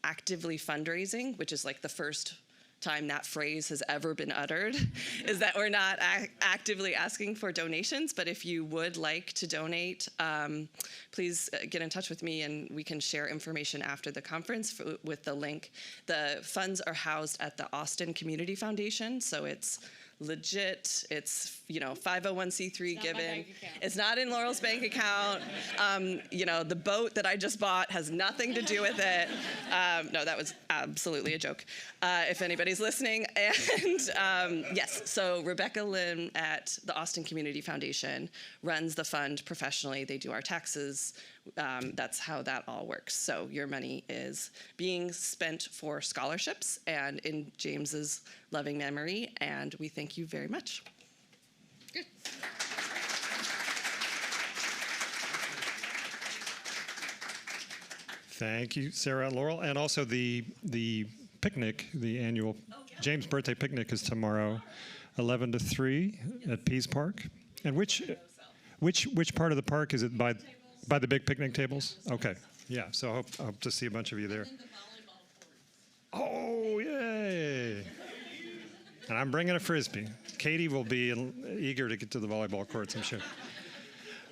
actively fundraising, which is like the first time that phrase has ever been uttered, is that we're not actively asking for donations. But if you would like to donate, please get in touch with me, and we can share information after the conference with the link. The funds are housed at the Austin Community Foundation, so it's legit. It's 501c3 given. It's not in Laurel's bank account. The boat that I just bought has nothing to do with it. No, that was absolutely a joke. If anybody's listening, and yes, so Rebecca Lim at the Austin Community Foundation runs the fund professionally. They do our taxes. that's how that all works. So your money is being spent for scholarships and in James's loving memory, and we thank you very much. Good. Thank you, Sarah and Laurel. And also the picnic, the annual James birthday picnic is tomorrow, 11 to 3 at Pease Park. And which part of the park is it by the big picnic tables? Okay, yeah. So I hope to see a bunch of you there. Oh, yay! And I'm bringing a Frisbee. Katie will be eager to get to the volleyball courts, I'm sure.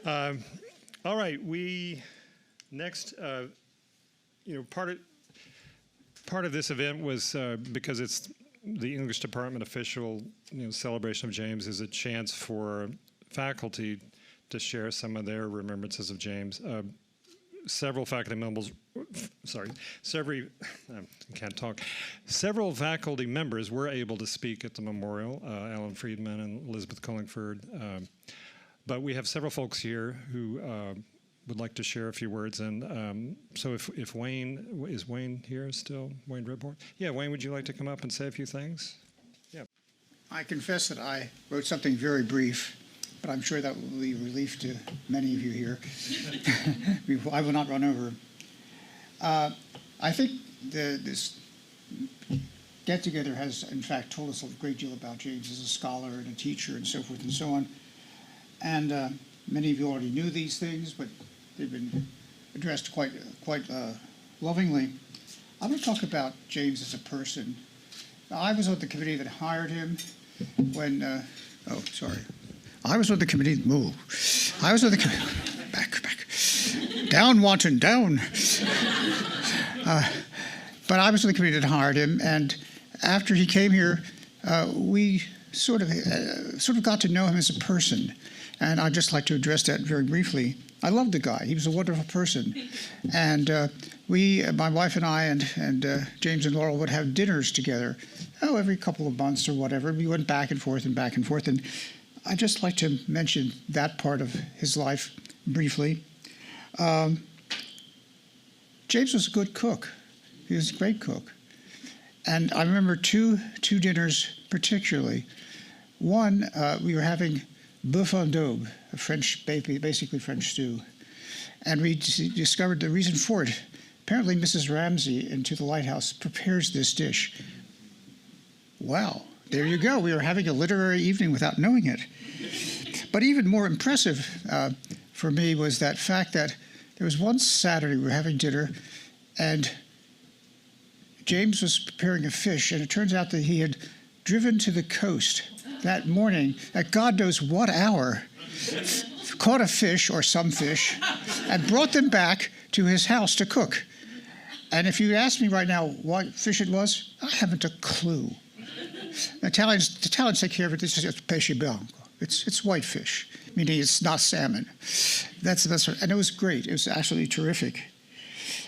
All right, next, part of this event was because it's the English department official celebration of James is a chance for faculty to share some of their remembrances of James. Several faculty members, several faculty members were able to speak at the memorial, Alan Friedman and Elizabeth Cullingford. But we have several folks here who would like to share a few words. And so if Wayne, is Wayne here still? Wayne Ripborn? Yeah, Wayne, would you like to come up and say a few things? Yeah. I confess that I wrote something very brief, but I'm sure that will be relief to many of you here. I will not run over. I think this get-together has, in fact, told us a great deal about James as a scholar and a teacher and so forth and so on. And many of you already knew these things, but they've been addressed quite lovingly. I want to talk about James as a person. Now, I was on the committee that hired him when, I was on the committee, I was on the committee, back. Down, Wanton, down. But I was on the committee that hired him, and after he came here, we sort of got to know him as a person. And I'd just like to address that very briefly. I loved the guy. He was a wonderful person. And my wife and I and James and Laurel would have dinners together, every couple of months or whatever. We went back and forth. And I'd just like to mention that part of his life briefly. James was a good cook. He was a great cook. And I remember two dinners particularly. One, we were having bœuf en daube, basically French stew. And we discovered the reason for it. Apparently, Mrs. Ramsay in To the Lighthouse prepares this dish. Wow, there you go. We were having a literary evening without knowing it. But even more impressive for me was that fact that there was one Saturday we were having dinner, and James was preparing a fish, and it turns out that he had driven to the coast that morning at God knows what hour, caught a fish or some fish, and brought them back to his house to cook. And if you ask me right now what fish it was, I haven't a clue. The Italians take care of it. This is pesce bianco. It's white fish, meaning it's not salmon. That's and it was great. It was absolutely terrific.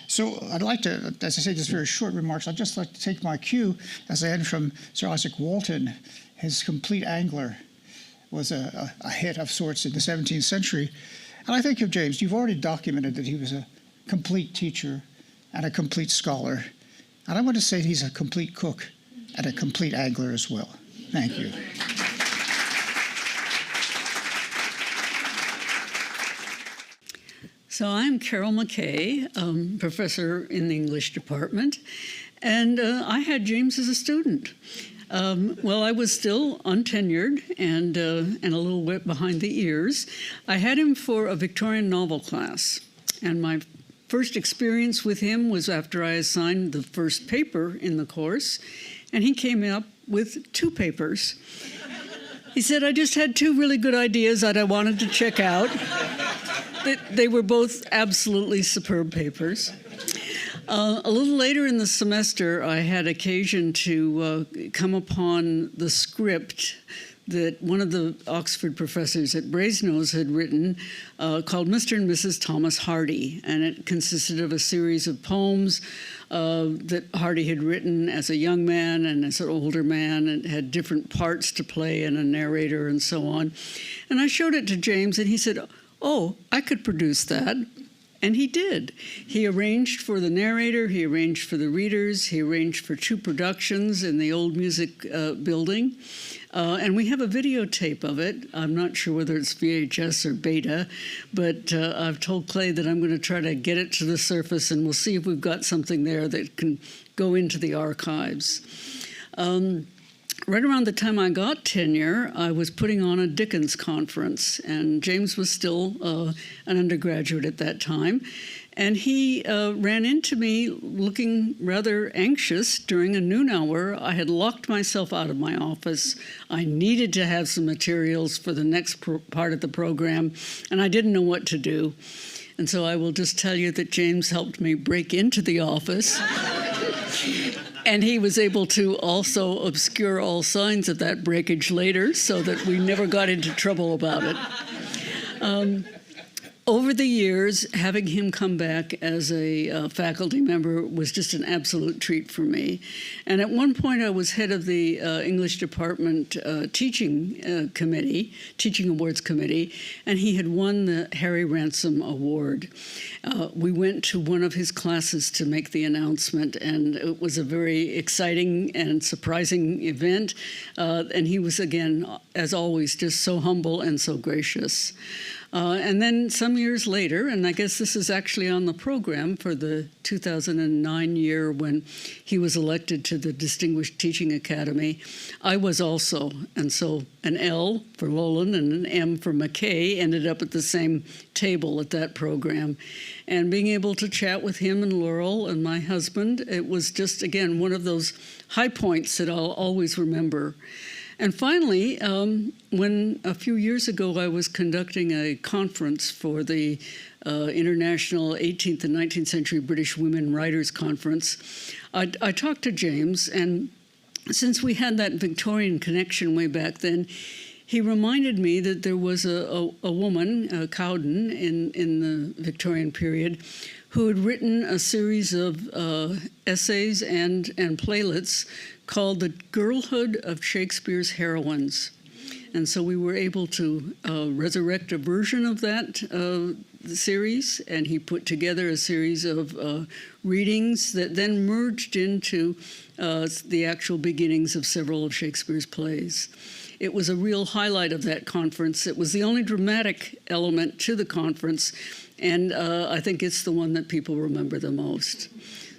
So I'd like to, as I say, just very short remarks. I'd just like to take my cue, as I end from Sir Isaac Walton. His Complete Angler was a hit of sorts in the 17th century. And I think of James. You've already documented that he was a complete teacher and a complete scholar. And I want to say he's a complete cook and a complete angler as well. Thank you. So I'm Carol McKay, professor in the English department, and I had James as a student. Well, I was still untenured and a little wet behind the ears. I had him for a Victorian novel class, and my first experience with him was after I assigned the first paper in the course, and he came up with 2 papers. He said, I just had 2 really good ideas that I wanted to check out. They were both absolutely superb papers. A little later in the semester, I had occasion to come upon the script that one of the Oxford professors at Brasenose had written called Mr. and Mrs. Thomas Hardy, and it consisted of a series of poems that Hardy had written as a young man and as an older man, and had different parts to play and a narrator and so on. And I showed it to James, and he said, oh, I could produce that. And he did. He arranged for the narrator, he arranged for the readers, he arranged for 2 productions in the old music building. And we have a videotape of it. I'm not sure whether it's VHS or beta, but I've told Clay that I'm going to try to get it to the surface, and we'll see if we've got something there that can go into the archives. Right around the time I got tenure, I was putting on a Dickens conference, and James was still an undergraduate at that time. And he ran into me looking rather anxious during a noon hour. I had locked myself out of my office. I needed to have some materials for the next part of the program, and I didn't know what to do. And so I will just tell you that James helped me break into the office. And he was able to also obscure all signs of that breakage later so that we never got into trouble about it. Over the years, having him come back as a faculty member was just an absolute treat for me. And at one point, I was head of the English department teaching awards committee, and he had won the Harry Ransom Award. We went to one of his classes to make the announcement, and it was a very exciting and surprising event. And he was, again, as always, just so humble and so gracious. And then some years later, and I guess this is actually on the program for the 2009 year when he was elected to the Distinguished Teaching Academy, I was also. And so an L for Loehlin and an M for McKay ended up at the same table at that program. And being able to chat with him and Laurel and my husband, it was just, again, one of those high points that I'll always remember. And finally, when a few years ago I was conducting a conference for the International 18th and 19th Century British Women Writers Conference, I talked to James, and since we had that Victorian connection way back then, he reminded me that there was a woman, Cowden, in the Victorian period, who had written a series of essays and playlets called The Girlhood of Shakespeare's Heroines. And so we were able to resurrect a version of that series, and he put together a series of readings that then merged into the actual beginnings of several of Shakespeare's plays. It was a real highlight of that conference. It was the only dramatic element to the conference, and I think it's the one that people remember the most.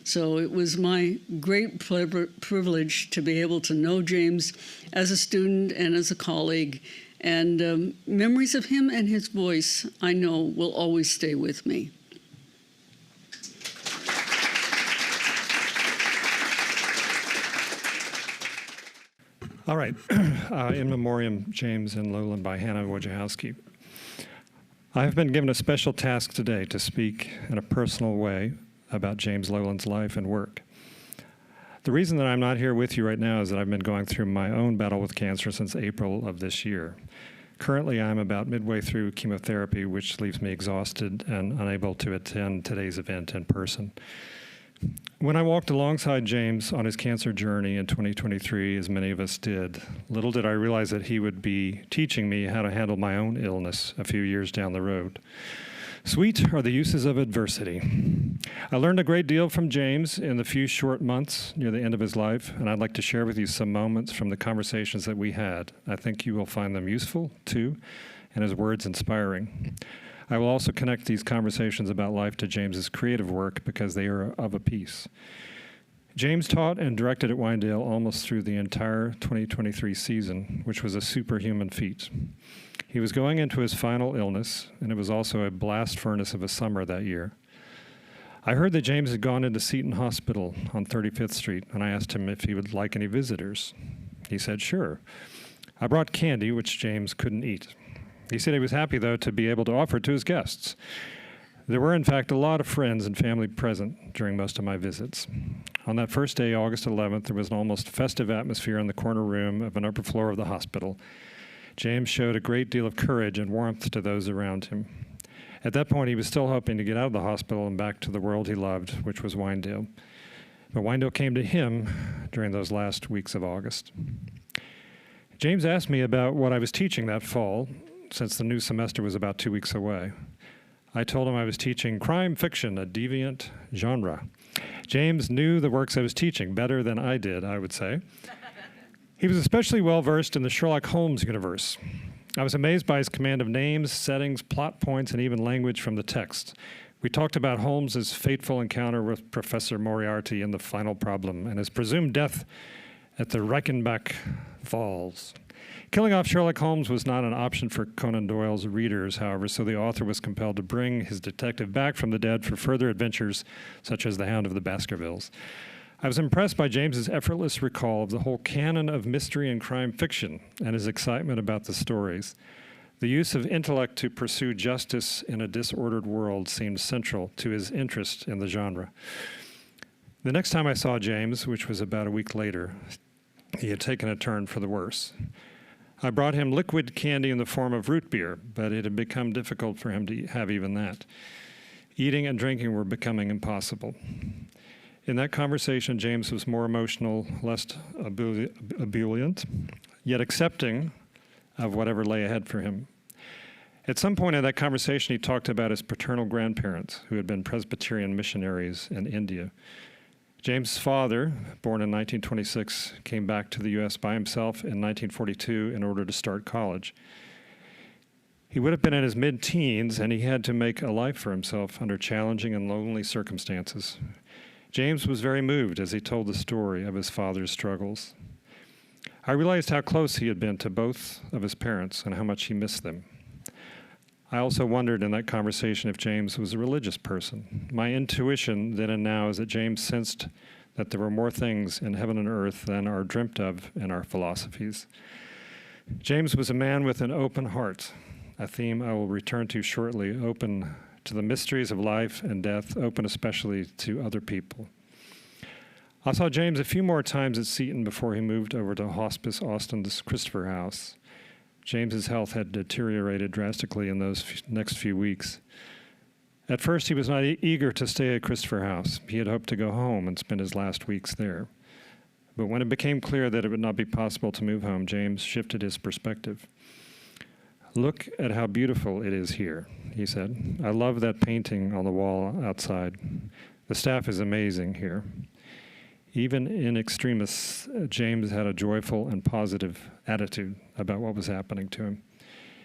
So it was my great privilege to be able to know James as a student and as a colleague, and memories of him and his voice, I know, will always stay with me. All right. In Memoriam, James and Loehlin by Hannah Wojciechowski. I have been given a special task today to speak in a personal way about James Loehlin's life and work. The reason that I'm not here with you right now is that I've been going through my own battle with cancer since April of this year. Currently, I'm about midway through chemotherapy, which leaves me exhausted and unable to attend today's event in person. When I walked alongside James on his cancer journey in 2023, as many of us did, little did I realize that he would be teaching me how to handle my own illness a few years down the road. Sweet are the uses of adversity. I learned a great deal from James in the few short months near the end of his life, and I'd like to share with you some moments from the conversations that we had. I think you will find them useful, too, and his words inspiring. I will also connect these conversations about life to James's creative work because they are of a piece. James taught and directed at Wyandotte almost through the entire 2023 season, which was a superhuman feat. He was going into his final illness, and it was also a blast furnace of a summer that year. I heard that James had gone into Seton Hospital on 35th Street, and I asked him if he would like any visitors. He said, sure. I brought candy, which James couldn't eat. He said he was happy, though, to be able to offer it to his guests. There were, in fact, a lot of friends and family present during most of my visits. On that first day, August 11th, there was an almost festive atmosphere in the corner room of an upper floor of the hospital. James showed a great deal of courage and warmth to those around him. At that point, he was still hoping to get out of the hospital and back to the world he loved, which was Wyandotte. But Wyandotte came to him during those last weeks of August. James asked me about what I was teaching that fall, since the new semester was about 2 weeks away. I told him I was teaching crime fiction, a deviant genre. James knew the works I was teaching better than I did, I would say. He was especially well-versed in the Sherlock Holmes universe. I was amazed by his command of names, settings, plot points, and even language from the text. We talked about Holmes's fateful encounter with Professor Moriarty in The Final Problem and his presumed death at the Reichenbach Falls. Killing off Sherlock Holmes was not an option for Conan Doyle's readers, however, so the author was compelled to bring his detective back from the dead for further adventures, such as The Hound of the Baskervilles. I was impressed by James's effortless recall of the whole canon of mystery and crime fiction and his excitement about the stories. The use of intellect to pursue justice in a disordered world seemed central to his interest in the genre. The next time I saw James, which was about a week later, he had taken a turn for the worse. I brought him liquid candy in the form of root beer, but it had become difficult for him to have even that. Eating and drinking were becoming impossible. In that conversation, James was more emotional, less ebullient, yet accepting of whatever lay ahead for him. At some point in that conversation, he talked about his paternal grandparents, who had been Presbyterian missionaries in India. James' father, born in 1926, came back to the U.S. by himself in 1942 in order to start college. He would have been in his mid-teens, and he had to make a life for himself under challenging and lonely circumstances. James was very moved as he told the story of his father's struggles. I realized how close he had been to both of his parents and how much he missed them. I also wondered in that conversation if James was a religious person. My intuition then and now is that James sensed that there were more things in heaven and earth than are dreamt of in our philosophies. James was a man with an open heart, a theme I will return to shortly, open to the mysteries of life and death, open especially to other people. I saw James a few more times at Seton before he moved over to Hospice Austin's Christopher House. James's health had deteriorated drastically in those next few weeks. At first, he was not eager to stay at Christopher House. He had hoped to go home and spend his last weeks there. But when it became clear that it would not be possible to move home, James shifted his perspective. "Look at how beautiful it is here," he said. "I love that painting on the wall outside. The staff is amazing here." Even in extremis, James had a joyful and positive attitude about what was happening to him.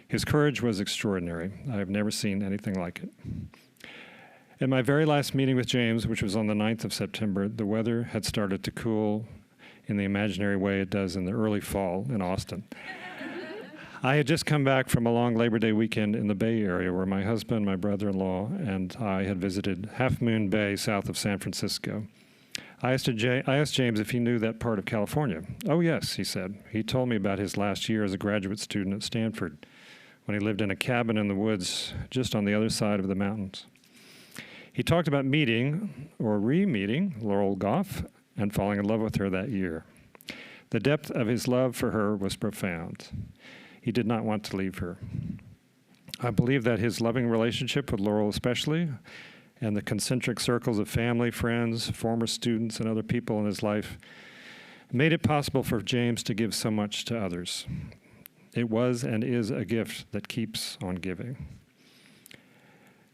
His courage was extraordinary. I have never seen anything like it. At my very last meeting with James, which was on the 9th of September, the weather had started to cool in the imaginary way it does in the early fall in Austin. I had just come back from a long Labor Day weekend in the Bay Area where my husband, my brother-in-law, and I had visited Half Moon Bay south of San Francisco. I asked James if he knew that part of California. "Oh, yes," he said. He told me about his last year as a graduate student at Stanford, when he lived in a cabin in the woods just on the other side of the mountains. He talked about meeting, or re-meeting, Laurel Goff and falling in love with her that year. The depth of his love for her was profound. He did not want to leave her. I believe that his loving relationship with Laurel especially, and the concentric circles of family, friends, former students, and other people in his life made it possible for James to give so much to others. It was and is a gift that keeps on giving.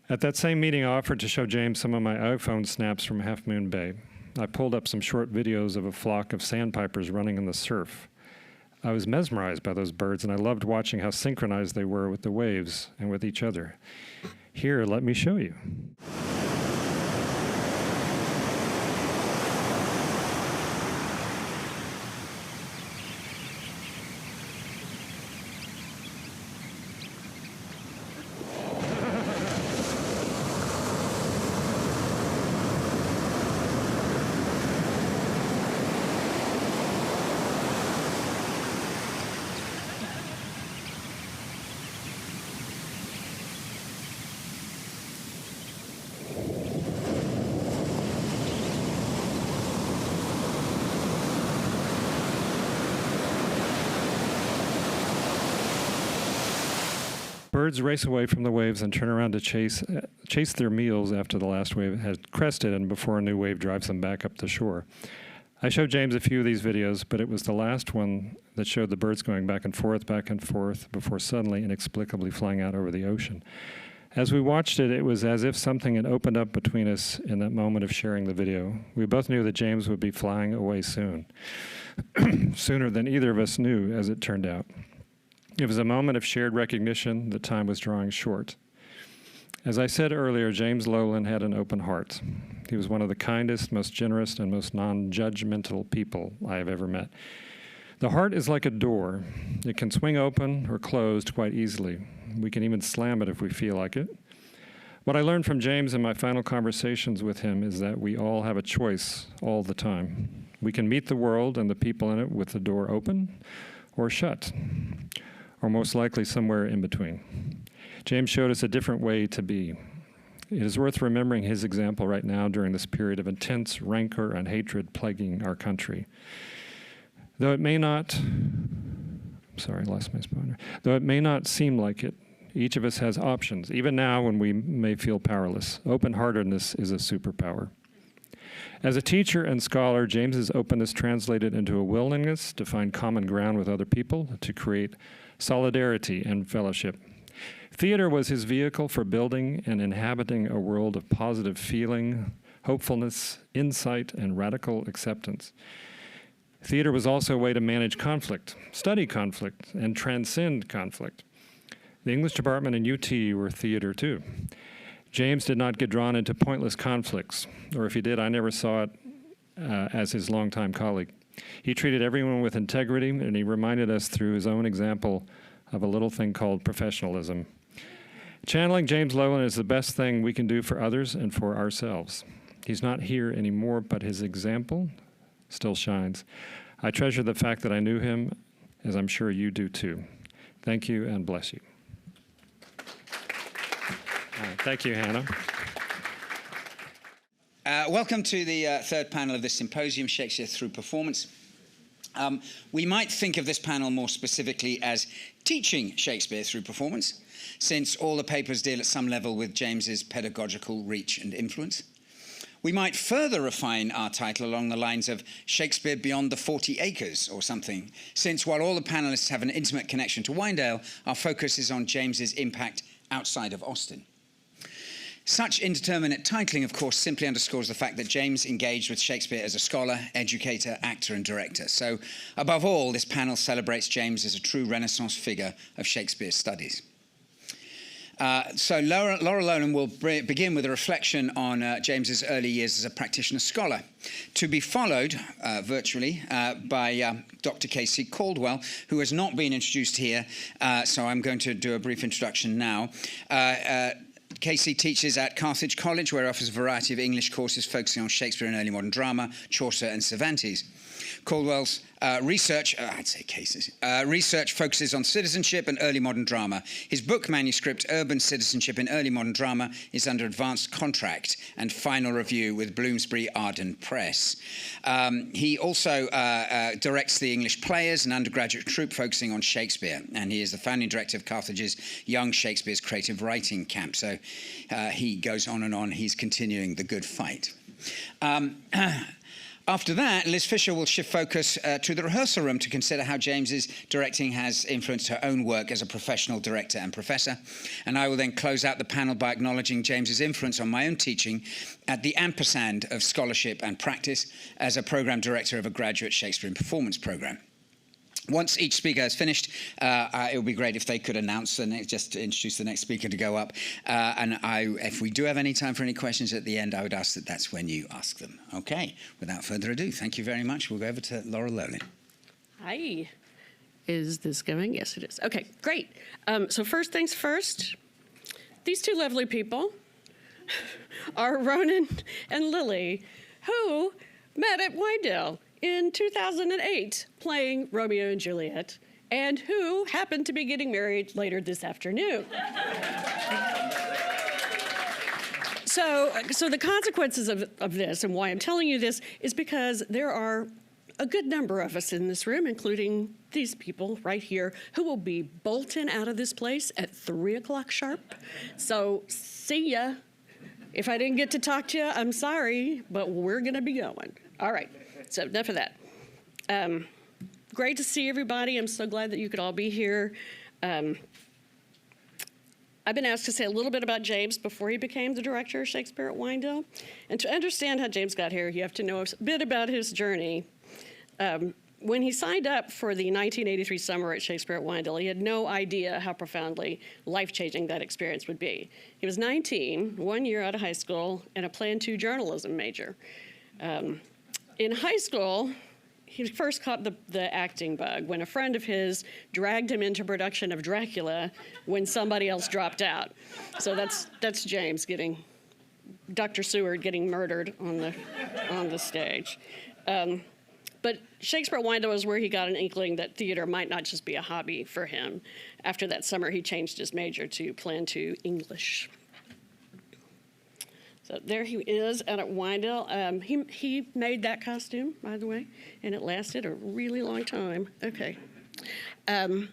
At that same meeting, I offered to show James some of my iPhone snaps from Half Moon Bay. I pulled up some short videos of a flock of sandpipers running in the surf. I was mesmerized by those birds, and I loved watching how synchronized they were with the waves and with each other. Here, let me show you. Birds race away from the waves and turn around to chase their meals after the last wave has crested and before a new wave drives them back up the shore. I showed James a few of these videos, but it was the last one that showed the birds going back and forth, before suddenly inexplicably flying out over the ocean. As we watched it, it was as if something had opened up between us in that moment of sharing the video. We both knew that James would be flying away soon, sooner than either of us knew, as it turned out. It was a moment of shared recognition that time was drawing short. As I said earlier, James Loehlin had an open heart. He was one of the kindest, most generous, and most non-judgmental people I have ever met. The heart is like a door. It can swing open or closed quite easily. We can even slam it if we feel like it. What I learned from James in my final conversations with him is that we all have a choice all the time. We can meet the world and the people in it with the door open or shut, or most likely somewhere in between. James showed us a different way to be. It is worth remembering his example right now during this period of intense rancor and hatred plaguing our country. Though it may not seem like it, each of us has options, even now when we may feel powerless. Open-heartedness is a superpower. As a teacher and scholar, James's openness translated into a willingness to find common ground with other people, to create solidarity and fellowship. Theater was his vehicle for building and inhabiting a world of positive feeling, hopefulness, insight, and radical acceptance. Theater was also a way to manage conflict, study conflict, and transcend conflict. The English department and UT were theater too. James did not get drawn into pointless conflicts, or if he did, I never saw it as his longtime colleague. He treated everyone with integrity, and he reminded us through his own example of a little thing called professionalism. Channeling James Loehlin is the best thing we can do for others and for ourselves. He's not here anymore, but his example still shines. I treasure the fact that I knew him, as I'm sure you do too. Thank you and bless you. Thank you, Hannah. Welcome to the third panel of this symposium, Shakespeare Through Performance. We might think of this panel more specifically as teaching Shakespeare through performance, since all the papers deal at some level with James's pedagogical reach and influence. We might further refine our title along the lines of Shakespeare Beyond the 40 Acres or something, since while all the panelists have an intimate connection to Wynedale, our focus is on James's impact outside of Austin. Such indeterminate titling, of course, simply underscores the fact that James engaged with Shakespeare as a scholar, educator, actor, and director. So, above all, this panel celebrates James as a true Renaissance figure of Shakespeare's studies. So Laura Loehlin will begin with a reflection on James's early years as a practitioner scholar, to be followed virtually by Dr. Casey Caldwell, who has not been introduced here, so I'm going to do a brief introduction now. Casey teaches at Carthage College, where he offers a variety of English courses focusing on Shakespeare and early modern drama, Chaucer and Cervantes. Caldwell's research focuses on citizenship and early modern drama. His book manuscript, Urban Citizenship in Early Modern Drama, is under advanced contract and final review with Bloomsbury Arden Press. He also directs the English Players, an undergraduate troupe focusing on Shakespeare, and he is the founding director of Carthage's Young Shakespeare's Creative Writing Camp. So he goes on and on. He's continuing the good fight. After that, Liz Fisher will shift focus to the rehearsal room to consider how James's directing has influenced her own work as a professional director and professor. And I will then close out the panel by acknowledging James's influence on my own teaching at the ampersand of scholarship and practice as a program director of a graduate Shakespeare performance program. Once each speaker has finished, it would be great if they could announce the next, just to introduce the next speaker to go up. If we do have any time for any questions at the end, I would ask that that's when you ask them. Okay, without further ado, thank you very much. We'll go over to Laura Loehlin. Hi. Is this going? Yes, it is. Okay, great. So first things first, these two lovely people are Ronan and Lily, who met at Wynedale in 2008 playing Romeo and Juliet, and who happened to be getting married later this afternoon. So the consequences of this, and why I'm telling you this, is because there are a good number of us in this room, including these people right here, who will be bolting out of this place at 3 o'clock sharp. So see ya. If I didn't get to talk to you, I'm sorry, but we're gonna be going. All right. So enough of that. Great to see everybody. I'm so glad that you could all be here. I I've been asked to say a little bit about James before he became the director of Shakespeare at Wyandotte. And to understand how James got here, you have to know a bit about his journey. When he signed up for the 1983 summer at Shakespeare at Wyandotte, he had no idea how profoundly life-changing that experience would be. He was 19, 1 year out of high school, and a Plan 2 journalism major. In high school, he first caught the acting bug when a friend of his dragged him into production of Dracula when somebody else dropped out. So that's James getting, Dr. Seward getting murdered on the stage. But Shakespeare at Wyandotte was where he got an inkling that theater might not just be a hobby for him. After that summer, he changed his major to Plan 2 English. So there he is out at Wyandotte. He made that costume, by the way, and it lasted a really long time. Okay. In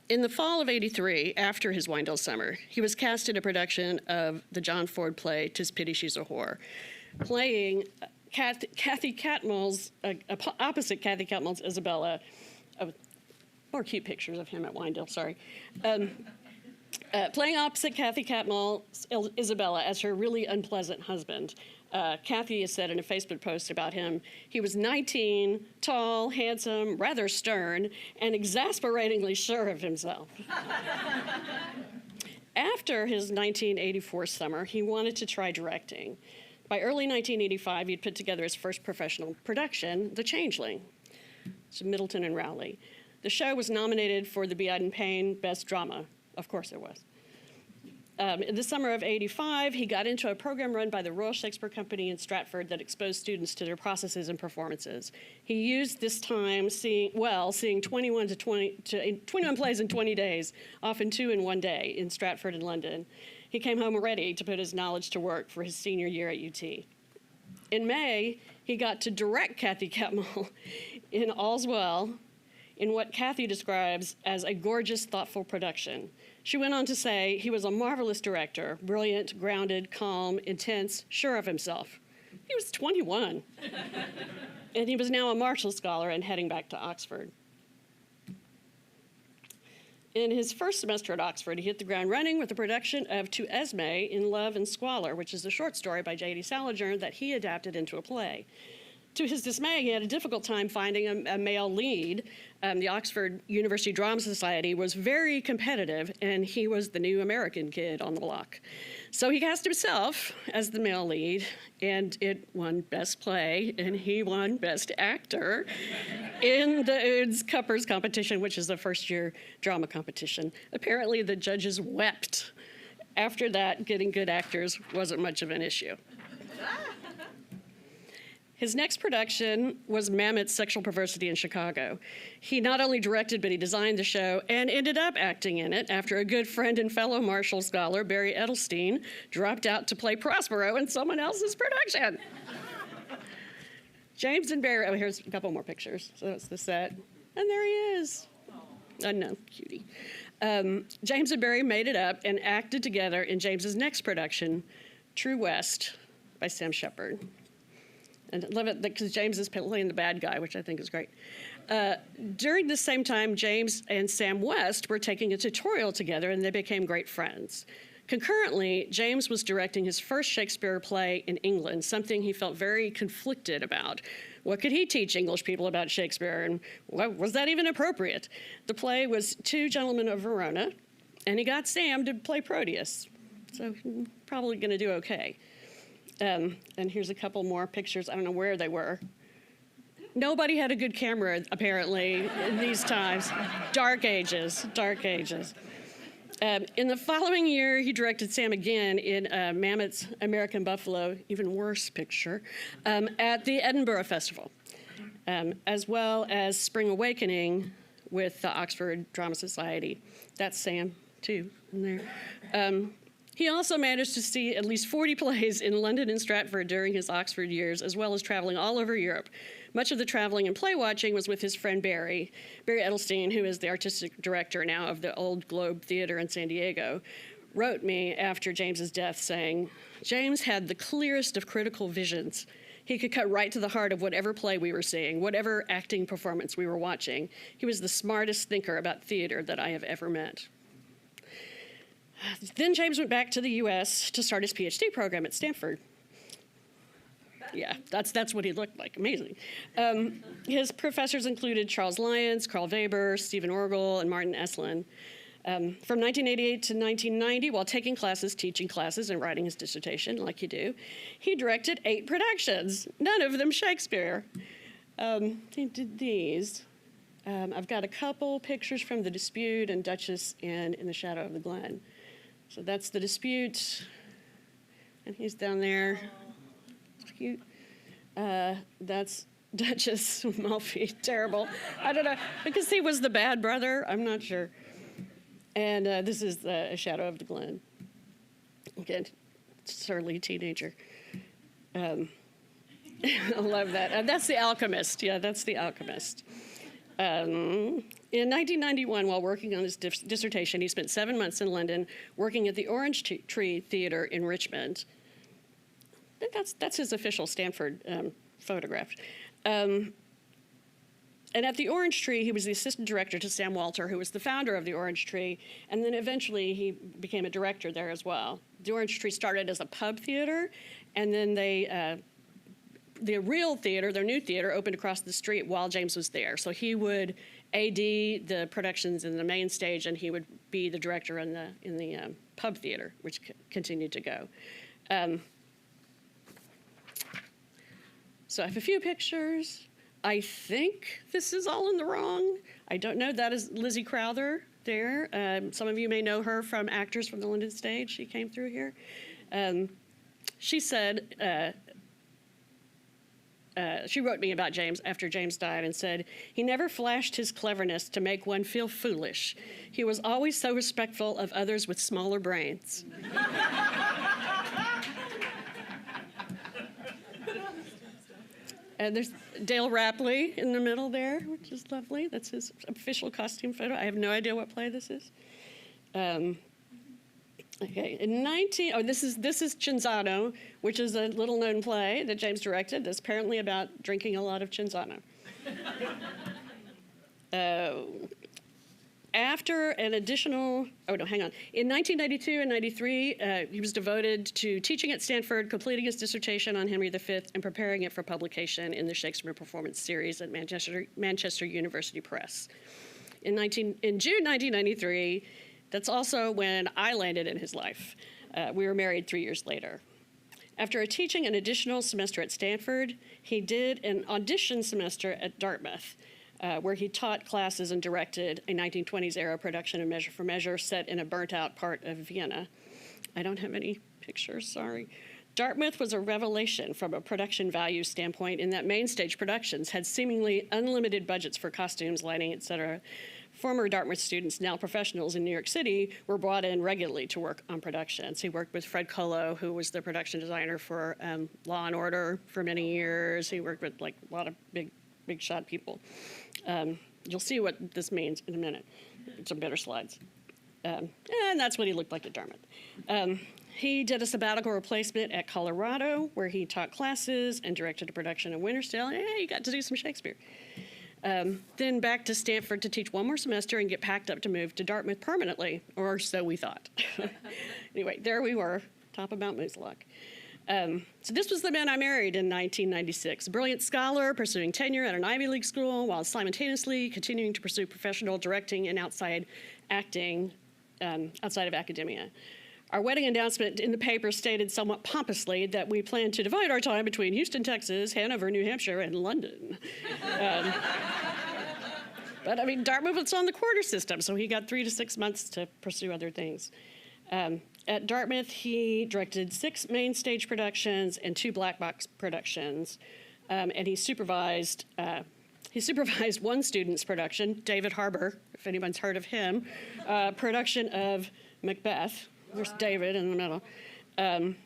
the fall of '83, after his Wyandotte summer, he was cast in a production of the John Ford play, 'Tis Pity She's a Whore, playing Kathy Catmull's, opposite Kathy Catmull's Isabella. More cute pictures of him at Wyandotte, sorry. Playing opposite Kathy Catmull's Isabella as her really unpleasant husband. Kathy has said in a Facebook post about him, he was 19, tall, handsome, rather stern, and exasperatingly sure of himself. After his 1984 summer, he wanted to try directing. By early 1985, he'd put together his first professional production, The Changeling. It's Middleton and Rowley. The show was nominated for the Beaton Payne Best Drama. Of course it was. In the summer of '85, he got into a program run by the Royal Shakespeare Company in Stratford that exposed students to their processes and performances. He used this time seeing 21 plays in 20 days, often 2 in 1 day, in Stratford and London. He came home ready to put his knowledge to work for his senior year at UT. In May, he got to direct Kathy Catmull in All's Well, in what Kathy describes as a gorgeous, thoughtful production. She went on to say he was a marvelous director, brilliant, grounded, calm, intense, sure of himself. He was 21. And he was now a Marshall Scholar and heading back to Oxford. In his first semester at Oxford, he hit the ground running with the production of To Esme in Love and Squalor, which is a short story by J.D. Salinger that he adapted into a play. To his dismay, he had a difficult time finding a male lead. The Oxford University Drama Society was very competitive, and he was the new American kid on the block. So he cast himself as the male lead, and it won Best Play, and he won Best Actor in the Ouds Cuppers competition, which is a first-year drama competition. Apparently, the judges wept. After that, getting good actors wasn't much of an issue. His next production was Mammoth's Sexual Perversity in Chicago. He not only directed, but he designed the show and ended up acting in it after a good friend and fellow Marshall Scholar, Barry Edelstein, dropped out to play Prospero in someone else's production. James and Barry, here's a couple more pictures. So that's the set. And there he is. Oh, no, cutie. James and Barry made it up and acted together in James's next production, True West, by Sam Shepard. And I love it because James is playing the bad guy, which I think is great. During the same time, James and Sam West were taking a tutorial together, and they became great friends. Concurrently, James was directing his first Shakespeare play in England, something he felt very conflicted about. What could he teach English people about Shakespeare, and was that even appropriate? The play was Two Gentlemen of Verona, and he got Sam to play Proteus, so he's probably going to do okay. And here's a couple more pictures. I don't know where they were. Nobody had a good camera, apparently, in these times. Dark ages, dark ages. In the following year, he directed Sam again in Mammoth's American Buffalo, even worse picture, at the Edinburgh Festival, as well as Spring Awakening with the Oxford Drama Society. That's Sam, too, in there. He also managed to see at least 40 plays in London and Stratford during his Oxford years, as well as traveling all over Europe. Much of the traveling and play watching was with his friend Barry Edelstein, who is the artistic director now of the Old Globe Theater in San Diego, wrote me after James's death saying, James had the clearest of critical visions. He could cut right to the heart of whatever play we were seeing, whatever acting performance we were watching. He was the smartest thinker about theater that I have ever met. Then James went back to the U.S. to start his PhD program at Stanford. Yeah, that's what he looked like. Amazing. His professors included Charles Lyons, Carl Weber, Stephen Orgel, and Martin Esslin. From 1988 to 1990, while taking classes, teaching classes, and writing his dissertation, like you do, he directed 8 productions, none of them Shakespeare. He did these. I've got a couple pictures from The Dispute and Duchess and In the Shadow of the Glen. So that's The Dispute, and he's down there. It's cute. That's Duchess Malfi. Terrible. I don't know, because he was the bad brother. I'm not sure. And this is A Shadow of the Glen. Again, surly teenager. I love that. That's The Alchemist. Yeah, that's The Alchemist. In 1991, while working on his dissertation, he spent 7 months in London working at the Orange Tree Theatre in Richmond. That's his official Stanford photograph. And at the Orange Tree, he was the assistant director to Sam Walter, who was the founder of the Orange Tree, and then eventually he became a director there as well. The Orange Tree started as a pub theater, and then the real theater, their new theater, opened across the street while James was there. So he would AD the productions in the main stage, and he would be the director in the pub theater, which continued to go. So I have a few pictures. I think this is all in the wrong. I don't know. That is Lizzie Crowther there. Some of you may know her from Actors from the London Stage. She came through here. She said, she wrote me about James after James died and said, "He never flashed his cleverness to make one feel foolish. He was always so respectful of others with smaller brains." And there's Dale Rapley in the middle there, which is lovely. That's his official costume photo. I have no idea what play this is. Okay, this is Cinzano, which is a little-known play that James directed that's apparently about drinking a lot of Cinzano. After an additional, in 1992 and 93, he was devoted to teaching at Stanford, completing his dissertation on Henry V, and preparing it for publication in the Shakespeare Performance Series at Manchester University Press. In June 1993, that's also when I landed in his life. We were married 3 years later. After teaching an additional semester at Stanford, he did an audition semester at Dartmouth, where he taught classes and directed a 1920s-era production of Measure for Measure set in a burnt-out part of Vienna. I don't have any pictures, sorry. Dartmouth was a revelation from a production value standpoint in that main stage productions had seemingly unlimited budgets for costumes, lighting, etc. Former Dartmouth students, now professionals in New York City, were brought in regularly to work on productions. He worked with Fred Colo, who was the production designer for Law and Order for many years. He worked with a lot of big shot people. You'll see what this means in a minute. Some better slides. And that's what he looked like at Dartmouth. He did a sabbatical replacement at Colorado, where he taught classes and directed a production of Winterstale. Yeah, he got to do some Shakespeare. Then back to Stanford to teach one more semester and get packed up to move to Dartmouth permanently, or so we thought. Anyway, there we were, top of Mount Moosilauke. So this was the man I married in 1996, a brilliant scholar pursuing tenure at an Ivy League school while simultaneously continuing to pursue professional directing and outside acting outside of academia. Our wedding announcement in the paper stated somewhat pompously that we plan to divide our time between Houston, Texas, Hanover, New Hampshire, and London. But I mean, Dartmouth was on the quarter system, so he got 3 to 6 months to pursue other things. At Dartmouth, he directed 6 main stage productions and 2 black box productions, and he supervised one student's production, David Harbour, if anyone's heard of him, production of Macbeth. There's David in the middle. And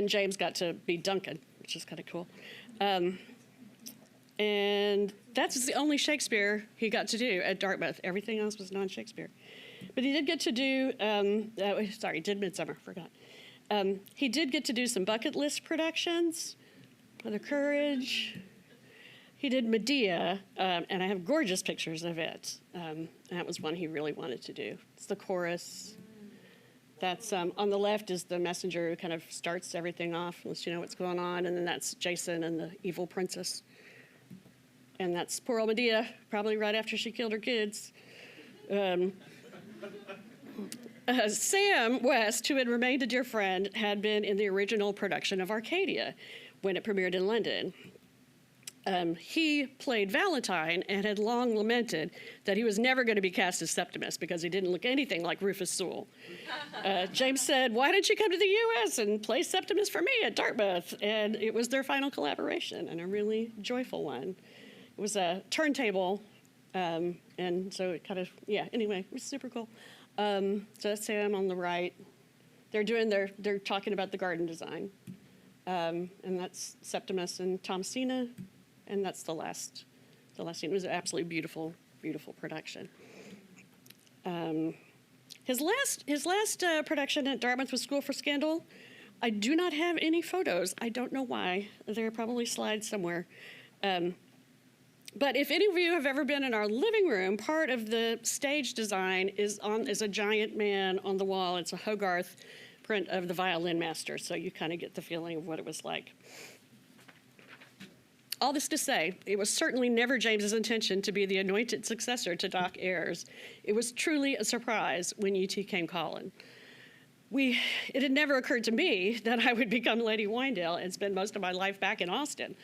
James got to be Duncan, which is kind of cool. And that's the only Shakespeare he got to do at Dartmouth. Everything else was non-Shakespeare. But he did get to do, did Midsummer, forgot. He did get to do some bucket list productions, Mother Courage. He did Medea, and I have gorgeous pictures of it. That was one he really wanted to do. It's the chorus. That's on the left is the messenger who kind of starts everything off, lets you know what's going on, and then that's Jason and the evil princess. And that's poor old Medea, probably right after she killed her kids. Sam West, who had remained a dear friend, had been in the original production of Arcadia when it premiered in London. He played Valentine and had long lamented that he was never going to be cast as Septimus because he didn't look anything like Rufus Sewell. James said, "Why don't you come to the U.S. and play Septimus for me at Dartmouth?" And it was their final collaboration, and a really joyful one. It was a turntable, and so it kind of, anyway, it was super cool. So that's Sam on the right. They're talking about the garden design. And that's Septimus and Thomasina, and that's the last scene. It was an absolutely beautiful, beautiful production. His last production at Dartmouth was School for Scandal. I do not have any photos. I don't know why. There are probably slides somewhere. But if any of you have ever been in our living room, part of the stage design is a giant man on the wall. It's a Hogarth print of the Violin Master, so you kind of get the feeling of what it was like. All this to say, it was certainly never James's intention to be the anointed successor to Doc Ayers. It was truly a surprise when UT came calling. It had never occurred to me that I would become Lady Wyandotte and spend most of my life back in Austin.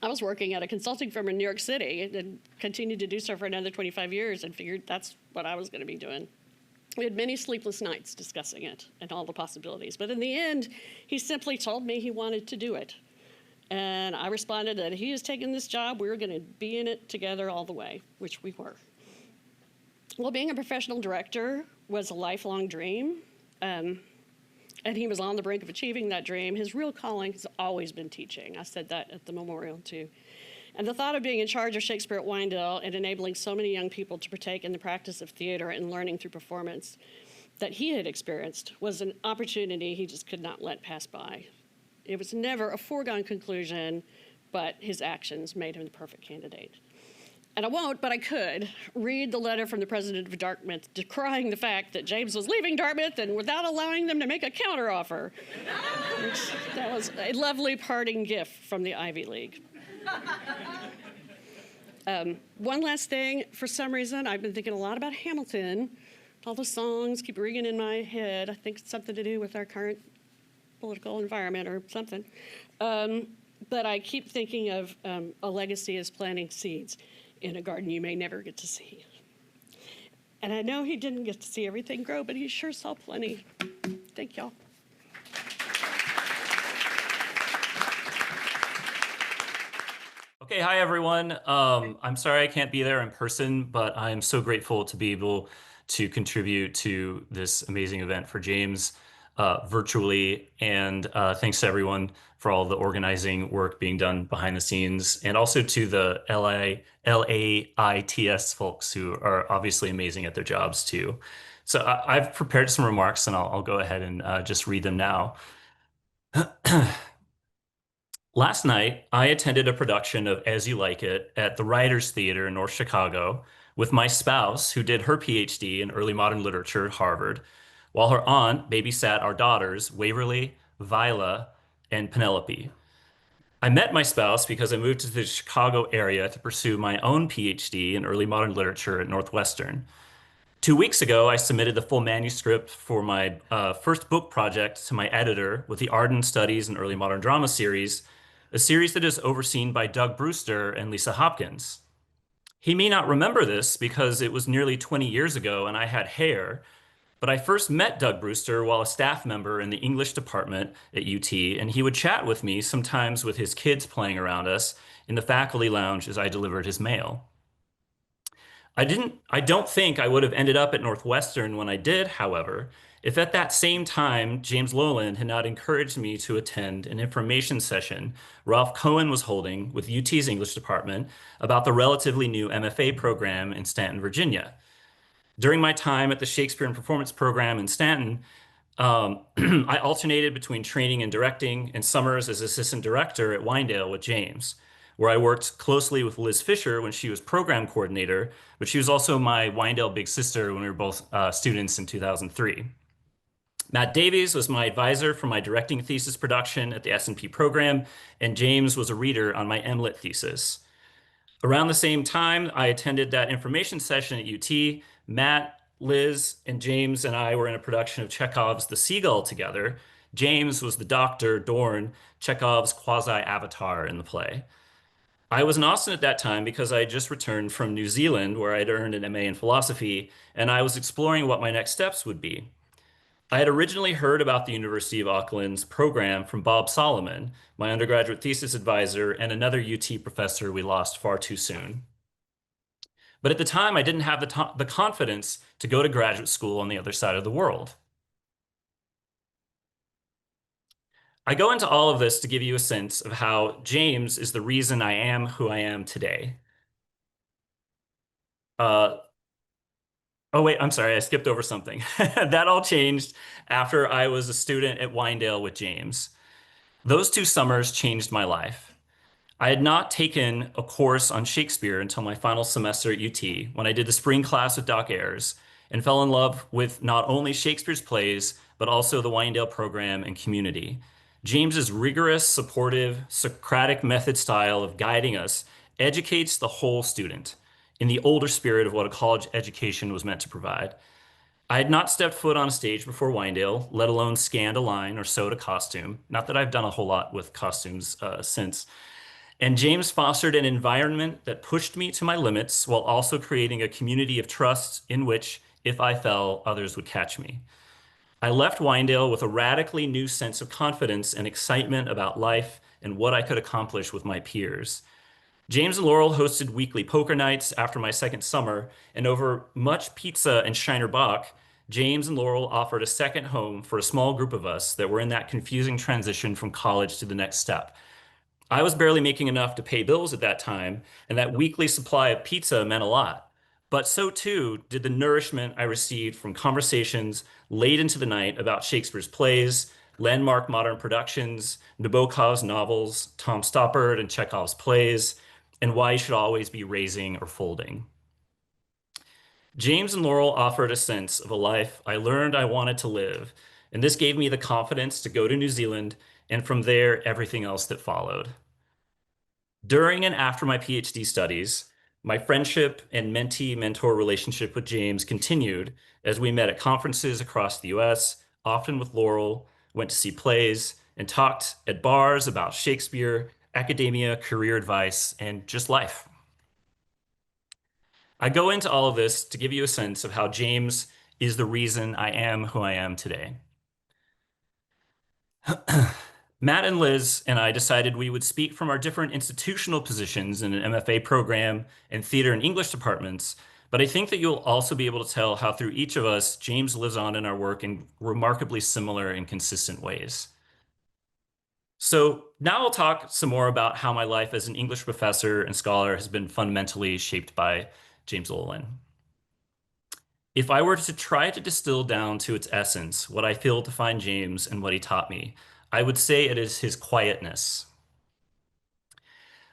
I was working at a consulting firm in New York City and continued to do so for another 25 years and figured that's what I was going to be doing. We had many sleepless nights discussing it and all the possibilities. But in the end, he simply told me he wanted to do it. And I responded that he has taken this job, we were going to be in it together all the way, which we were. Well, being a professional director was a lifelong dream. And he was on the brink of achieving that dream. His real calling has always been teaching. I said that at the memorial, too. And the thought of being in charge of Shakespeare at Wyandotte and enabling so many young people to partake in the practice of theater and learning through performance that he had experienced was an opportunity he just could not let pass by. It was never a foregone conclusion, but his actions made him the perfect candidate. And I won't, but I could, read the letter from the president of Dartmouth decrying the fact that James was leaving Dartmouth and without allowing them to make a counteroffer. That was a lovely parting gift from the Ivy League. One last thing, for some reason, I've been thinking a lot about Hamilton. All the songs keep ringing in my head. I think it's something to do with our current political environment or something. But I keep thinking of a legacy is planting seeds in a garden you may never get to see. And I know he didn't get to see everything grow, but he sure saw plenty. Thank y'all. Okay, hi everyone. I'm sorry I can't be there in person, but I'm so grateful to be able to contribute to this amazing event for James virtually. And thanks to everyone for all the organizing work being done behind the scenes, and also to the LAITS folks who are obviously amazing at their jobs too. So I've prepared some remarks and I'll go ahead and just read them now. Last night, I attended a production of As You Like It at the Writers Theater in North Chicago with my spouse, who did her PhD in early modern literature at Harvard, while her aunt babysat our daughters, Waverly, Viola, and Penelope. I met my spouse because I moved to the Chicago area to pursue my own PhD in early modern literature at Northwestern. 2 weeks ago, I submitted the full manuscript for my first book project to my editor with the Arden Studies in Early Modern Drama series, a series that is overseen by Doug Brewster and Lisa Hopkins. He may not remember this because it was nearly 20 years ago and I had hair, but I first met Doug Brewster while a staff member in the English department at UT, and he would chat with me, sometimes with his kids playing around us, in the faculty lounge as I delivered his mail. I don't think I would have ended up at Northwestern when I did, however, if at that same time James Loehlin had not encouraged me to attend an information session Ralph Cohen was holding with UT's English department about the relatively new MFA program in Stanton, Virginia. During my time at the Shakespeare and Performance program in Stanton, I alternated between training and directing and summers as assistant director at Wyandotte with James, where I worked closely with Liz Fisher when she was program coordinator, but she was also my Wyandotte big sister when we were both students in 2003. Matt Davies was my advisor for my directing thesis production at the S&P program, and James was a reader on my MLit thesis. Around the same time I attended that information session at UT, Matt, Liz, and James and I were in a production of Chekhov's The Seagull together. James was the Dr. Dorn, Chekhov's quasi-avatar in the play. I was in Austin at that time because I had just returned from New Zealand, where I'd earned an MA in philosophy, and I was exploring what my next steps would be. I had originally heard about the University of Auckland's program from Bob Solomon, my undergraduate thesis advisor and another UT professor we lost far too soon. But at the time, I didn't have the confidence to go to graduate school on the other side of the world. I go into all of this to give you a sense of how James is the reason I am who I am today. Oh, wait, I'm sorry, I skipped over something. That all changed after I was a student at Wynedale with James. Those 2 summers changed my life. I had not taken a course on Shakespeare until my final semester at UT, when I did the spring class with Doc Ayers, and fell in love with not only Shakespeare's plays, but also the Wynedale program and community. James's rigorous, supportive, Socratic method style of guiding us educates the whole student in the older spirit of what a college education was meant to provide. I had not stepped foot on a stage before Wynedale, let alone scanned a line or sewed a costume. Not that I've done a whole lot with costumes since. And James fostered an environment that pushed me to my limits while also creating a community of trust in which, if I fell, others would catch me. I left Wynedale with a radically new sense of confidence and excitement about life and what I could accomplish with my peers. James and Laurel hosted weekly poker nights after my second summer, and over much pizza and Shiner Bock, James and Laurel offered a second home for a small group of us that were in that confusing transition from college to the next step. I was barely making enough to pay bills at that time, and that weekly supply of pizza meant a lot. But so too did the nourishment I received from conversations late into the night about Shakespeare's plays, landmark modern productions, Nabokov's novels, Tom Stoppard and Chekhov's plays, and why you should always be raising or folding. James and Laurel offered a sense of a life I learned I wanted to live, and this gave me the confidence to go to New Zealand, and from there, everything else that followed. During and after my PhD studies, my friendship and mentee-mentor relationship with James continued as we met at conferences across the US, often with Laurel, went to see plays, and talked at bars about Shakespeare, academia, career advice, and just life. I go into all of this to give you a sense of how James is the reason I am who I am today. Matt and Liz and I decided we would speak from our different institutional positions in an MFA program and theater and English departments, but I think that you'll also be able to tell how through each of us, James lives on in our work in remarkably similar and consistent ways. So now I'll talk some more about how my life as an English professor and scholar has been fundamentally shaped by James Loehlin. If I were to try to distill down to its essence what I feel to find James and what he taught me, I would say it is his quietness.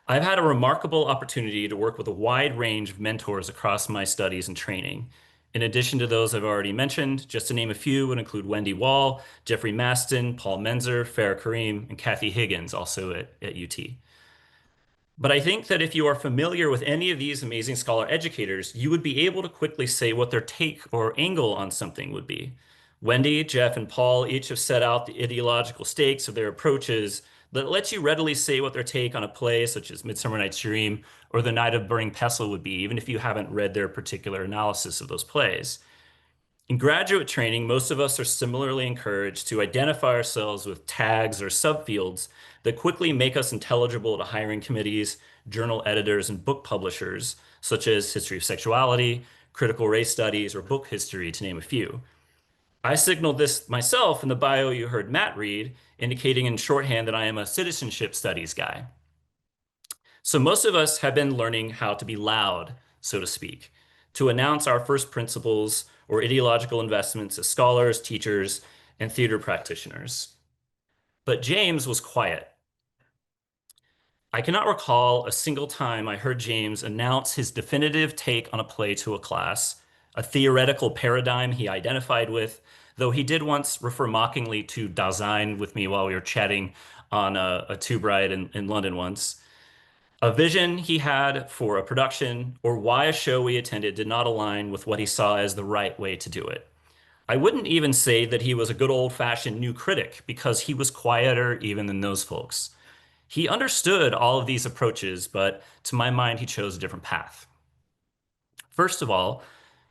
I've had a remarkable opportunity to work with a wide range of mentors across my studies and training. In addition to those I've already mentioned, just to name a few would include Wendy Wall, Jeffrey Maston, Paul Menzer, Farah Kareem, and Kathy Higgins, also at UT. But I think that if you are familiar with any of these amazing scholar educators, you would be able to quickly say what their take or angle on something would be. Wendy, Jeff, and Paul each have set out the ideological stakes of their approaches that lets you readily say what their take on a play such as Midsummer Night's Dream or The Night of Burning Pestle would be, even if you haven't read their particular analysis of those plays. In graduate training, most of us are similarly encouraged to identify ourselves with tags or subfields that quickly make us intelligible to hiring committees, journal editors, and book publishers, such as history of sexuality, critical race studies, or book history, to name a few. I signaled this myself in the bio you heard Matt read, indicating in shorthand that I am a citizenship studies guy. So most of us have been learning how to be loud, so to speak, to announce our first principles or ideological investments as scholars, teachers, and theater practitioners. But James was quiet. I cannot recall a single time I heard James announce his definitive take on a play to a class, a theoretical paradigm he identified with, though he did once refer mockingly to Dasein with me while we were chatting on a tube ride in London once. A vision he had for a production or why a show we attended did not align with what he saw as the right way to do it. I wouldn't even say that he was a good old-fashioned new critic because he was quieter even than those folks. He understood all of these approaches, but to my mind, he chose a different path. First of all,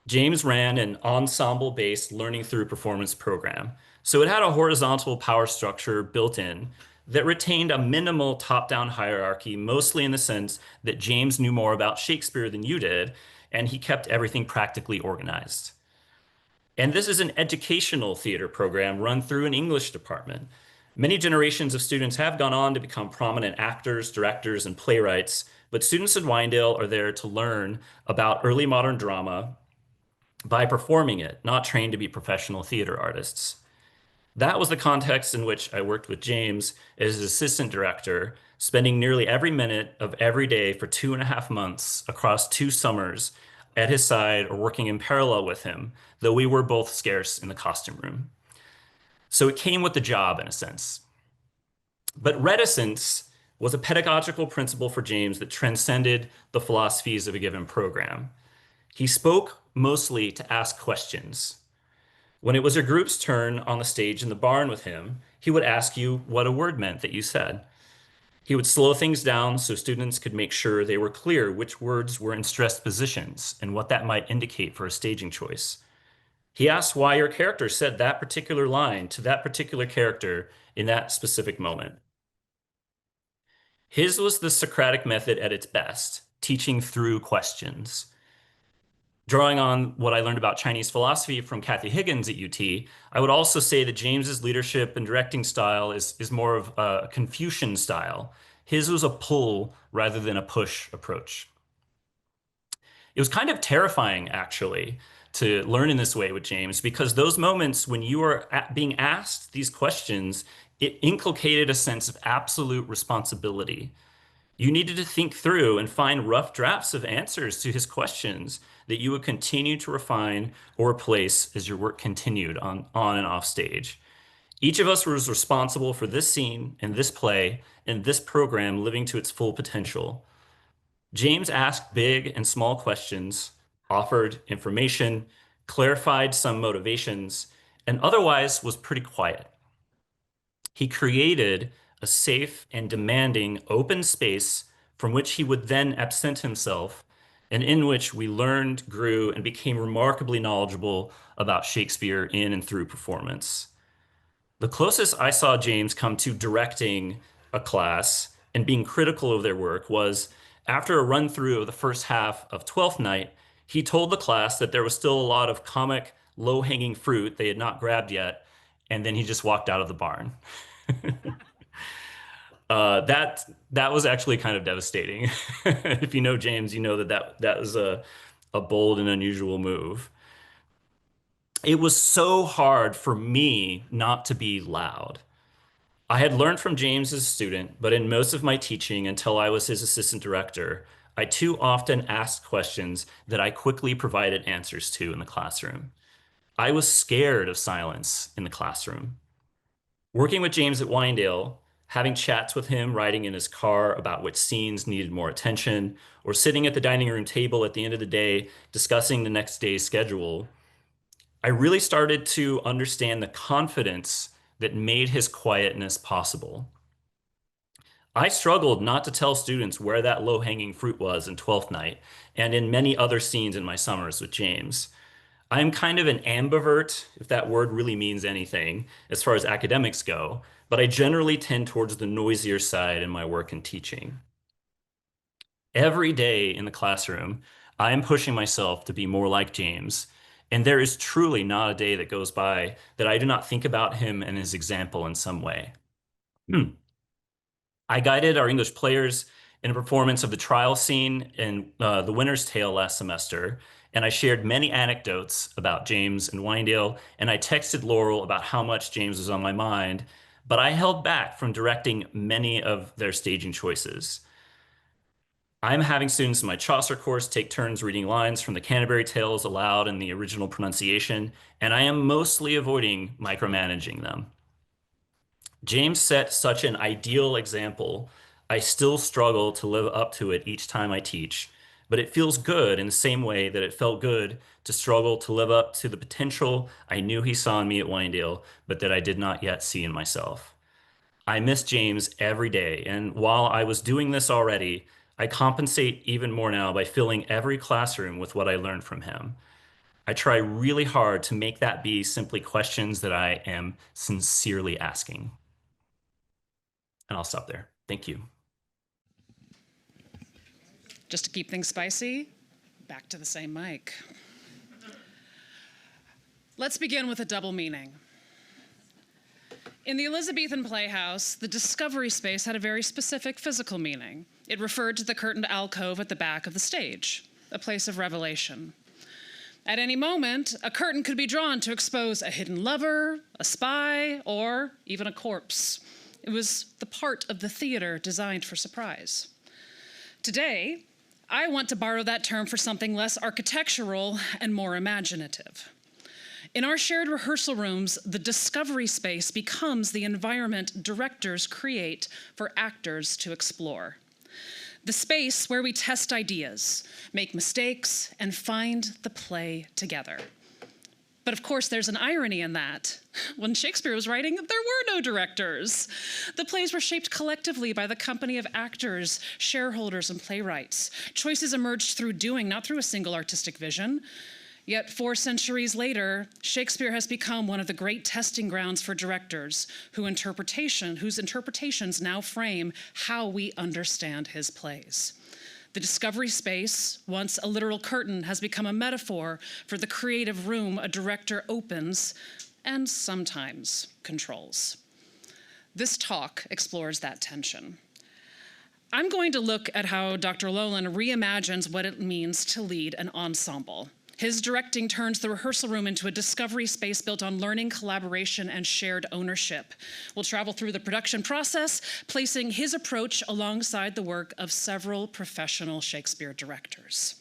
James ran an ensemble-based learning through performance program. So it had a horizontal power structure built in that retained a minimal top-down hierarchy, mostly in the sense that James knew more about Shakespeare than you did, and he kept everything practically organized. And this is an educational theater program run through an English department. Many generations of students have gone on to become prominent actors, directors, and playwrights, but students in Wyandotte are there to learn about early modern drama by performing it, not trained to be professional theater artists. That was the context in which I worked with James as his assistant director, spending nearly every minute of every day for 2.5 months across 2 summers at his side or working in parallel with him, though we were both scarce in the costume room. So it came with the job in a sense. But reticence was a pedagogical principle for James that transcended the philosophies of a given program. He spoke mostly to ask questions. When it was your group's turn on the stage in the barn with him, he would ask you what a word meant that you said. He would slow things down so students could make sure they were clear which words were in stressed positions and what that might indicate for a staging choice. He asked why your character said that particular line to that particular character in that specific moment. His was the Socratic method at its best, teaching through questions. Drawing on what I learned about Chinese philosophy from Kathy Higgins at UT, I would also say that James's leadership and directing style is more of a Confucian style. His was a pull rather than a push approach. It was kind of terrifying, actually, to learn in this way with James, because those moments when you are being asked these questions, it inculcated a sense of absolute responsibility. You needed to think through and find rough drafts of answers to his questions that you would continue to refine or replace as your work continued on and off stage. Each of us was responsible for this scene and this play and this program living to its full potential. James asked big and small questions, offered information, clarified some motivations, and otherwise was pretty quiet. He created a safe and demanding open space from which he would then absent himself, and in which we learned, grew, and became remarkably knowledgeable about Shakespeare in and through performance. The closest I saw James come to directing a class and being critical of their work was after a run through of the first half of Twelfth Night, he told the class that there was still a lot of comic low-hanging fruit they had not grabbed yet, and then he just walked out of the barn. That was actually kind of devastating. If you know James, you know that was a bold and unusual move. It was so hard for me not to be loud. I had learned from James as a student, but in most of my teaching until I was his assistant director, I too often asked questions that I quickly provided answers to in the classroom. I was scared of silence in the classroom. Working with James at Wyandotte, having chats with him riding in his car about which scenes needed more attention, or sitting at the dining room table at the end of the day discussing the next day's schedule, I really started to understand the confidence that made his quietness possible. I struggled not to tell students where that low-hanging fruit was in Twelfth Night and in many other scenes in my summers with James. I'm kind of an ambivert, if that word really means anything, as far as academics go, but I generally tend towards the noisier side in my work and teaching. Every day in the classroom, I am pushing myself to be more like James, and there is truly not a day that goes by that I do not think about him and his example in some way. I guided our English players in a performance of the trial scene in The Winter's Tale last semester, and I shared many anecdotes about James and Wyandotte, and I texted Laurel about how much James was on my mind, but I held back from directing many of their staging choices. I'm having students in my Chaucer course take turns reading lines from the Canterbury Tales aloud in the original pronunciation, and I am mostly avoiding micromanaging them. James set such an ideal example. I still struggle to live up to it each time I teach, but it feels good in the same way that it felt good to struggle to live up to the potential I knew he saw in me at Winedale, but that I did not yet see in myself. I miss James every day, and while I was doing this already, I compensate even more now by filling every classroom with what I learned from him. I try really hard to make that be simply questions that I am sincerely asking. And I'll stop there. Thank you. Just to keep things spicy, back to the same mic. Let's begin with a double meaning. In the Elizabethan playhouse, the discovery space had a very specific physical meaning. It referred to the curtained alcove at the back of the stage, a place of revelation. At any moment, a curtain could be drawn to expose a hidden lover, a spy, or even a corpse. It was the part of the theater designed for surprise. Today, I want to borrow that term for something less architectural and more imaginative. In our shared rehearsal rooms, the discovery space becomes the environment directors create for actors to explore. The space where we test ideas, make mistakes, and find the play together. But of course, there's an irony in that. When Shakespeare was writing, there were no directors. The plays were shaped collectively by the company of actors, shareholders, and playwrights. Choices emerged through doing, not through a single artistic vision. Yet 4 centuries later, Shakespeare has become one of the great testing grounds for directors whose interpretations now frame how we understand his plays. The discovery space, once a literal curtain, has become a metaphor for the creative room a director opens and sometimes controls. This talk explores that tension. I'm going to look at how Dr. Loehlin reimagines what it means to lead an ensemble. His directing turns the rehearsal room into a discovery space built on learning, collaboration, and shared ownership. We'll travel through the production process, placing his approach alongside the work of several professional Shakespeare directors.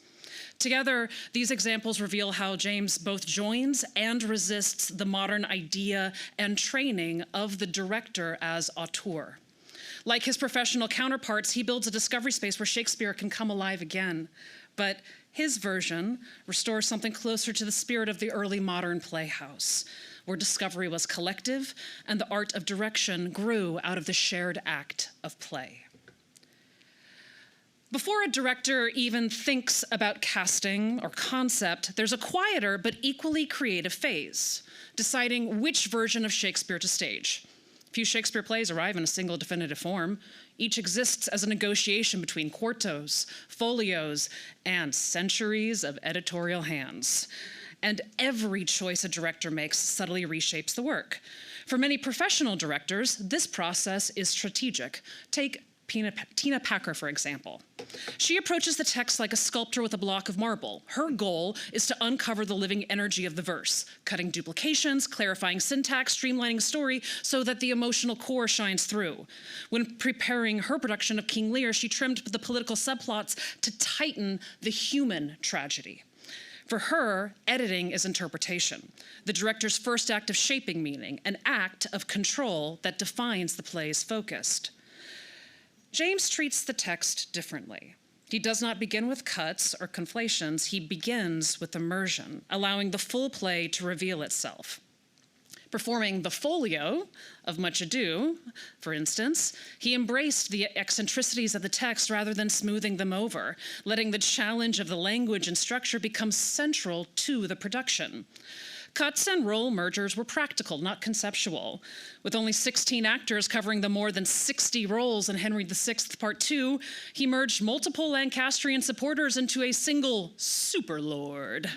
Together, these examples reveal how James both joins and resists the modern idea and training of the director as auteur. Like his professional counterparts, he builds a discovery space where Shakespeare can come alive again. But his version restores something closer to the spirit of the early modern playhouse, where discovery was collective and the art of direction grew out of the shared act of play. Before a director even thinks about casting or concept, there's a quieter but equally creative phase, deciding which version of Shakespeare to stage. Few Shakespeare plays arrive in a single definitive form. Each exists as a negotiation between quartos, folios, and centuries of editorial hands. And every choice a director makes subtly reshapes the work. For many professional directors, this process is strategic. Take Tina Packer, for example. She approaches the text like a sculptor with a block of marble. Her goal is to uncover the living energy of the verse, cutting duplications, clarifying syntax, streamlining story so that the emotional core shines through. When preparing her production of King Lear, she trimmed the political subplots to tighten the human tragedy. For her, editing is interpretation, the director's first act of shaping meaning, an act of control that defines the play's focus. James treats the text differently. He does not begin with cuts or conflations. He begins with immersion, allowing the full play to reveal itself. Performing the folio of Much Ado, for instance, he embraced the eccentricities of the text rather than smoothing them over, letting the challenge of the language and structure become central to the production. Cuts and role mergers were practical, not conceptual. With only 16 actors covering the more than 60 roles in Henry VI Part 2, he merged multiple Lancastrian supporters into a single superlord.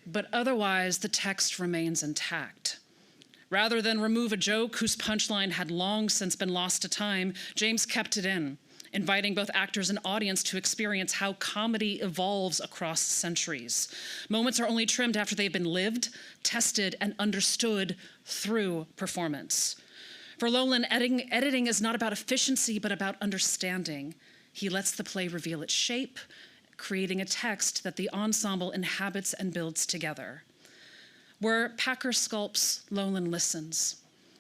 But otherwise, the text remains intact. Rather than remove a joke whose punchline had long since been lost to time, James kept it in, inviting both actors and audience to experience how comedy evolves across centuries. Moments are only trimmed after they've been lived, tested, and understood through performance. For Loehlin, editing is not about efficiency, but about understanding. he lets the play reveal its shape, creating a text that the ensemble inhabits and builds together. Where Packer sculpts, Loehlin listens.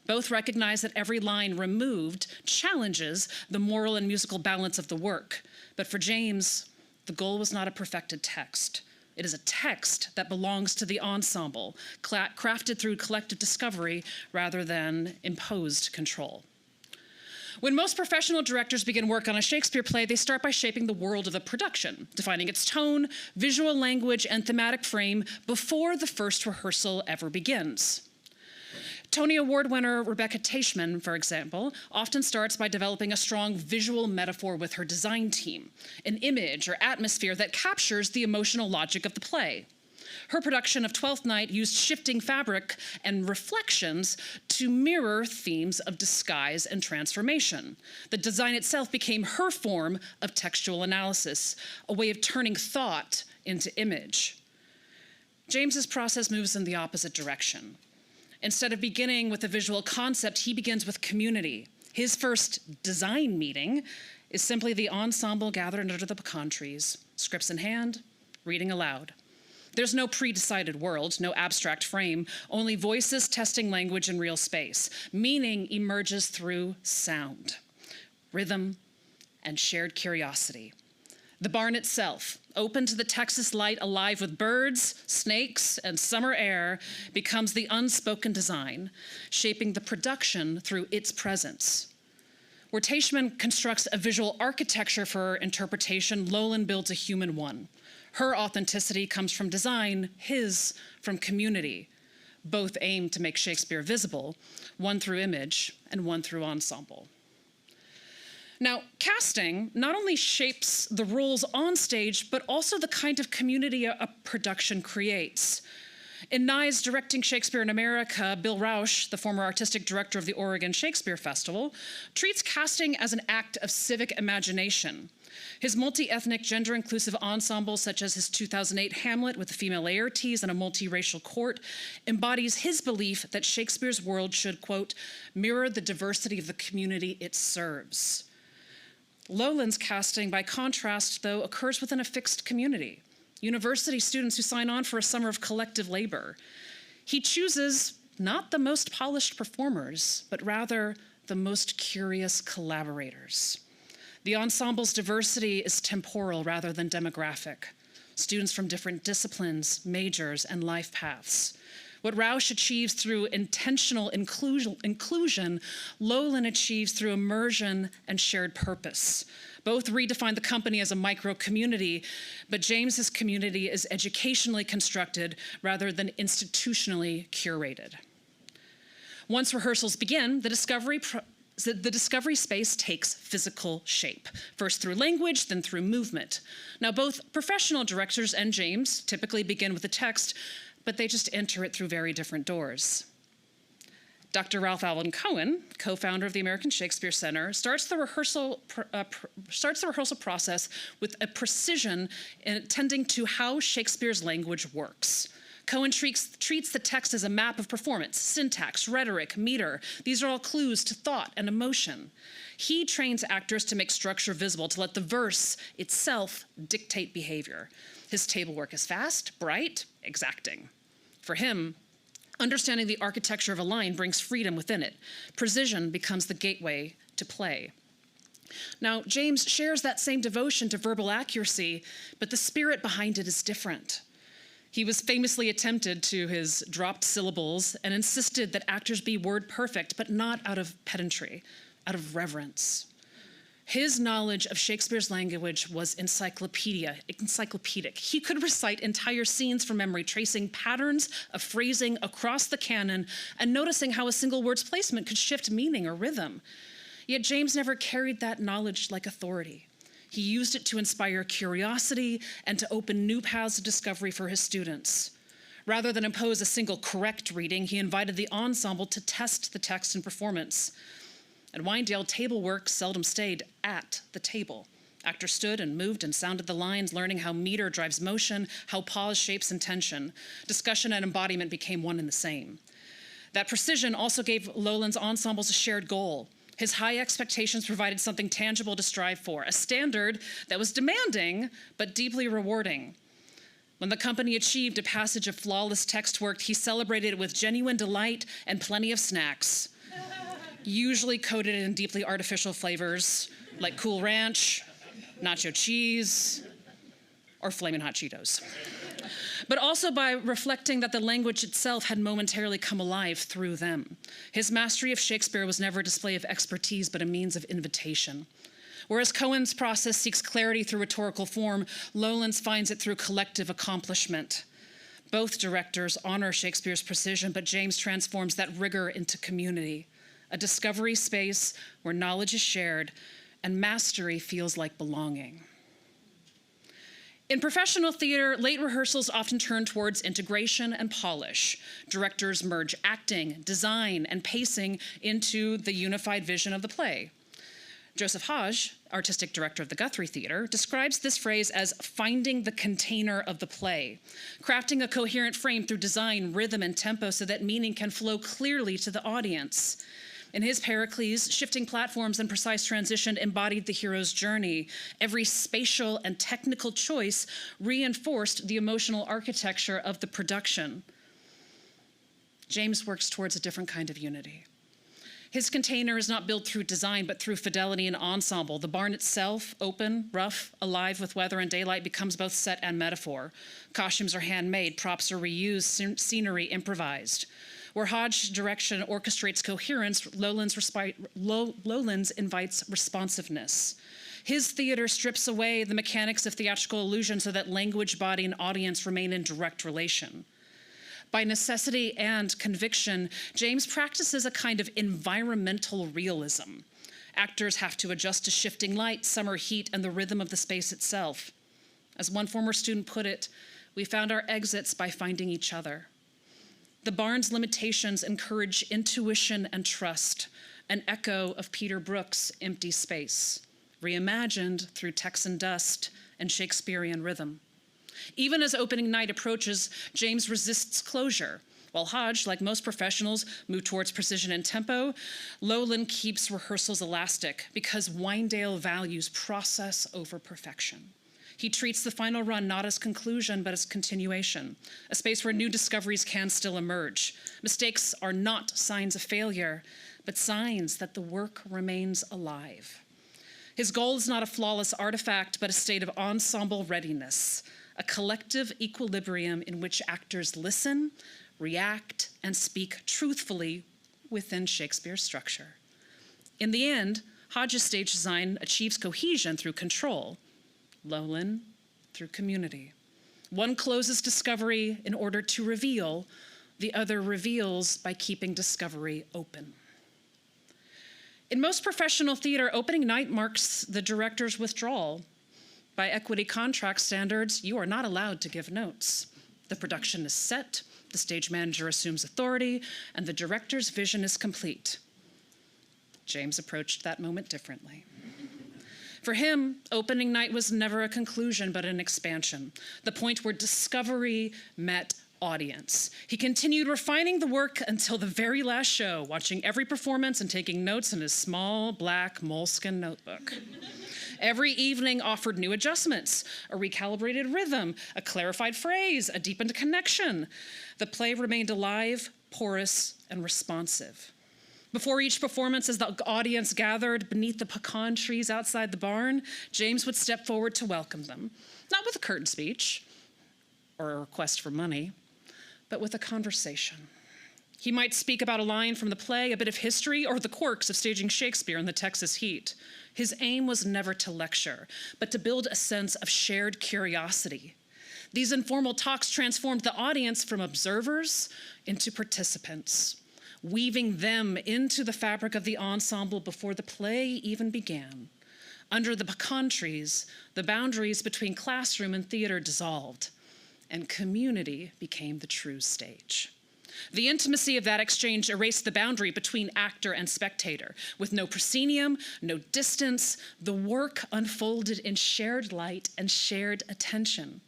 Both recognize that every line removed challenges the moral and musical balance of the work. But for James, the goal was not a perfected text. It is a text that belongs to the ensemble, crafted through collective discovery rather than imposed control. When most professional directors begin work on a Shakespeare play, they start by shaping the world of the production, defining its tone, visual language, and thematic frame before the first rehearsal ever begins. Tony Award winner Rebecca Teichman, for example, often starts by developing a strong visual metaphor with her design team, an image or atmosphere that captures the emotional logic of the play. Her production of Twelfth Night used shifting fabric and reflections to mirror themes of disguise and transformation. The design itself became her form of textual analysis, a way of turning thought into image. James's process moves in the opposite direction. Instead of beginning with a visual concept, he begins with community. His first design meeting is simply the ensemble gathered under the pecan trees, scripts in hand, reading aloud. There's no pre-decided world, no abstract frame, only voices testing language in real space. Meaning emerges through sound, rhythm, and shared curiosity. The barn itself, open to the Texas light, alive with birds, snakes, and summer air, becomes the unspoken design, shaping the production through its presence. Where Teichman constructs a visual architecture for interpretation, Loehlin builds a human one. Her authenticity comes from design, his from community. Both aim to make Shakespeare visible, one through image and one through ensemble. Now, casting not only shapes the roles on stage, but also the kind of community a production creates. In Nye's Directing Shakespeare in America, Bill Rausch, the former artistic director of the Oregon Shakespeare Festival, treats casting as an act of civic imagination. His multi-ethnic, gender-inclusive ensemble, such as his 2008 Hamlet with the female Laertes and a multiracial court, embodies his belief that Shakespeare's world should, quote, mirror the diversity of the community it serves. Loehlin's casting, by contrast, though, occurs within a fixed community. University students who sign on for a summer of collective labor. He chooses not the most polished performers, but rather the most curious collaborators. The ensemble's diversity is temporal rather than demographic. Students from different disciplines, majors, and life paths. What Rausch achieves through intentional inclusion, Loehlin achieves through immersion and shared purpose. Both redefine the company as a micro-community, but James's community is educationally constructed rather than institutionally curated. Once rehearsals begin, the discovery space takes physical shape, first through language, then through movement. Now, both professional directors and James typically begin with the text, but they just enter it through very different doors. Dr. Ralph Allen Cohen, co-founder of the American Shakespeare Center, starts the rehearsal process with a precision in tending to how Shakespeare's language works. Cohen treats the text as a map of performance, syntax, rhetoric, meter. These are all clues to thought and emotion. He trains actors to make structure visible, to let the verse itself dictate behavior. His table work is fast, bright, exacting. For him, understanding the architecture of a line brings freedom within it. Precision becomes the gateway to play. Now, James shares that same devotion to verbal accuracy, but the spirit behind it is different. He was famously attentive to his dropped syllables and insisted that actors be word perfect, but not out of pedantry, out of reverence. His knowledge of Shakespeare's language was encyclopedic. He could recite entire scenes from memory, tracing patterns of phrasing across the canon and noticing how a single word's placement could shift meaning or rhythm. Yet James never carried that knowledge like authority. He used it to inspire curiosity and to open new paths of discovery for his students. Rather than impose a single correct reading, he invited the ensemble to test the text and performance. At Wyandotte, table work seldom stayed at the table. Actors stood and moved and sounded the lines, learning how meter drives motion, how pause shapes intention. Discussion and embodiment became one and the same. That precision also gave Loehlin's ensembles a shared goal, His high expectations provided something tangible to strive for, a standard that was demanding but deeply rewarding. When the company achieved a passage of flawless text work, he celebrated it with genuine delight and plenty of snacks, usually coated in deeply artificial flavors like Cool Ranch, nacho cheese, or Flamin' Hot Cheetos. But also by reflecting that the language itself had momentarily come alive through them. His mastery of Shakespeare was never a display of expertise, but a means of invitation. Whereas Cohen's process seeks clarity through rhetorical form, Loehlin's finds it through collective accomplishment. Both directors honor Shakespeare's precision, but James transforms that rigor into community, a discovery space where knowledge is shared and mastery feels like belonging. In professional theater, late rehearsals often turn towards integration and polish. Directors merge acting, design, and pacing into the unified vision of the play. Joseph Hodge, artistic director of the Guthrie Theater, describes this phrase as finding the container of the play, crafting a coherent frame through design, rhythm, and tempo so that meaning can flow clearly to the audience. In his Pericles, shifting platforms and precise transition embodied the hero's journey. Every spatial and technical choice reinforced the emotional architecture of the production. James works towards a different kind of unity. His container is not built through design, but through fidelity and ensemble. The barn itself, open, rough, alive with weather and daylight, becomes both set and metaphor. Costumes are handmade, props are reused, scenery improvised. Where Hodge's direction orchestrates coherence, Loehlin's invites responsiveness. His theater strips away the mechanics of theatrical illusion so that language, body, and audience remain in direct relation. By necessity and conviction, James practices a kind of environmental realism. Actors have to adjust to shifting light, summer heat, and the rhythm of the space itself. As one former student put it, we found our exits by finding each other. The barn's limitations encourage intuition and trust, an echo of Peter Brook's Empty Space, reimagined through Texan dust and Shakespearean rhythm. Even as opening night approaches, James resists closure. While Hodge, like most professionals, move towards precision and tempo, Loehlin keeps rehearsals elastic because Windale values process over perfection. He treats the final run not as conclusion, but as continuation, a space where new discoveries can still emerge. Mistakes are not signs of failure, but signs that the work remains alive. His goal is not a flawless artifact, but a state of ensemble readiness, a collective equilibrium in which actors listen, react, and speak truthfully within Shakespeare's structure. In the end, Hodge's stage design achieves cohesion through control, Loehlin through community. One closes discovery in order to reveal, the other reveals by keeping discovery open. In most professional theater, opening night marks the director's withdrawal. By equity contract standards, you are not allowed to give notes. The production is set, the stage manager assumes authority, and the director's vision is complete. James approached that moment differently. For him, opening night was never a conclusion, but an expansion, the point where discovery met audience. He continued refining the work until the very last show, watching every performance and taking notes in his small black moleskin notebook. Every evening offered new adjustments, a recalibrated rhythm, a clarified phrase, a deepened connection. The play remained alive, porous, and responsive. Before each performance, as the audience gathered beneath the pecan trees outside the barn, James would step forward to welcome them, not with a curtain speech or a request for money, but with a conversation. He might speak about a line from the play, a bit of history, or the quirks of staging Shakespeare in the Texas heat. His aim was never to lecture, but to build a sense of shared curiosity. These informal talks transformed the audience from observers into participants, weaving them into the fabric of the ensemble before the play even began. Under the pecan trees, the boundaries between classroom and theater dissolved, and community became the true stage. The intimacy of that exchange erased the boundary between actor and spectator. With no proscenium, no distance, the work unfolded in shared light and shared attention.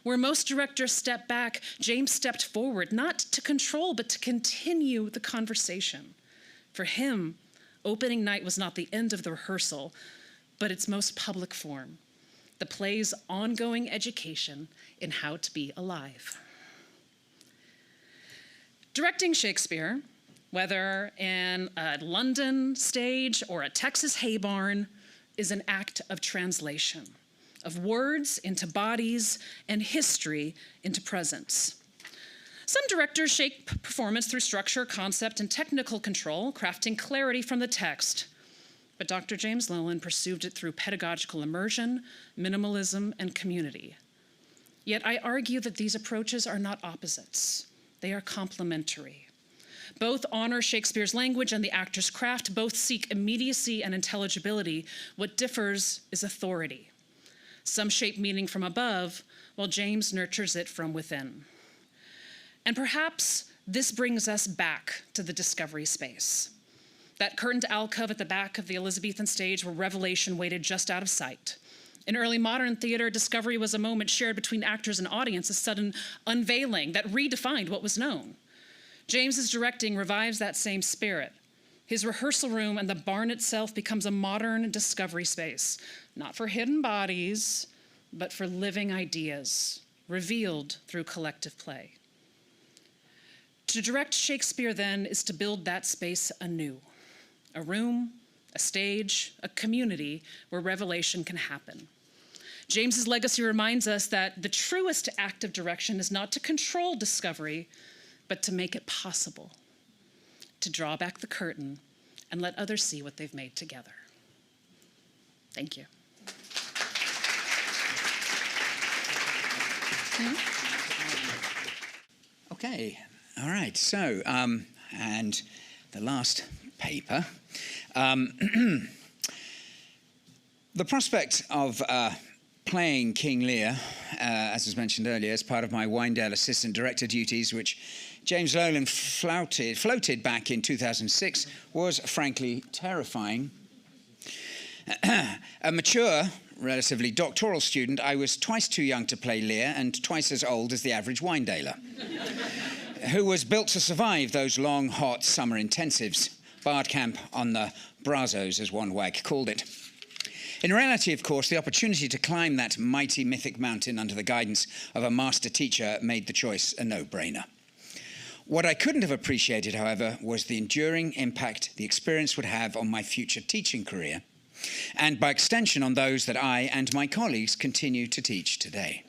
Where most directors stepped back, James stepped forward, not to control, but to continue the conversation. For him, Opening night was not the end of the rehearsal, but its most public form, the play's ongoing education in how to be alive. Directing Shakespeare, whether in a London stage or a Texas hay barn, is an act of translation, of words into bodies and history into presence. Some directors shape performance through structure, concept, and technical control, crafting clarity from the text. But Dr. James Loehlin pursued it through pedagogical immersion, minimalism, and community. Yet I argue that these approaches are not opposites. They are complementary. Both honor Shakespeare's language and the actor's craft. Both seek immediacy and intelligibility. What differs is authority. Some shape meaning from above, while James nurtures it from within. And perhaps this brings us back to the discovery space. That curtained alcove at the back of the Elizabethan stage where revelation waited just out of sight. In early modern theater, discovery was a moment shared between actors and audience, a sudden unveiling that redefined what was known. James's directing revives that same spirit. His rehearsal room and the barn itself becomes a modern discovery space, not for hidden bodies, but for living ideas, revealed through collective play. To direct Shakespeare, then, is to build that space anew. A room, a stage, a community where revelation can happen. James's legacy reminds us that the truest act of direction is not to control discovery, but to make it possible, to draw back the curtain and let others see what they've made together. Thank you. Okay, all right, so, and the last paper. The prospect of playing King Lear, as was mentioned earlier, as part of my Wynedale assistant director duties, which James Loehlin floated back in 2006, was frankly terrifying. A mature, relatively doctoral student, I was twice too young to play Lear and twice as old as the average Wynedale, who was built to survive those long, hot summer intensives. Bard camp on the Brazos, as one wag called it. In reality, of course, the opportunity to climb that mighty mythic mountain under the guidance of a master teacher made the choice a no-brainer. What I couldn't have appreciated, however, was the enduring impact the experience would have on my future teaching career, and by extension on those that I and my colleagues continue to teach today.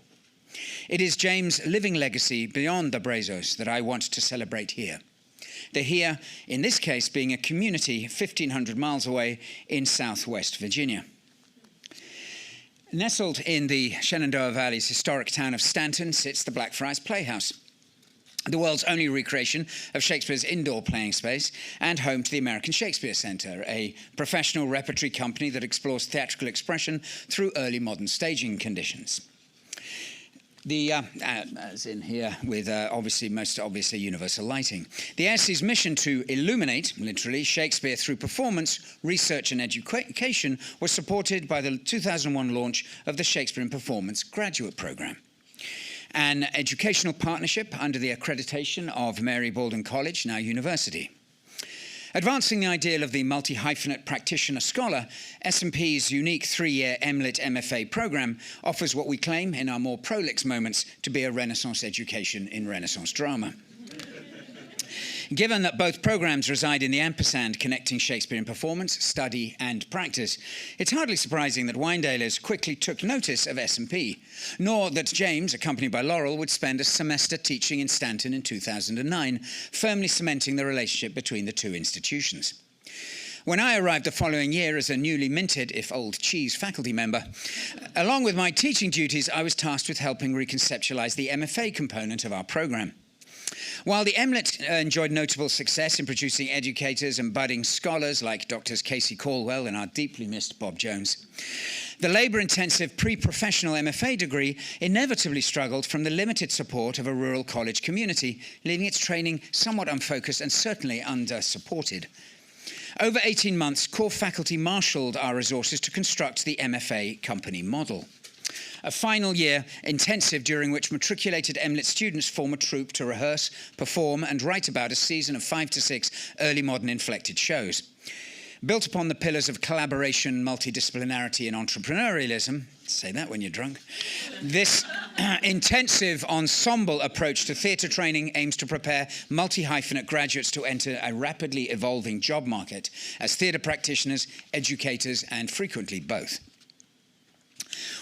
It is James' living legacy beyond the Brazos that I want to celebrate here. The here, in this case, being a community 1,500 miles away in southwest Virginia. Nestled in the Shenandoah Valley's historic town of Stanton sits the Blackfriars Playhouse, the world's only recreation of Shakespeare's indoor playing space and home to the American Shakespeare Center, a professional repertory company that explores theatrical expression through early modern staging conditions. As in here with most obviously universal lighting. The ASC's mission to illuminate, literally, Shakespeare through performance, research and education was supported by the 2001 launch of the Shakespeare in Performance Graduate Program, an educational partnership under the accreditation of Mary Baldwin College, now university. Advancing the ideal of the multi-hyphenate practitioner scholar, S&P's unique 3-year MLit MFA program offers what we claim in our more prolix moments to be a Renaissance education in Renaissance drama. Given that both programs reside in the ampersand connecting Shakespeare in performance, study, and practice, it's hardly surprising that Wynedalers quickly took notice of S&P, nor that James, accompanied by Laurel, would spend a semester teaching in Stanton in 2009, firmly cementing the relationship between the two institutions. When I arrived the following year as a newly minted, if old cheese, faculty member, along with my teaching duties, I was tasked with helping reconceptualize the MFA component of our program. While the MLit enjoyed notable success in producing educators and budding scholars like Drs. Casey Caldwell and our deeply missed Bob Jones, the labour-intensive pre-professional MFA degree inevitably struggled from the limited support of a rural college community, leaving its training somewhat unfocused and certainly under-supported. Over 18 months, core faculty marshalled our resources to construct the MFA company model. A final year intensive during which matriculated MLit students form a troupe to rehearse, perform, and write about a season of 5 to 6 early modern inflected shows. Built upon the pillars of collaboration, multidisciplinarity, and entrepreneurialism, say that when you're drunk, this intensive ensemble approach to theatre training aims to prepare multi-hyphenate graduates to enter a rapidly evolving job market as theatre practitioners, educators, and frequently both.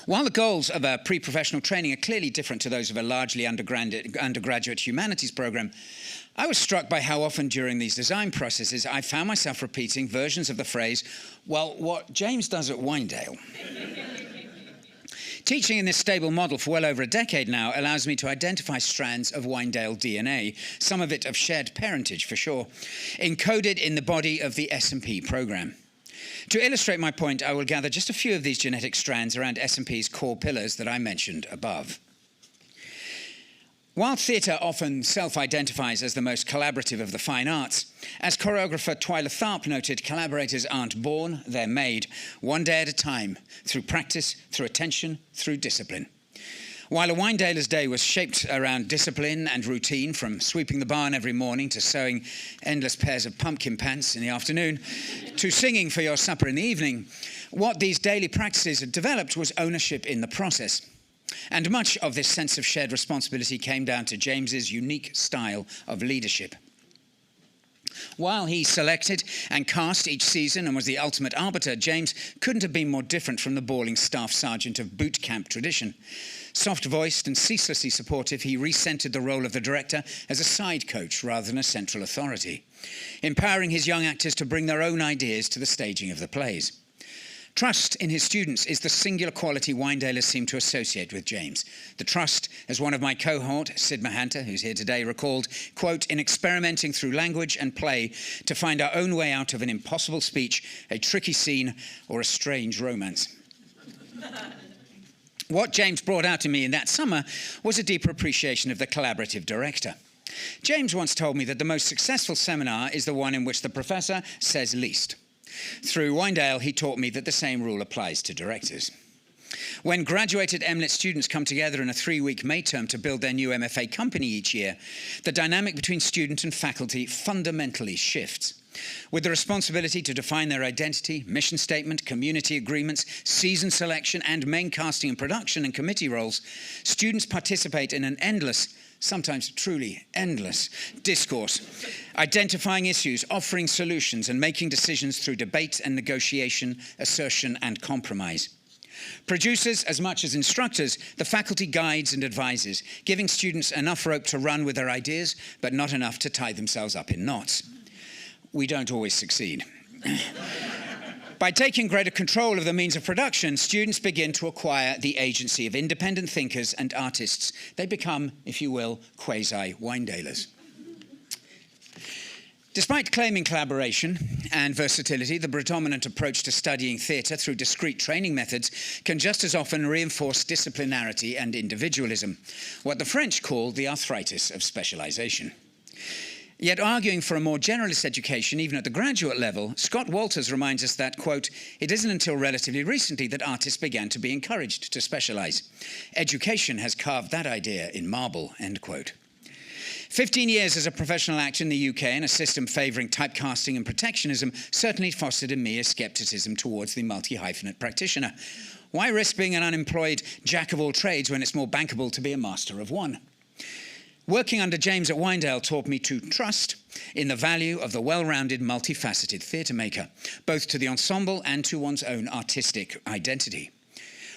While the goals of a pre-professional training are clearly different to those of a largely undergraduate humanities program, I was struck by how often during these design processes I found myself repeating versions of the phrase, well, what James does at Wynedale. Teaching in this stable model for well over a decade now allows me to identify strands of Wynedale DNA, some of it of shared parentage for sure, encoded in the body of the S&P program. To illustrate my point, I will gather just a few of these genetic strands around S&P's core pillars that I mentioned above. While theatre often self-identifies as the most collaborative of the fine arts, as choreographer Twyla Tharp noted, collaborators aren't born, they're made, one day at a time, through practice, through attention, through discipline. While a Wynedale's day was shaped around discipline and routine, from sweeping the barn every morning to sewing endless pairs of pumpkin pants in the afternoon, to singing for your supper in the evening, what these daily practices had developed was ownership in the process. And much of this sense of shared responsibility came down to James's unique style of leadership. While he selected and cast each season and was the ultimate arbiter, James couldn't have been more different from the bawling staff sergeant of boot camp tradition. Soft-voiced and ceaselessly supportive, he recentered the role of the director as a side coach rather than a central authority, empowering his young actors to bring their own ideas to the staging of the plays. Trust in his students is the singular quality Wynedalers seem to associate with James. The trust, as one of my cohort, Sid Mahanta, who's here today, recalled, quote, in experimenting through language and play to find our own way out of an impossible speech, a tricky scene, or a strange romance. What James brought out in me in that summer was a deeper appreciation of the collaborative director. James once told me that the most successful seminar is the one in which the professor says least. Through Wynedale, he taught me that the same rule applies to directors. When graduated MLIT students come together in a 3-week May term to build their new MFA company each year, the dynamic between student and faculty fundamentally shifts. With the responsibility to define their identity, mission statement, community agreements, season selection, and main casting and production and committee roles, students participate in an endless, sometimes truly endless, discourse, identifying issues, offering solutions, and making decisions through debate and negotiation, assertion, and compromise. Producers, as much as instructors, the faculty guides and advises, giving students enough rope to run with their ideas, but not enough to tie themselves up in knots. We don't always succeed. By taking greater control of the means of production, students begin to acquire the agency of independent thinkers and artists. They become, if you will, quasi-Wynedalers. Despite claiming collaboration and versatility, the predominant approach to studying theatre through discrete training methods can just as often reinforce disciplinarity and individualism, what the French call the arthritis of specialization. Yet arguing for a more generalist education, even at the graduate level, Scott Walters reminds us that, quote, it isn't until relatively recently that artists began to be encouraged to specialize. Education has carved that idea in marble, end quote. 15 years as a professional actor in the UK and a system favouring typecasting and protectionism certainly fostered in me a scepticism towards the multi-hyphenate practitioner. Why risk being an unemployed jack of all trades when it's more bankable to be a master of one? Working under James at Wynedale taught me to trust in the value of the well-rounded, multifaceted theatre maker, both to the ensemble and to one's own artistic identity.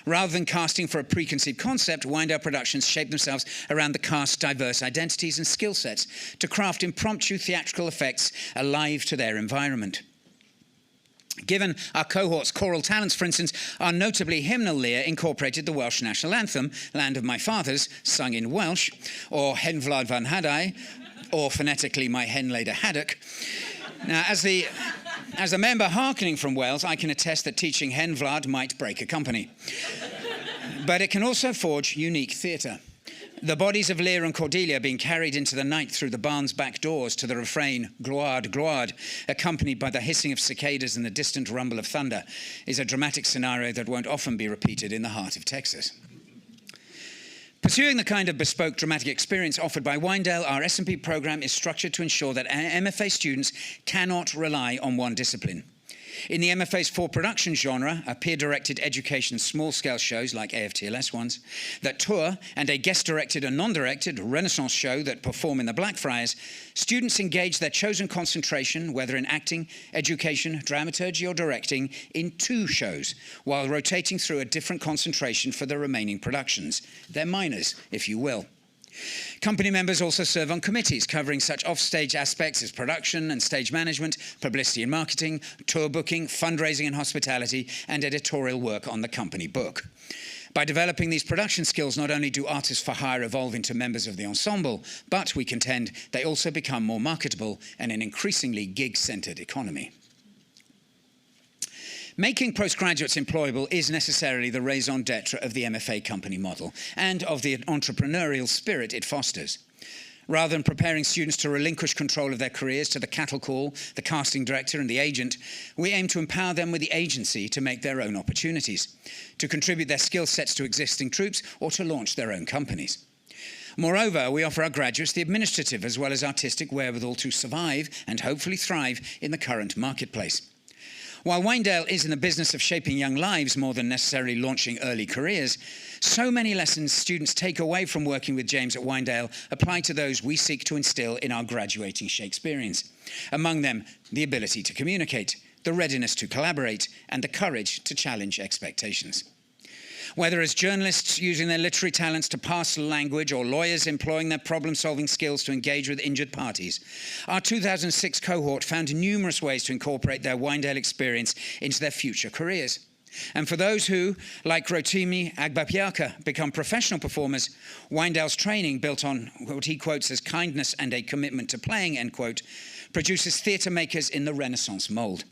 Rather than casting for a preconceived concept, Wynedale productions shape themselves around the cast's diverse identities and skill sets to craft impromptu theatrical effects alive to their environment. Given our cohort's choral talents, for instance, our notably hymnal Lear incorporated the Welsh national anthem, Land of My Fathers, sung in Welsh, or Hen Vlad van Hadai, or phonetically My Hen laid a haddock. Now, as a member hearkening from Wales, I can attest that teaching Hen Vlad might break a company. But it can also forge unique theatre. The bodies of Lear and Cordelia being carried into the night through the barn's back doors to the refrain, gloire, gloire, accompanied by the hissing of cicadas and the distant rumble of thunder, is a dramatic scenario that won't often be repeated in the heart of Texas. Pursuing the kind of bespoke dramatic experience offered by Wynedale, our S&P program is structured to ensure that MFA students cannot rely on one discipline. In the MFA's for-production genre, a peer-directed education small-scale shows like AFTLS ones that tour, and a guest-directed and non-directed Renaissance show that perform in the Blackfriars, students engage their chosen concentration, whether in acting, education, dramaturgy, or directing, in 2 shows, while rotating through a different concentration for the remaining productions. They're minors, if you will. Company members also serve on committees covering such offstage aspects as production and stage management, publicity and marketing, tour booking, fundraising and hospitality, and editorial work on the company book. By developing these production skills, not only do artists for hire evolve into members of the ensemble, but we contend they also become more marketable in an increasingly gig-centered economy. Making postgraduates employable is necessarily the raison d'etre of the MFA company model and of the entrepreneurial spirit it fosters. Rather than preparing students to relinquish control of their careers to the cattle call, the casting director, and the agent, we aim to empower them with the agency to make their own opportunities, to contribute their skill sets to existing troupes, or to launch their own companies. Moreover, we offer our graduates the administrative as well as artistic wherewithal to survive and hopefully thrive in the current marketplace. While Wynedale is in the business of shaping young lives more than necessarily launching early careers, so many lessons students take away from working with James at Wynedale apply to those we seek to instill in our graduating Shakespeareans. Among them, the ability to communicate, the readiness to collaborate, and the courage to challenge expectations. Whether as journalists using their literary talents to parcel language or lawyers employing their problem-solving skills to engage with injured parties, our 2006 cohort found numerous ways to incorporate their Wynedale experience into their future careers. And for those who, like Rotimi Agbapiaka, become professional performers, Wynedale's training, built on what he quotes as kindness and a commitment to playing, end quote, produces theatre makers in the Renaissance mould.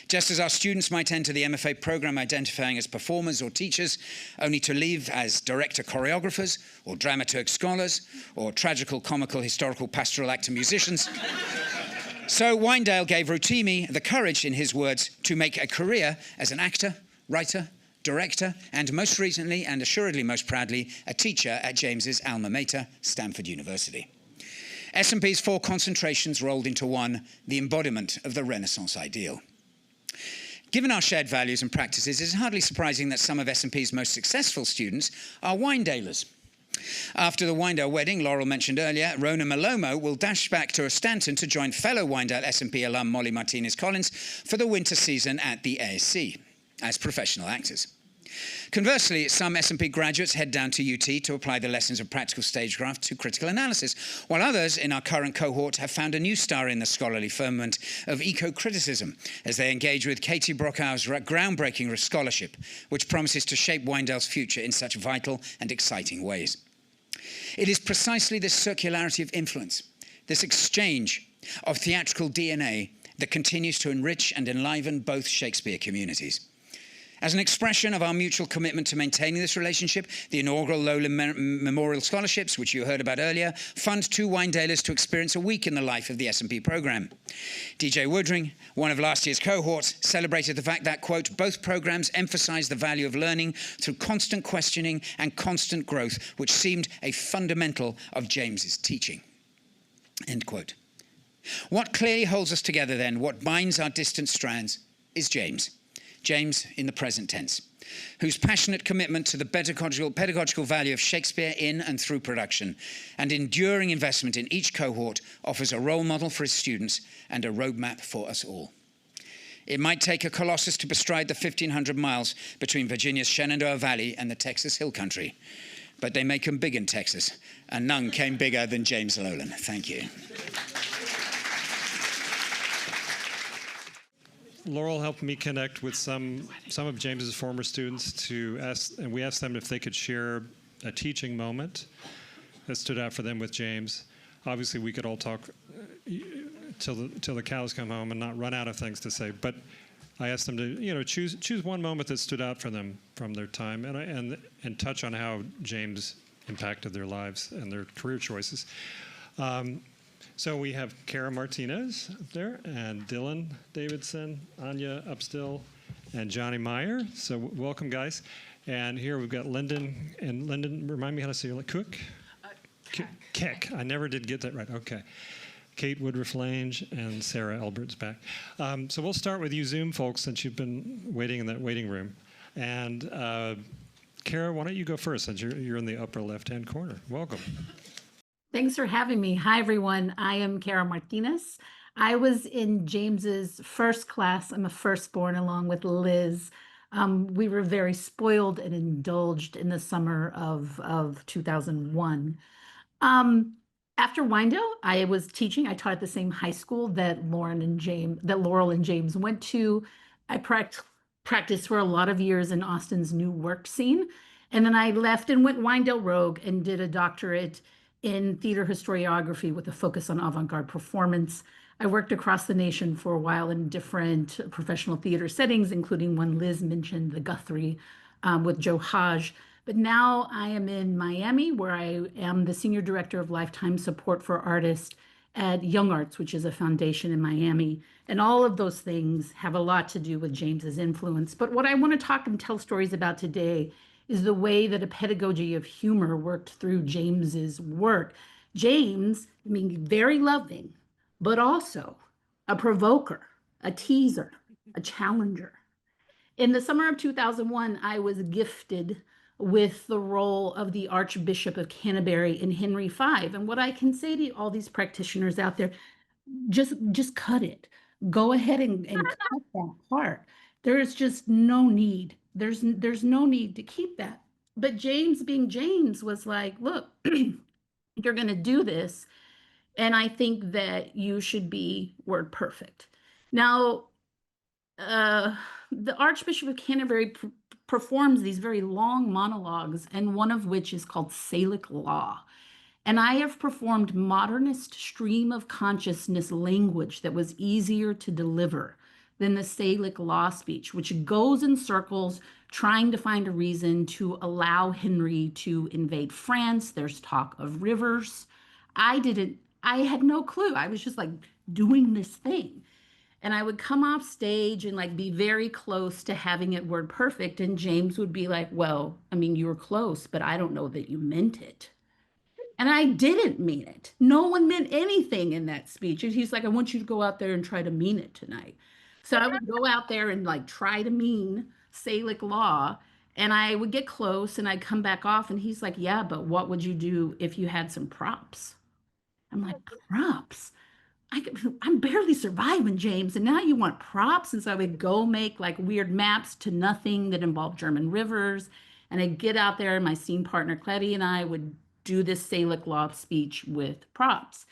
Just as our students might enter the MFA program identifying as performers or teachers, only to leave as director choreographers, or dramaturg scholars, or tragical, comical, historical, pastoral actor musicians, so Wynedale gave Rotimi the courage, in his words, to make a career as an actor, writer, director, and most recently, and assuredly most proudly, a teacher at James's alma mater, Stanford University. S&P's 4 concentrations rolled into one, the embodiment of the Renaissance ideal. Given our shared values and practices, it is hardly surprising that some of S&P's most successful students are Wynedalers. After the Wynedale wedding Laurel mentioned earlier, Rona Malomo will dash back to Stanton to join fellow Wynedale S&P alum Molly Martinez-Collins for the winter season at the ASC as professional actors. Conversely, some S&P graduates head down to UT to apply the lessons of practical stagecraft to critical analysis, while others in our current cohort have found a new star in the scholarly firmament of eco-criticism as they engage with Katie Brockau's groundbreaking scholarship, which promises to shape Wynedale's future in such vital and exciting ways. It is precisely this circularity of influence, this exchange of theatrical DNA, that continues to enrich and enliven both Shakespeare communities. As an expression of our mutual commitment to maintaining this relationship, the inaugural Loehlin Memorial Scholarships, which you heard about earlier, fund 2 Wynedalers to experience a week in the life of the S&P program. DJ Woodring, one of last year's cohorts, celebrated the fact that, quote, both programs emphasize the value of learning through constant questioning and constant growth, which seemed a fundamental of James's teaching, end quote. What clearly holds us together then, what binds our distant strands, is James in the present tense, whose passionate commitment to the pedagogical value of Shakespeare in and through production and enduring investment in each cohort offers a role model for his students and a roadmap for us all. It might take a colossus to bestride the 1,500 miles between Virginia's Shenandoah Valley and the Texas Hill Country, but they make them big in Texas, and none came bigger than James Loehlin. Thank you. Laurel helped me connect with some of James's former students and we asked them if they could share a teaching moment that stood out for them with James. Obviously, we could all talk till the cows come home and not run out of things to say, but I asked them to choose one moment that stood out for them from their time and touch on how James impacted their lives and their career choices. So we have Kara Martinez up there, and Dylan Davidson, Anya Upstill, and Johnny Meyer. So welcome, guys. And here we've got Lyndon. And Lyndon, remind me how to say it. Cook? Keck. I never did get that right. Okay. Kate Woodruff-Lange, and Sarah Albert's back. So we'll start with you Zoom folks, since you've been waiting in that waiting room. And Kara, why don't you go first, since you're in the upper left-hand corner. Welcome. Thanks for having me. Hi, everyone. I am Kara Martinez. I was in James's first class. I'm a firstborn along with Liz. We were very spoiled and indulged in the summer of 2001. After Wyandotte, I was teaching. I taught at the same high school that Laurel and James went to. I practiced for a lot of years in Austin's new work scene. And then I left and went Wyandotte Rogue and did a doctorate in theater historiography with a focus on avant-garde performance. I worked across the nation for a while in different professional theater settings, including one Liz mentioned, the Guthrie, with Joe Hodge. But now I am in Miami, where I am the Senior Director of Lifetime Support for Artists at Young Arts, which is a foundation in Miami. And all of those things have a lot to do with James's influence. But what I want to talk and tell stories about today is the way that a pedagogy of humor worked through James's work. James, I mean, very loving, but also a provoker, a teaser, a challenger. In the summer of 2001, I was gifted with the role of the Archbishop of Canterbury in Henry V. And what I can say to all these practitioners out there, just cut it. Go ahead and cut that part. There is just no need. There's no need to keep that. But James, being James, was like, look, you're going to do this, and I think that you should be word perfect. Now, the Archbishop of Canterbury performs these very long monologues, and one of which is called Salic Law. And I have performed modernist stream of consciousness language that was easier to deliver than the Salic Law speech, which goes in circles trying to find a reason to allow Henry to invade France. There's talk of rivers. I had no clue. I was just like doing this thing. And I would come off stage and like be very close to having it word perfect. And James would be like, well, I mean, you were close, but I don't know that you meant it. And I didn't mean it. No one meant anything in that speech. And he's like, I want you to go out there and try to mean it tonight. So I would go out there and like try to mean Salic Law. And I would get close and I'd come back off. And he's like, yeah, but what would you do if you had some props? I'm like, props? I'm barely surviving, James, and now you want props? And so I would go make like weird maps to nothing that involved German rivers. And I'd get out there, and my scene partner, Cletty, and I would do this Salic Law speech with props.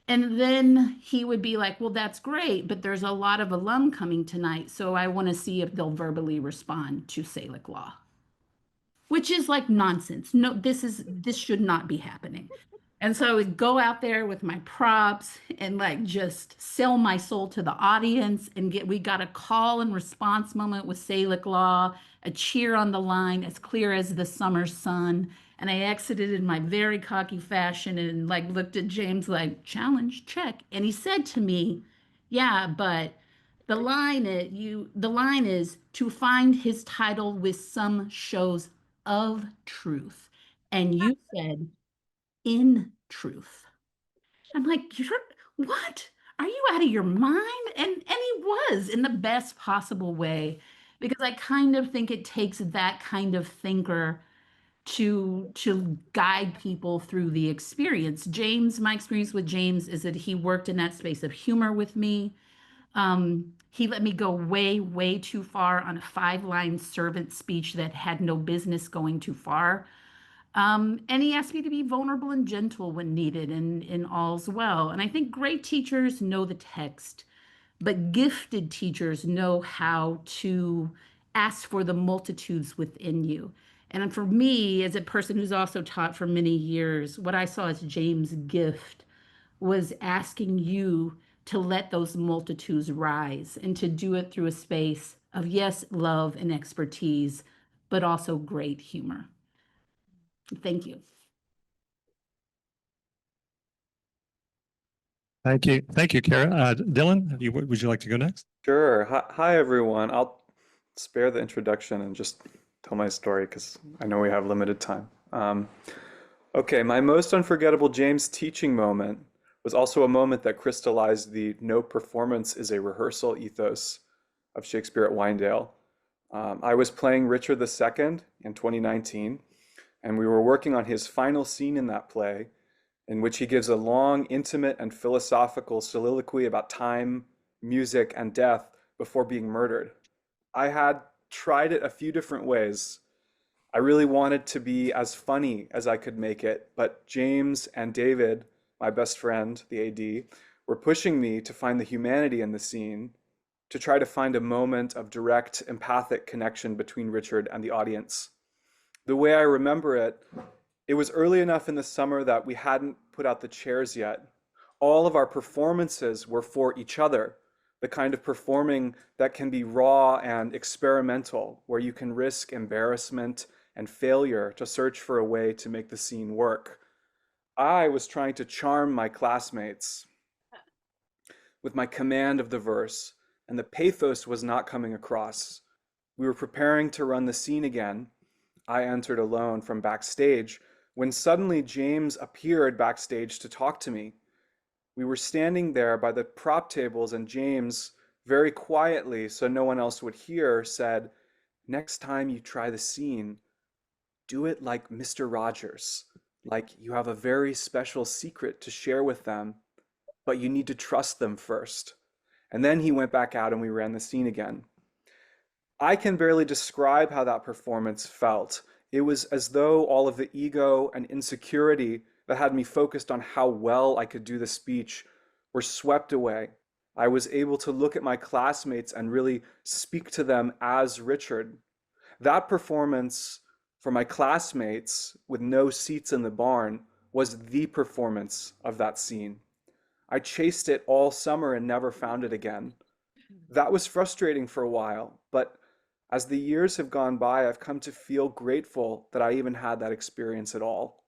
And then he would be like, well, that's great, but there's a lot of alum coming tonight, so I want to see if they'll verbally respond to Salic Law. Which is like nonsense. No, this should not be happening. And so I would go out there with my props and like just sell my soul to the audience and we got a call and response moment with Salic Law, a cheer on the line as clear as the summer sun. And I exited in my very cocky fashion and like looked at James like, challenge, check. And he said to me, yeah, but the line is to find his title with some shows of truth. And you said, in truth. I'm like, what? Are you out of your mind? And he was in the best possible way, because I kind of think it takes that kind of thinker to guide people through the experience. My experience with James is that he worked in that space of humor with me. He let me go way, way too far on a 5-line servant speech that had no business going too far. And he asked me to be vulnerable and gentle when needed, and in all's well. And I think great teachers know the text, but gifted teachers know how to ask for the multitudes within you. And for me, as a person who's also taught for many years, what I saw as James' gift was asking you to let those multitudes rise and to do it through a space of, yes, love and expertise, but also great humor. Thank you. Thank you, Kara. Dylan, would you like to go next? Sure. Hi, everyone. I'll spare the introduction and just tell my story because I know we have limited time. Okay, my most unforgettable James teaching moment was also a moment that crystallized the no performance is a rehearsal ethos of Shakespeare at Wyandotte. I was playing Richard II in 2019, and we were working on his final scene in that play, in which he gives a long, intimate, and philosophical soliloquy about time, music, and death before being murdered. I had tried it a few different ways. I really wanted to be as funny as I could make it, but James and David, my best friend, the AD, were pushing me to find the humanity in the scene, to try to find a moment of direct empathic connection between Richard and the audience. The way I remember it, it was early enough in the summer that we hadn't put out the chairs yet. All of our performances were for each other, the kind of performing that can be raw and experimental, where you can risk embarrassment and failure to search for a way to make the scene work. I was trying to charm my classmates with my command of the verse, and the pathos was not coming across. We were preparing to run the scene again. I entered alone from backstage when suddenly James appeared backstage to talk to me. We were standing there by the prop tables, and James, very quietly, so no one else would hear, said, "Next time you try the scene, do it like Mr. Rogers, like you have a very special secret to share with them, but you need to trust them first." And then he went back out and we ran the scene again. I can barely describe how that performance felt. It was as though all of the ego and insecurity that had me focused on how well I could do the speech were swept away. I was able to look at my classmates and really speak to them as Richard. That performance for my classmates with no seats in the barn was the performance of that scene. I chased it all summer and never found it again. That was frustrating for a while, but as the years have gone by, I've come to feel grateful that I even had that experience at all.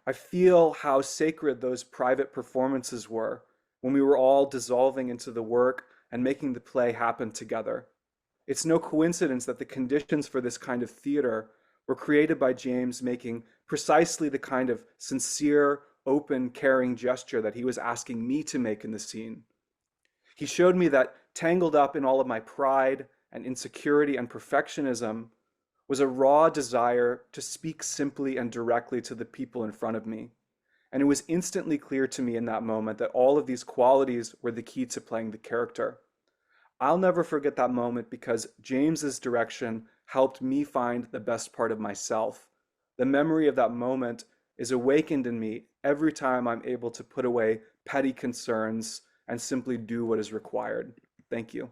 I feel how sacred those private performances were when we were all dissolving into the work and making the play happen together. It's no coincidence that the conditions for this kind of theater were created by James making precisely the kind of sincere, open, caring gesture that he was asking me to make in the scene. He showed me that tangled up in all of my pride and insecurity and perfectionism was a raw desire to speak simply and directly to the people in front of me. And it was instantly clear to me in that moment that all of these qualities were the key to playing the character. I'll never forget that moment because James's direction helped me find the best part of myself. The memory of that moment is awakened in me every time I'm able to put away petty concerns and simply do what is required. Thank you.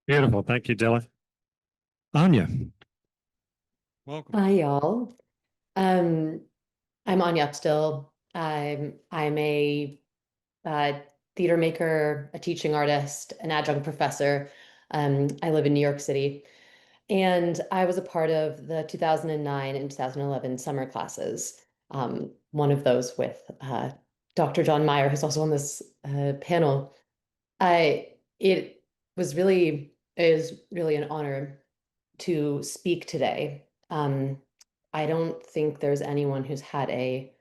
Beautiful. Thank you, Dylan. Anya. Welcome. Hi, y'all. I'm Anya Upstill. I'm a theater maker, a teaching artist, an adjunct professor. I live in New York City, and I was a part of the 2009 and 2011 summer classes. One of those with Dr. John Meyer, who's also on this panel. It was really is really an honor to speak today. I don't think there's anyone who's had a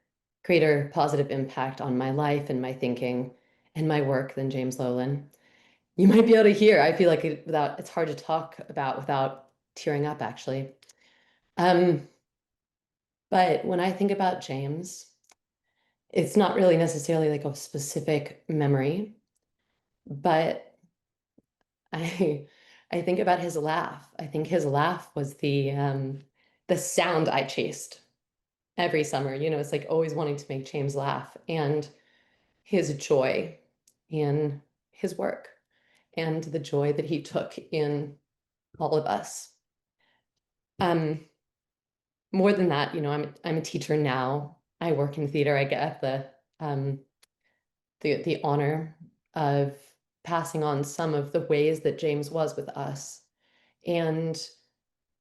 greater positive impact on my life and my thinking and my work than James Loehlin. You might be able to hear, I feel like it's hard to talk about without tearing up, actually. But when I think about James, it's not really necessarily like a specific memory, but I I think about his laugh. I think his laugh was the sound I chased every summer. You know, it's like always wanting to make James laugh, and his joy in his work and the joy that he took in all of us. More than that, you know, I'm a teacher now. I work in theater. I get the honor of passing on some of the ways that James was with us. And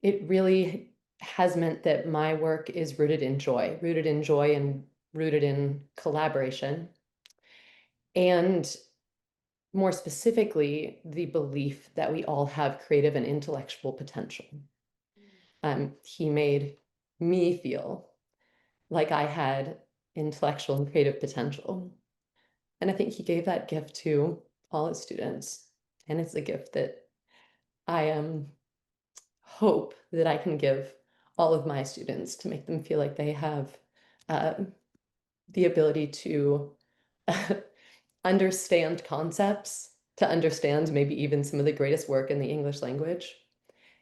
it really has meant that my work is rooted in joy and rooted in collaboration. And more specifically, the belief that we all have creative and intellectual potential. He made me feel like I had intellectual and creative potential. And I think he gave that gift to all his students. And it's a gift that I hope that I can give all of my students to make them feel like they have uh, the ability to understand concepts, to understand maybe even some of the greatest work in the English language,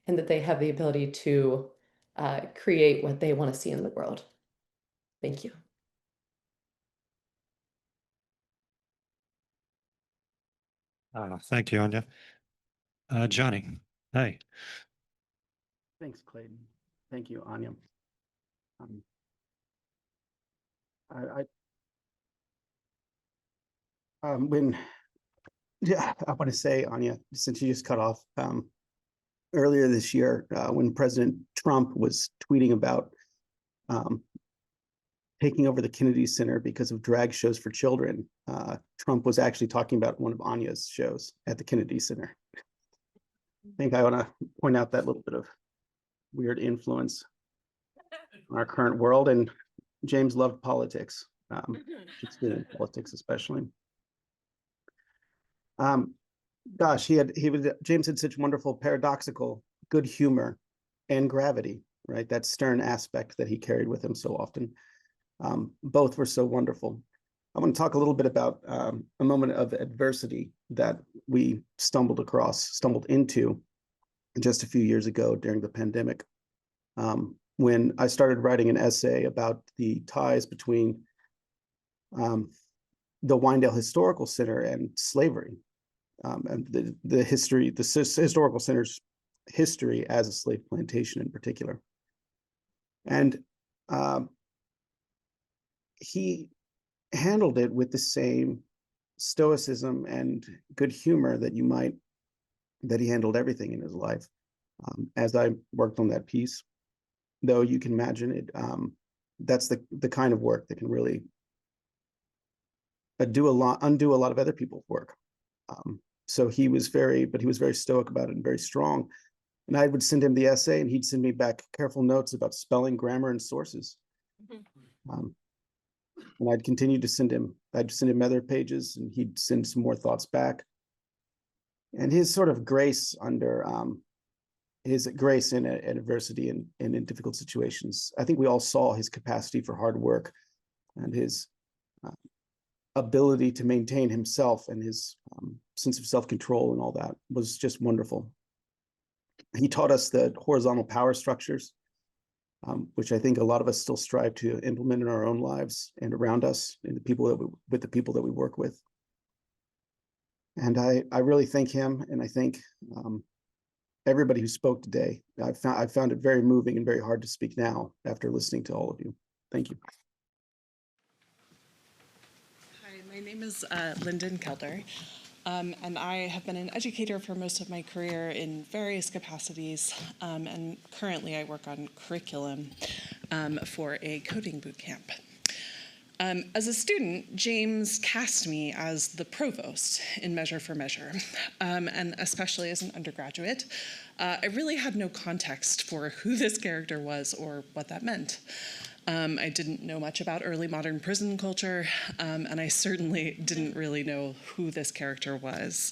and that they have the ability to create what they want to see in the world. Thank you. Thank you, Anya. Johnny, hey. Thanks, Clayton. Thank you, Anya. Um, when yeah, I want to say, Anya, since you just cut off earlier this year, when President Trump was tweeting about um, taking over the Kennedy Center because of drag shows for children, Trump was actually talking about one of Anya's shows at the Kennedy Center. I think I want to point out that little bit of weird influence on our current world. And James loved politics, politics especially. Gosh, James had such wonderful paradoxical good humor and gravity, right? That stern aspect that he carried with him so often. Both were so wonderful. I want to talk a little bit about a moment of adversity that we stumbled into just a few years ago during the pandemic, when I started writing an essay about the ties between the Wyandotte Historical Center and slavery, and the historical center's history as a slave plantation in particular. And he handled it with the same stoicism and good humor that he handled everything in his life. As I worked on that piece, though, you can imagine it, that's the kind of work that can really undo a lot of other people's work. So he was very stoic about it and very strong. And I would send him the essay, and he'd send me back careful notes about spelling, grammar, and sources. And I'd continue to send him other pages, and he'd send some more thoughts back. And his sort of grace in adversity and in difficult situations, I think we all saw his capacity for hard work and his ability to maintain himself, and his sense of self-control and all that was just wonderful. He taught us the horizontal power structures, which I think a lot of us still strive to implement in our own lives and around us, and with the people that we work with. And I really thank him, and I thank everybody who spoke today. I found it very moving and very hard to speak now after listening to all of you. Thank you. Hi, my name is Lyndon Kelder, and I have been an educator for most of my career in various capacities, and currently I work on curriculum for a coding boot camp. As a student, James cast me as the provost in Measure for Measure, and especially as an undergraduate, I really had no context for who this character was or what that meant. I didn't know much about early modern prison culture, and I certainly didn't really know who this character was.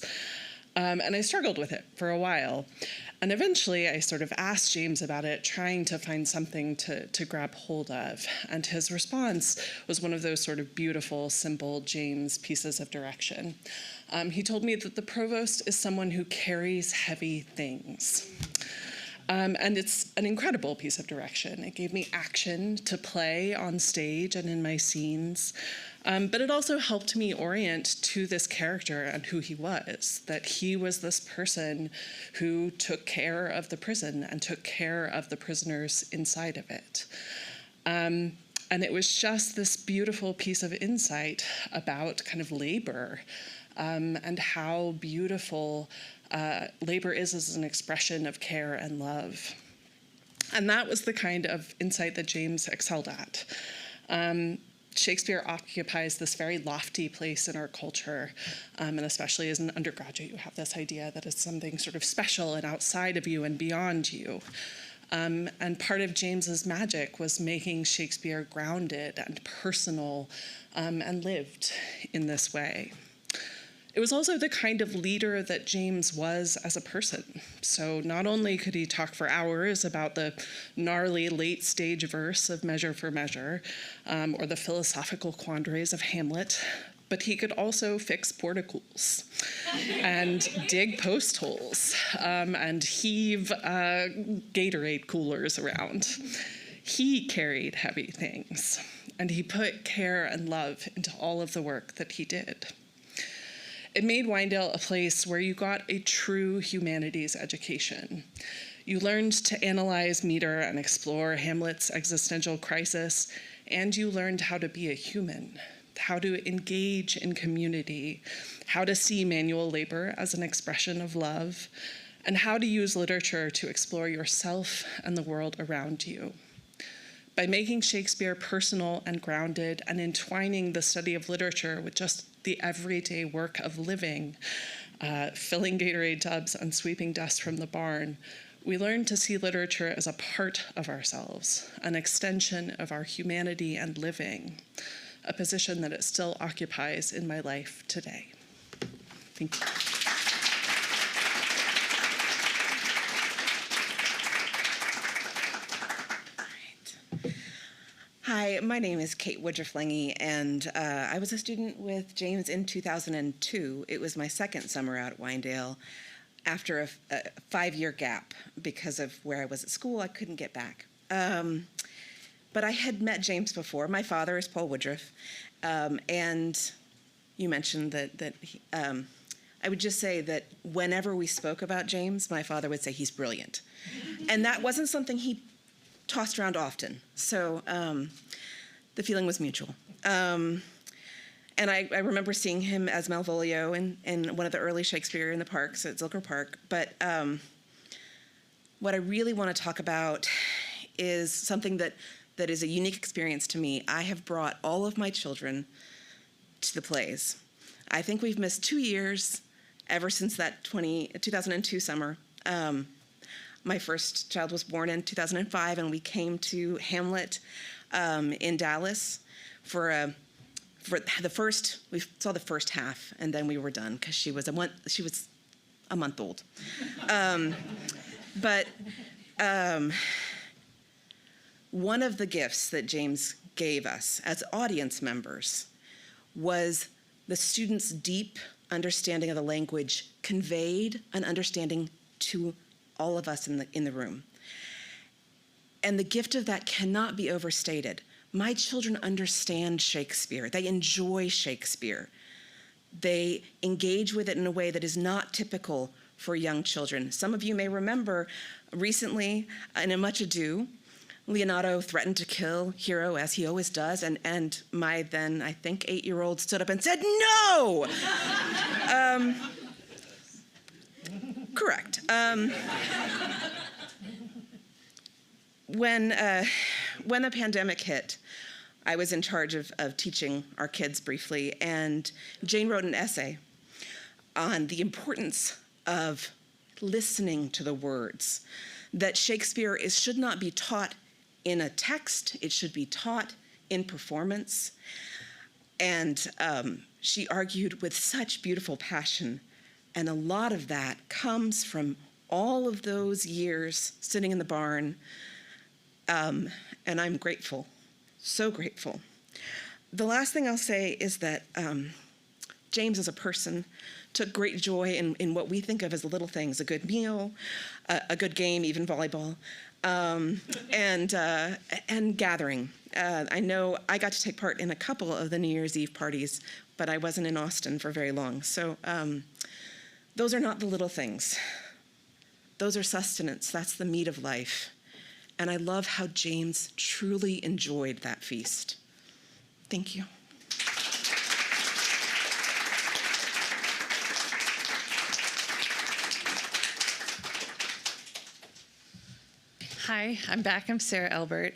And I struggled with it for a while. And eventually I sort of asked James about it, trying to find something to grab hold of. And his response was one of those sort of beautiful, simple James pieces of direction. He told me that the provost is someone who carries heavy things. And it's an incredible piece of direction. It gave me action to play on stage and in my scenes. But it also helped me orient to this character and who he was, that he was this person who took care of the prison and took care of the prisoners inside of it. And it was just this beautiful piece of insight about kind of labor, and how beautiful labor is as an expression of care and love. And that was the kind of insight that James excelled at. Shakespeare occupies this very lofty place in our culture, and especially as an undergraduate, you have this idea that it's something sort of special and outside of you and beyond you. And part of James's magic was making Shakespeare grounded and personal and lived in this way. It was also the kind of leader that James was as a person. So not only could he talk for hours about the gnarly late stage verse of Measure for Measure, or the philosophical quandaries of Hamlet, but he could also fix porticles and dig post holes and heave Gatorade coolers around. He carried heavy things, and he put care and love into all of the work that he did. It made Wyandotte a place where you got a true humanities education. You learned to analyze meter and explore Hamlet's existential crisis, and you learned how to be a human, how to engage in community, how to see manual labor as an expression of love, and how to use literature to explore yourself and the world around you. By making Shakespeare personal and grounded and entwining the study of literature with just the everyday work of living, filling Gatorade tubs and sweeping dust from the barn, we learn to see literature as a part of ourselves, an extension of our humanity and living, a position that it still occupies in my life today. Thank you. Hi, my name is Kate Woodruff-Lange, and I was a student with James in 2002. It was my second summer out at Wyandotte. After a 5-year gap because of where I was at school, I couldn't get back. But I had met James before. My father is Paul Woodruff, and you mentioned that he, I would just say that whenever we spoke about James, my father would say he's brilliant. And that wasn't something he tossed around often. So the feeling was mutual. And I remember seeing him as Malvolio in one of the early Shakespeare in the Parks at Zilker Park. But what I really want to talk about is something that is a unique experience to me. I have brought all of my children to the plays. I think we've missed 2 years ever since that 2002 summer. My first child was born in 2005, and we came to Hamlet in Dallas for the first. We saw the first half, and then we were done because she was a month old. But one of the gifts that James gave us as audience members was the students' deep understanding of the language conveyed an understanding to all of us in the room. And the gift of that cannot be overstated. My children understand Shakespeare. They enjoy Shakespeare. They engage with it in a way that is not typical for young children. Some of you may remember recently in A Much Ado, Leonardo threatened to kill Hero, as he always does, and my then, I think, 8-year-old stood up and said, "No!" Correct. When the pandemic hit, I was in charge of teaching our kids briefly, and Jane wrote an essay on the importance of listening to the words, that Shakespeare should not be taught in a text, it should be taught in performance. And she argued with such beautiful passion, and a lot of that comes from all of those years sitting in the barn, and I'm grateful, so grateful. The last thing I'll say is that James as a person took great joy in what we think of as the little things, a good meal, a good game, even volleyball, and gathering. I know I got to take part in a couple of the New Year's Eve parties, but I wasn't in Austin for very long. So those are not the little things. Those are sustenance. That's the meat of life. And I love how James truly enjoyed that feast. Thank you. Hi, I'm back. I'm Sarah Elbert.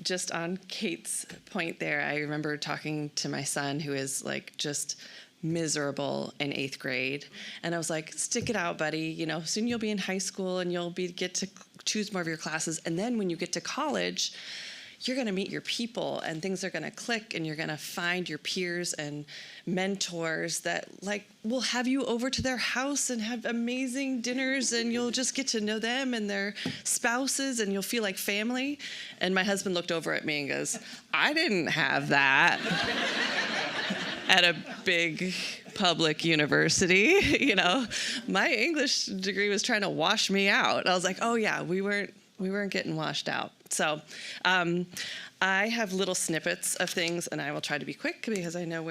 Just on Kate's point there, I remember talking to my son who is like just miserable in 8th grade. And I was like, stick it out, buddy. You know, soon you'll be in high school and you'll get choose more of your classes. And then when you get to college, you're going to meet your people and things are going to click and you're going to find your peers and mentors that like will have you over to their house and have amazing dinners and you'll just get to know them and their spouses and you'll feel like family. And my husband looked over at me and goes, I didn't have that at a big public university. You know, my English degree was trying to wash me out. I was like, oh yeah, we weren't getting washed out. So I have little snippets of things, and I will try to be quick because I know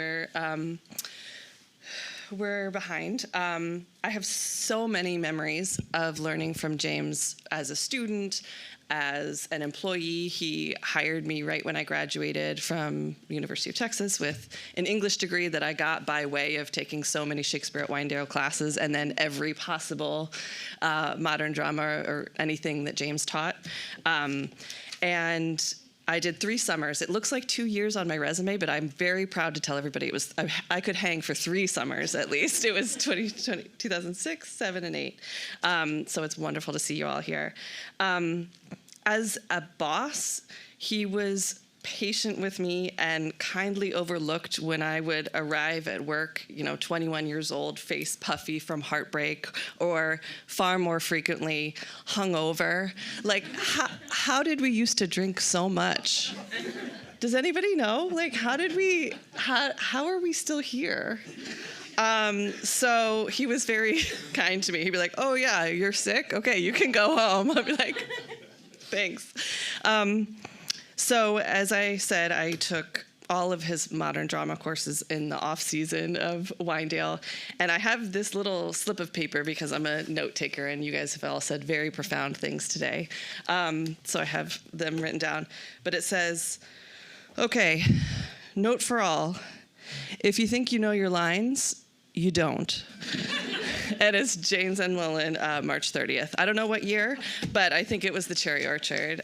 we're behind. I have so many memories of learning from James as a student, as an employee. He hired me right when I graduated from University of Texas with an English degree that I got by way of taking so many Shakespeare at Wyandotte classes and then every possible modern drama or anything that James taught. And I did 3 summers. It looks like 2 years on my resume, but I'm very proud to tell everybody it was. I could hang for 3 summers at least. It was 2006, 7, and 8. So it's wonderful to see you all here. As a boss, he was patient with me and kindly overlooked when I would arrive at work, 21 years old, face puffy from heartbreak, or far more frequently, hungover. Like, how did we used to drink so much? Does anybody know? Like, how are we still here? So he was very kind to me. He'd be like, oh yeah, you're sick? Okay, you can go home. I'd be like, thanks. So as I said, I took all of his modern drama courses in the off season of Wyandotte. And I have this little slip of paper because I'm a note taker and you guys have all said very profound things today. So I have them written down. But it says, okay, note for all. If you think you know your lines, you don't. And it's James and Loehlin, March 30th. I don't know what year, but I think it was the Cherry Orchard.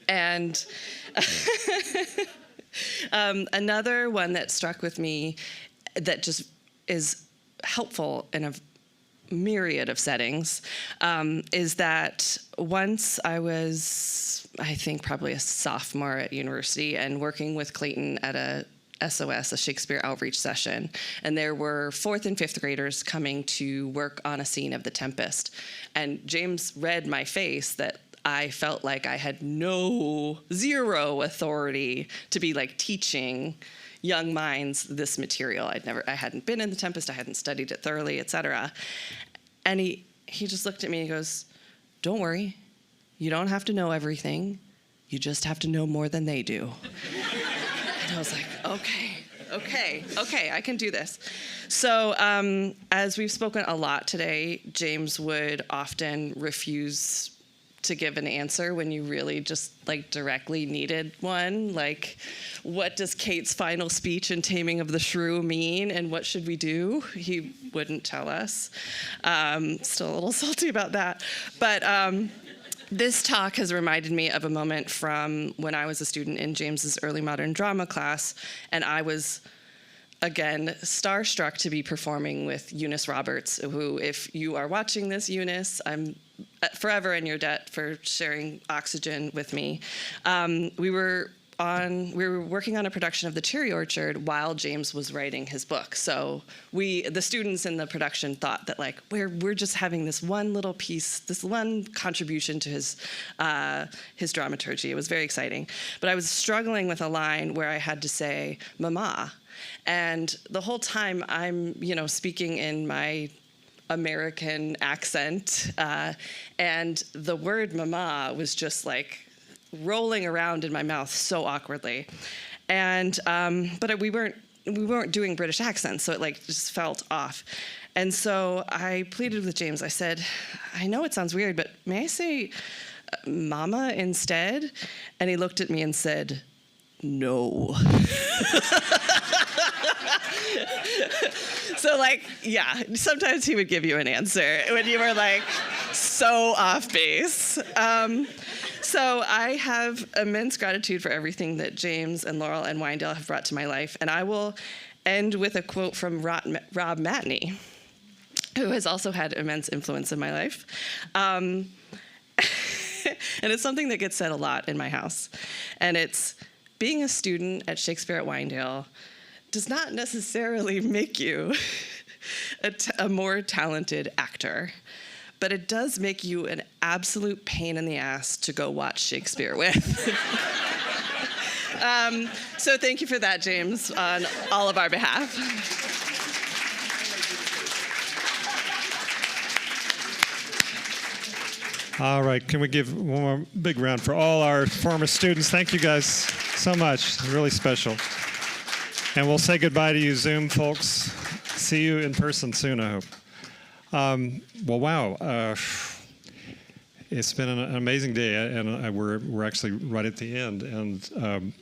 And another one that struck with me that just is helpful in a myriad of settings is that once I was, I think, probably a sophomore at university and working with Clayton at a SOS, a Shakespeare outreach session, and there were 4th and 5th graders coming to work on a scene of The Tempest. And James read my face that I felt like I had zero authority to be like teaching young minds this material. I hadn't been in The Tempest, I hadn't studied it thoroughly, etc. And he just looked at me and goes, don't worry, you don't have to know everything, you just have to know more than they do. And I was like, okay, I can do this. So as we've spoken a lot today, James would often refuse to give an answer when you really just like directly needed one. Like, what does Kate's final speech in Taming of the Shrew mean and what should we do? He wouldn't tell us. Still a little salty about that. But this talk has reminded me of a moment from when I was a student in James's early modern drama class, and I was, again, starstruck to be performing with Eunice Roberts, who, if you are watching this, Eunice, I'm forever in your debt for sharing oxygen with me. We were working on a production of The Cherry Orchard while James was writing his book. So the students in the production thought that like we're just having this one little piece, this one contribution to his dramaturgy. It was very exciting. But I was struggling with a line where I had to say "mama," and the whole time I'm speaking in my American accent, and the word "mama" was just like rolling around in my mouth so awkwardly, and but we weren't doing British accents, so it like just felt off. And so I pleaded with James. I said, I know it sounds weird, but may I say "mama" instead? And he looked at me and said, no. So like, yeah, sometimes he would give you an answer when you were like so off base. So I have immense gratitude for everything that James and Laurel and Wyandotte have brought to my life. And I will end with a quote from Rob Matney, who has also had immense influence in my life. And it's something that gets said a lot in my house. And it's being a student at Shakespeare at Winedale does not necessarily make you a more talented actor, but it does make you an absolute pain in the ass to go watch Shakespeare with. So thank you for that, James, on all of our behalf. All right, can we give one more big round for all our former students? Thank you guys so much. Really special. And we'll say goodbye to you, Zoom folks. See you in person soon, I hope. Well, wow. It's been an amazing day, and we're actually right at the end. And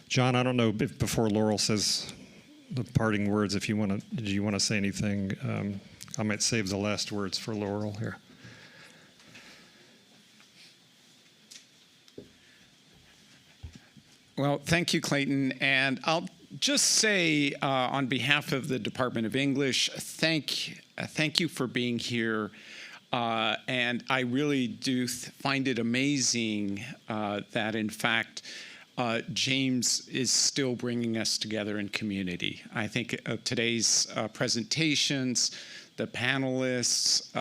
John, I don't know if before Laurel says the parting words, if you want to, do you want to say anything? I might save the last words for Laurel here. Well, thank you, Clayton. And I'll just say on behalf of the Department of English, thank you for being here. And I really do find it amazing that, in fact, James is still bringing us together in community. I think today's presentations, the panelists,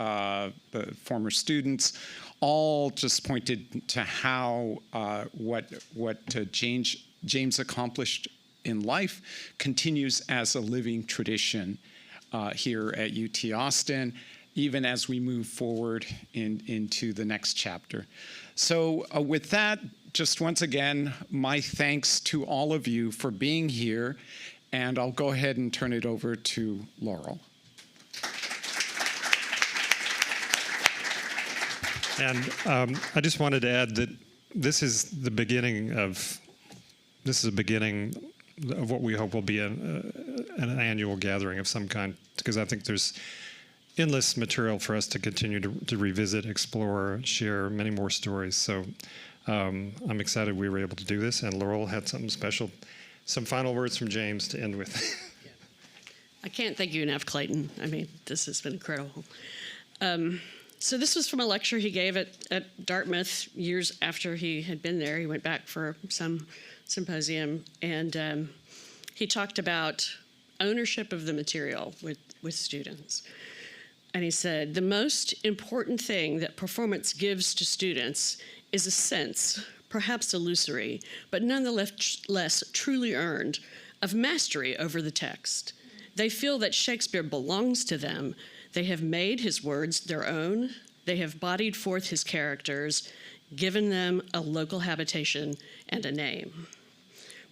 the former students, all just pointed to how what James accomplished in life continues as a living tradition here at UT Austin, even as we move forward into the next chapter. So with that, just once again, my thanks to all of you for being here, and I'll go ahead and turn it over to Laurel. And I just wanted to add that this is the beginning of what we hope will be an annual gathering of some kind, because I think there's endless material for us to continue to revisit, explore, share many more stories. So I'm excited we were able to do this, and Laurel had something special. Some final words from James to end with. I can't thank you enough, Clayton. I mean, this has been incredible. So this was from a lecture he gave at Dartmouth years after he had been there. He went back for some symposium, and he talked about ownership of the material with students. And he said, the most important thing that performance gives to students is a sense, perhaps illusory, but nonetheless truly earned, of mastery over the text. They feel that Shakespeare belongs to them. They have made his words their own. They have bodied forth his characters, given them a local habitation and a name.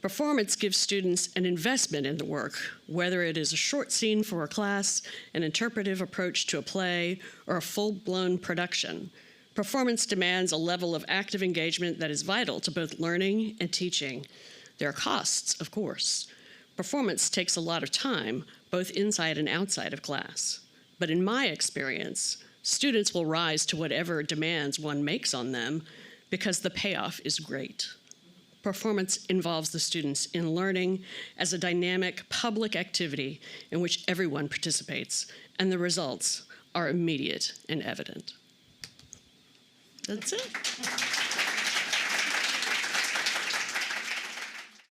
Performance gives students an investment in the work, whether it is a short scene for a class, an interpretive approach to a play, or a full-blown production. Performance demands a level of active engagement that is vital to both learning and teaching. There are costs, of course. Performance takes a lot of time, both inside and outside of class. But in my experience, students will rise to whatever demands one makes on them because the payoff is great. Performance involves the students in learning as a dynamic public activity in which everyone participates, and the results are immediate and evident. That's it.